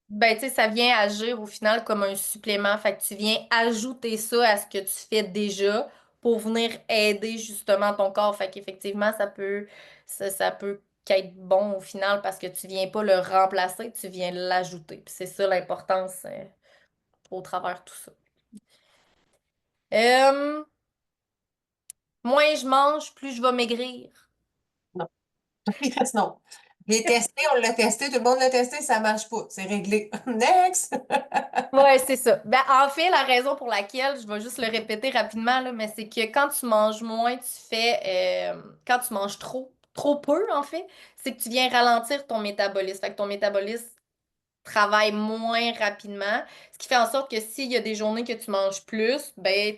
Ben, tu sais, ça vient agir au final comme un supplément. Fait que tu viens ajouter ça à ce que tu fais déjà pour venir aider justement ton corps. Fait qu'effectivement, ça peut qu'être bon au final parce que tu viens pas le remplacer, tu viens l'ajouter. Puis c'est ça l'importance au travers de tout ça. Euh, Moins je mange, plus je vais maigrir. Non. Non. Les testé, on l'a testé, tout le monde l'a testé, ça marche pas. C'est réglé. Next! Ouais, c'est ça. Ben, en fait, la raison pour laquelle, je vais juste le répéter rapidement, là, mais c'est que quand tu manges moins, quand tu manges trop peu, en fait, c'est que tu viens ralentir ton métabolisme. Fait que ton métabolisme travaille moins rapidement, ce qui fait en sorte que s'il y a des journées que tu manges plus, ben,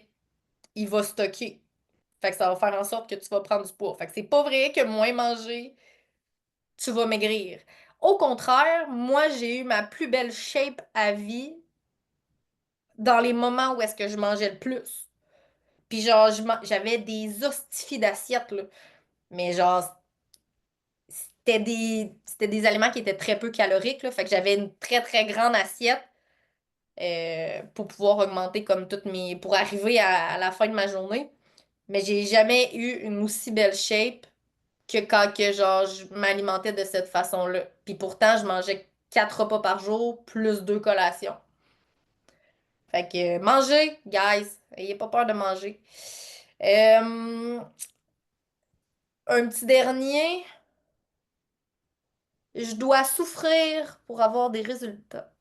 il va stocker. Fait que ça va faire en sorte que tu vas prendre du poids. Fait que c'est pas vrai que moins manger, tu vas maigrir. Au contraire, moi, j'ai eu ma plus belle shape à vie dans les moments où est-ce que je mangeais le plus. Puis genre, j'avais des hostifies d'assiettes, là. Mais genre, c'était des aliments qui étaient très peu caloriques, là. Fait que j'avais une très, très grande assiette pour pouvoir augmenter comme toutes mes... pour arriver à la fin de ma journée. Mais j'ai jamais eu une aussi belle shape que quand que genre, je m'alimentais de cette façon-là. Puis pourtant, je mangeais 4 repas par jour, plus 2 collations. Fait que mangez, guys. Ayez pas peur de manger. Euh, un petit dernier. Je dois souffrir pour avoir des résultats.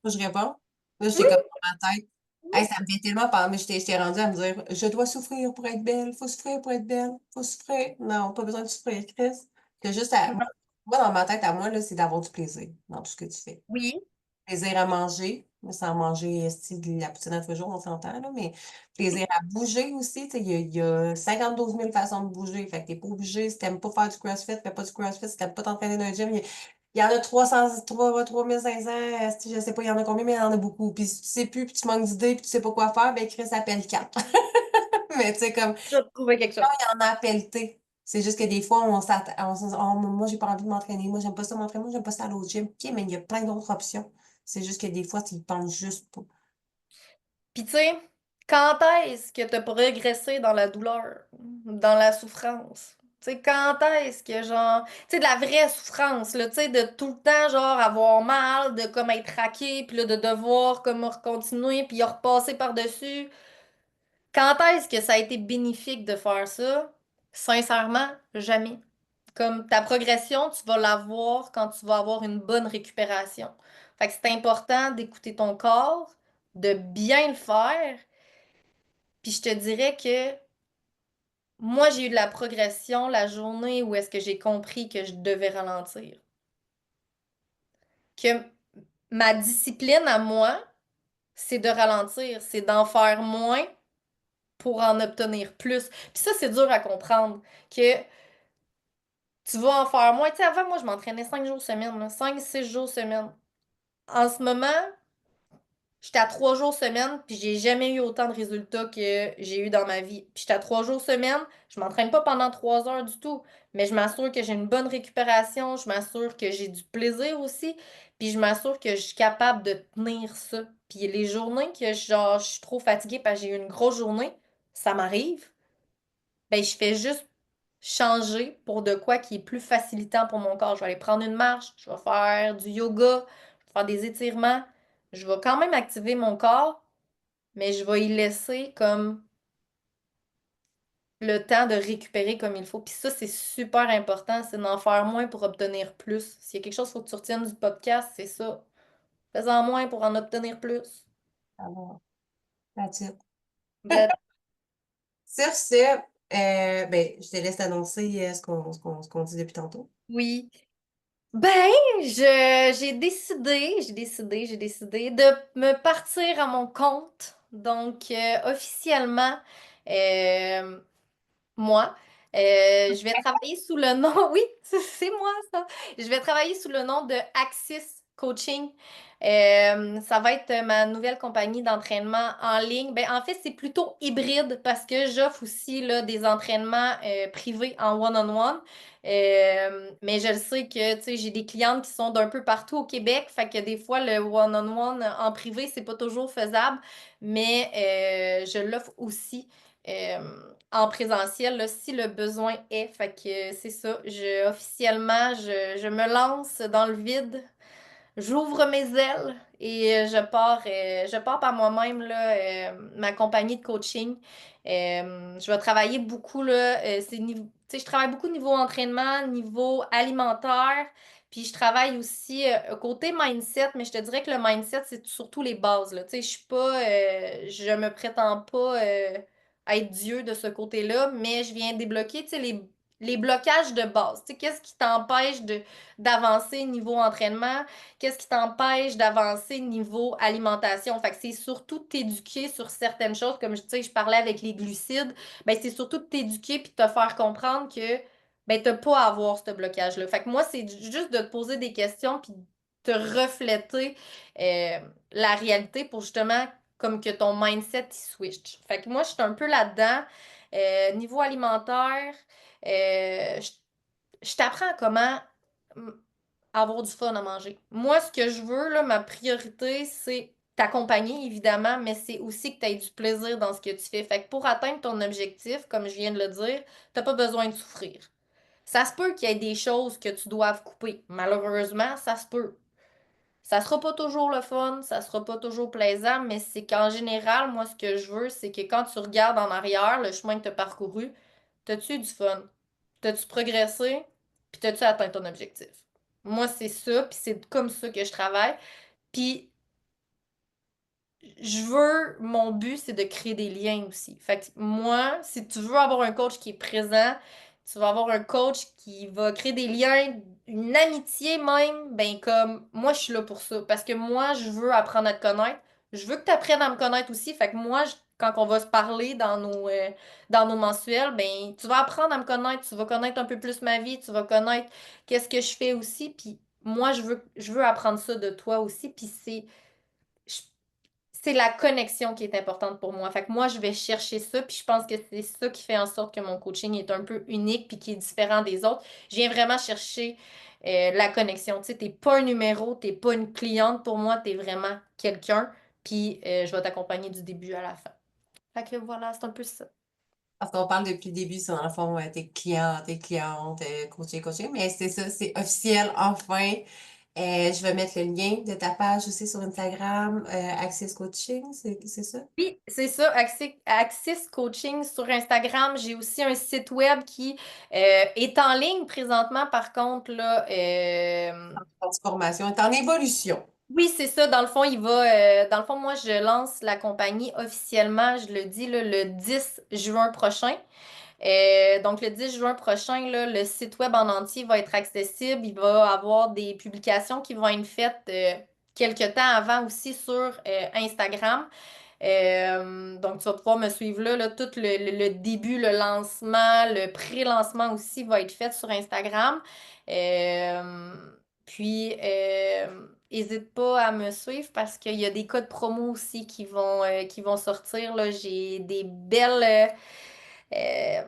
Moi, je réponds. Là, Oui. j'étais comme dans ma tête. Hey, ça me fait tellement peur, mais j'étais rendue à me dire, je dois souffrir pour être belle, faut souffrir pour être belle, faut souffrir. Non, pas besoin de souffrir, Chris. C'est juste moi, dans ma tête, à moi, là, c'est d'avoir du plaisir dans tout ce que tu fais. Oui. Plaisir à manger, mais sans manger style de la poutine à tous les jours, on s'entend, là, mais plaisir à bouger aussi, tu sais, il y a 52 000 façons de bouger, fait que t'es pas obligé, si t'aimes pas faire du CrossFit, fais pas du CrossFit, si t'aimes pas t'entraîner dans un gym, il y en a 3500, je sais pas, il y en a combien, mais il y en a beaucoup, puis si tu sais plus, puis tu manques d'idées, puis tu sais pas quoi faire, ben Chris appelle 4. Mais tu sais, comme, Je vais trouver quelque chose. il y en a appelé, c'est juste que des fois, on s'attend, on se dit, oh, moi, j'ai pas envie de m'entraîner. Moi, j'aime pas ça m'entraîner. Moi, j'aime pas ça aller au gym. OK, mais il y a plein d'autres options. C'est juste que des fois, tu y penses juste pas. Puis tu sais, quand est-ce que tu as progressé dans la douleur, dans la souffrance? Tu sais, quand est-ce que genre, tu sais, de la vraie souffrance, là, tu sais, de tout le temps, genre, avoir mal, de comme être raqué, puis là, de devoir comme continuer, puis repasser par-dessus. Quand est-ce que ça a été bénéfique de faire ça? Sincèrement, jamais. Comme ta progression, tu vas la voir quand tu vas avoir une bonne récupération. Fait que c'est important d'écouter ton corps, de bien le faire. Puis je te dirais que moi, j'ai eu de la progression la journée où est-ce que j'ai compris que je devais ralentir. Que ma discipline à moi, c'est de ralentir, c'est d'en faire moins pour en obtenir plus. Puis ça, c'est dur à comprendre. Que tu vas en faire moins. Tu sais, avant, moi, je m'entraînais 5 jours semaine, là, 5, 6 jours semaine. En ce moment, j'étais à 3 jours semaine, puis j'ai jamais eu autant de résultats que j'ai eu dans ma vie. Puis j'étais à 3 jours semaine, je m'entraîne pas pendant 3 heures du tout, mais je m'assure que j'ai une bonne récupération, je m'assure que j'ai du plaisir aussi, puis je m'assure que je suis capable de tenir ça. Puis les journées que genre, je suis trop fatiguée parce que j'ai eu une grosse journée, ça m'arrive, ben je fais juste changer pour de quoi qui est plus facilitant pour mon corps. Je vais aller prendre une marche, je vais faire du yoga, je vais faire des étirements. Je vais quand même activer mon corps, mais je vais y laisser comme le temps de récupérer comme il faut. Puis ça, c'est super important, c'est d'en faire moins pour obtenir plus. S'il y a quelque chose qu'il faut que tu retiennes du podcast, c'est ça. Fais-en moins pour en obtenir plus. Alors, that's it. That- Sur ce, ben, je te laisse annoncer ce qu'on dit depuis tantôt. Oui. Ben, j'ai décidé de me partir à mon compte. Donc, officiellement, euh, moi, je vais travailler sous le nom, oui, c'est moi ça. Je vais travailler sous le nom de Axis Coaching. Ça va être ma nouvelle compagnie d'entraînement en ligne. Ben, en fait, c'est plutôt hybride parce que j'offre aussi là, des entraînements privés en one-on-one. Mais je le sais que tu sais, j'ai des clientes qui sont d'un peu partout au Québec. Fait que des fois, le one-on-one en privé, c'est pas toujours faisable. Mais je l'offre aussi. euh, En présentiel, là, si le besoin est. Fait que c'est ça. Officiellement, je me lance dans le vide. J'ouvre mes ailes et je pars par moi-même là, ma compagnie de coaching. Je vais travailler beaucoup là, tu sais, je travaille beaucoup niveau entraînement, niveau alimentaire, puis je travaille aussi côté mindset, mais je te dirais que le mindset c'est surtout les bases là. Tu sais, je suis pas, je me prétends pas être Dieu de ce côté-là, mais je viens débloquer, tu sais, les blocages de base. Tu sais, qu'est-ce qui t'empêche de d'avancer niveau entraînement? Qu'est-ce qui t'empêche d'avancer niveau alimentation? Fait que c'est surtout de t'éduquer sur certaines choses, comme tu sais, je parlais avec les glucides, ben c'est surtout de t'éduquer puis de te faire comprendre que ben t'as pas à avoir ce blocage-là. Fait que moi, c'est juste de te poser des questions puis de te refléter euh, la réalité pour justement comme que ton mindset il switch. Fait que moi, je suis un peu là-dedans. Niveau alimentaire, je t'apprends comment avoir du fun à manger. Moi, ce que je veux, là, ma priorité, c'est t'accompagner, évidemment, mais c'est aussi que tu aies du plaisir dans ce que tu fais. Fait que pour atteindre ton objectif, comme je viens de le dire, t'as pas besoin de souffrir. Ça se peut qu'il y ait des choses que tu doives couper. Malheureusement, ça se peut. Ça sera pas toujours le fun, ça sera pas toujours plaisant, mais c'est qu'en général, moi, ce que je veux, c'est que quand tu regardes en arrière le chemin que tu as parcouru, t'as-tu eu du fun? T'as-tu progressé? Puis t'as-tu atteint ton objectif? Moi, c'est ça, puis c'est comme ça que je travaille. Puis mon but, c'est de créer des liens aussi. Fait que moi, si tu veux avoir un coach qui est présent, tu vas avoir un coach qui va créer des liens, une amitié même, ben comme moi, je suis là pour ça. Parce que moi, je veux apprendre à te connaître. Je veux que tu apprennes à me connaître aussi. Fait que moi, quand on va se parler dans nos mensuels, ben tu vas apprendre à me connaître, tu vas connaître un peu plus ma vie, tu vas connaître qu'est-ce que je fais aussi. Puis moi, je veux apprendre ça de toi aussi. Puis je- c'est la connexion qui est importante pour moi. Fait que moi, je vais chercher ça, puis je pense que c'est ça qui fait en sorte que mon coaching est un peu unique, puis qui est différent des autres. Je viens vraiment chercher la connexion. Tu sais, t'es pas un numéro, t'es pas une cliente pour moi, t'es vraiment quelqu'un, puis je vais t'accompagner du début à la fin. Fait que voilà, c'est un peu ça. Parce qu'on parle depuis le début, c'est dans le fond, tes clients, tes clientes, coaching, mais c'est ça, c'est officiel, enfin. Je vais mettre le lien de ta page aussi sur Instagram, Access Coaching, c'est ça? Oui, c'est ça, Axis Coaching sur Instagram. J'ai aussi un site web qui est en ligne présentement, par contre, là, Transformation est en évolution. Oui, c'est ça. Dans le fond, dans le fond, moi, je lance la compagnie officiellement, je le dis, là, le 10 juin prochain. Donc, le 10 juin prochain, là, le site web en entier va être accessible. Il va y avoir des publications qui vont être faites quelques temps avant aussi sur Instagram. Donc, tu vas pouvoir me suivre là, tout le début, le lancement, le pré-lancement aussi va être fait sur Instagram. Euh, Puis, n'hésite pas à me suivre parce qu'il y a des codes promo aussi qui vont sortir, là. J'ai euh,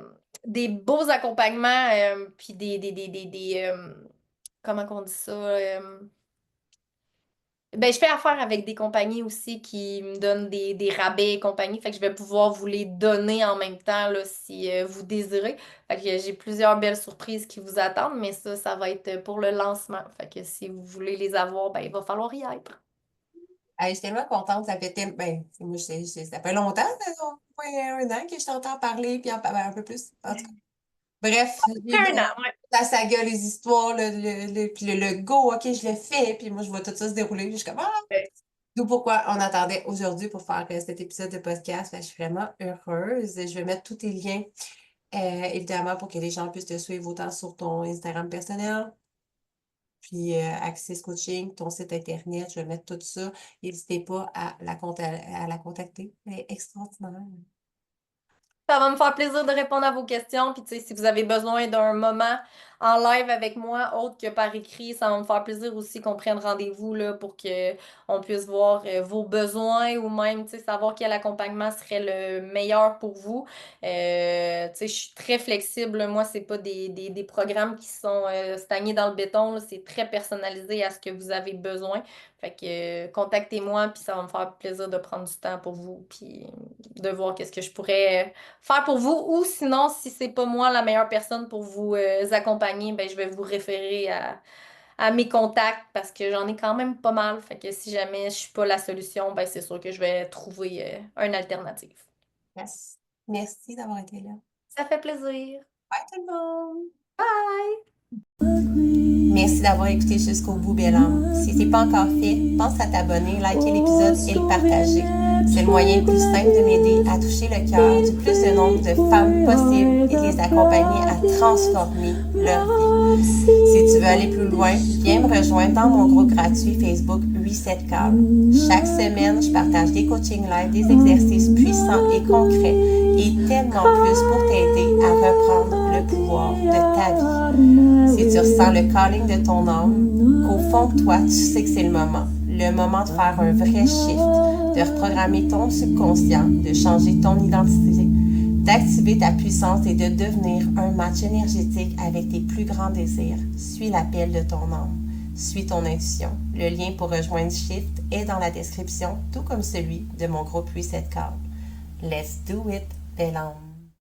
des beaux accompagnements, puis comment qu'on dit ça? Ben, je fais affaire avec des compagnies aussi qui me donnent des rabais et compagnie. Fait que je vais pouvoir vous les donner en même temps là, si vous désirez. Fait que j'ai plusieurs belles surprises qui vous attendent, mais ça va être pour le lancement. Fait que si vous voulez les avoir, ben, il va falloir y être. Hey, je suis tellement contente, ça fait tellement, ben, moi, ça fait longtemps, ça fait un an que je t'entends parler, puis ben, un peu plus, en tout cas. Bref, Un an, ouais. la saga, les histoires, puis le go, ok, je le fais, puis moi, je vois tout ça se dérouler, puis je suis comme, ah! D'où pourquoi on attendait aujourd'hui pour faire cet épisode de podcast. Fait que je suis vraiment heureuse. Je vais mettre tous tes liens, évidemment, pour que les gens puissent te suivre autant sur ton Instagram personnel, puis Access Coaching, ton site internet. Je vais mettre tout ça. N'hésitez pas à la contacter. Elle est extraordinaire. Ça va me faire plaisir de répondre à vos questions. Puis, tu sais, si vous avez besoin d'un moment en live avec moi, autre que par écrit, ça va me faire plaisir aussi qu'on prenne rendez-vous là, pour que on puisse voir vos besoins ou même, tu sais, savoir quel accompagnement serait le meilleur pour vous. Tu sais, je suis très flexible. Moi, c'est pas des programmes qui sont stagnés dans le béton, là. C'est très personnalisé à ce que vous avez besoin. Fait que contactez-moi, puis ça va me faire plaisir de prendre du temps pour vous, puis de voir qu'est-ce que je pourrais faire pour vous ou sinon, si c'est pas moi la meilleure personne pour vous accompagner, ben, je vais vous référer à mes contacts parce que j'en ai quand même pas mal. Fait que si jamais je suis pas la solution, ben, c'est sûr que je vais trouver une alternative. Yes. Merci d'avoir été là. Ça fait plaisir. Bye tout le monde! Bye! Merci d'avoir écouté jusqu'au bout, belle âme. Si ce n'est pas encore fait, pense à t'abonner, liker l'épisode et le partager. C'est le moyen le plus simple de m'aider à toucher le cœur du plus de nombre de femmes possible et de les accompagner à transformer leur vie. Si tu veux aller plus loin, viens me rejoindre dans mon groupe gratuit Facebook Reset Call. Chaque semaine, je partage des coachings live, des exercices puissants et concrets et tellement plus pour t'aider à reprendre le pouvoir de ta vie. Si tu ressens le calling de ton âme, qu'au fond de toi, tu sais que c'est le moment de faire un vrai shift, de reprogrammer ton subconscient, de changer ton identité, d'activer ta puissance et de devenir un match énergétique avec tes plus grands désirs. Suis l'appel de ton âme. Suis ton intuition. Le lien pour rejoindre Shift est dans la description, tout comme celui de mon groupe Reset Call. Let's do it, belle âme.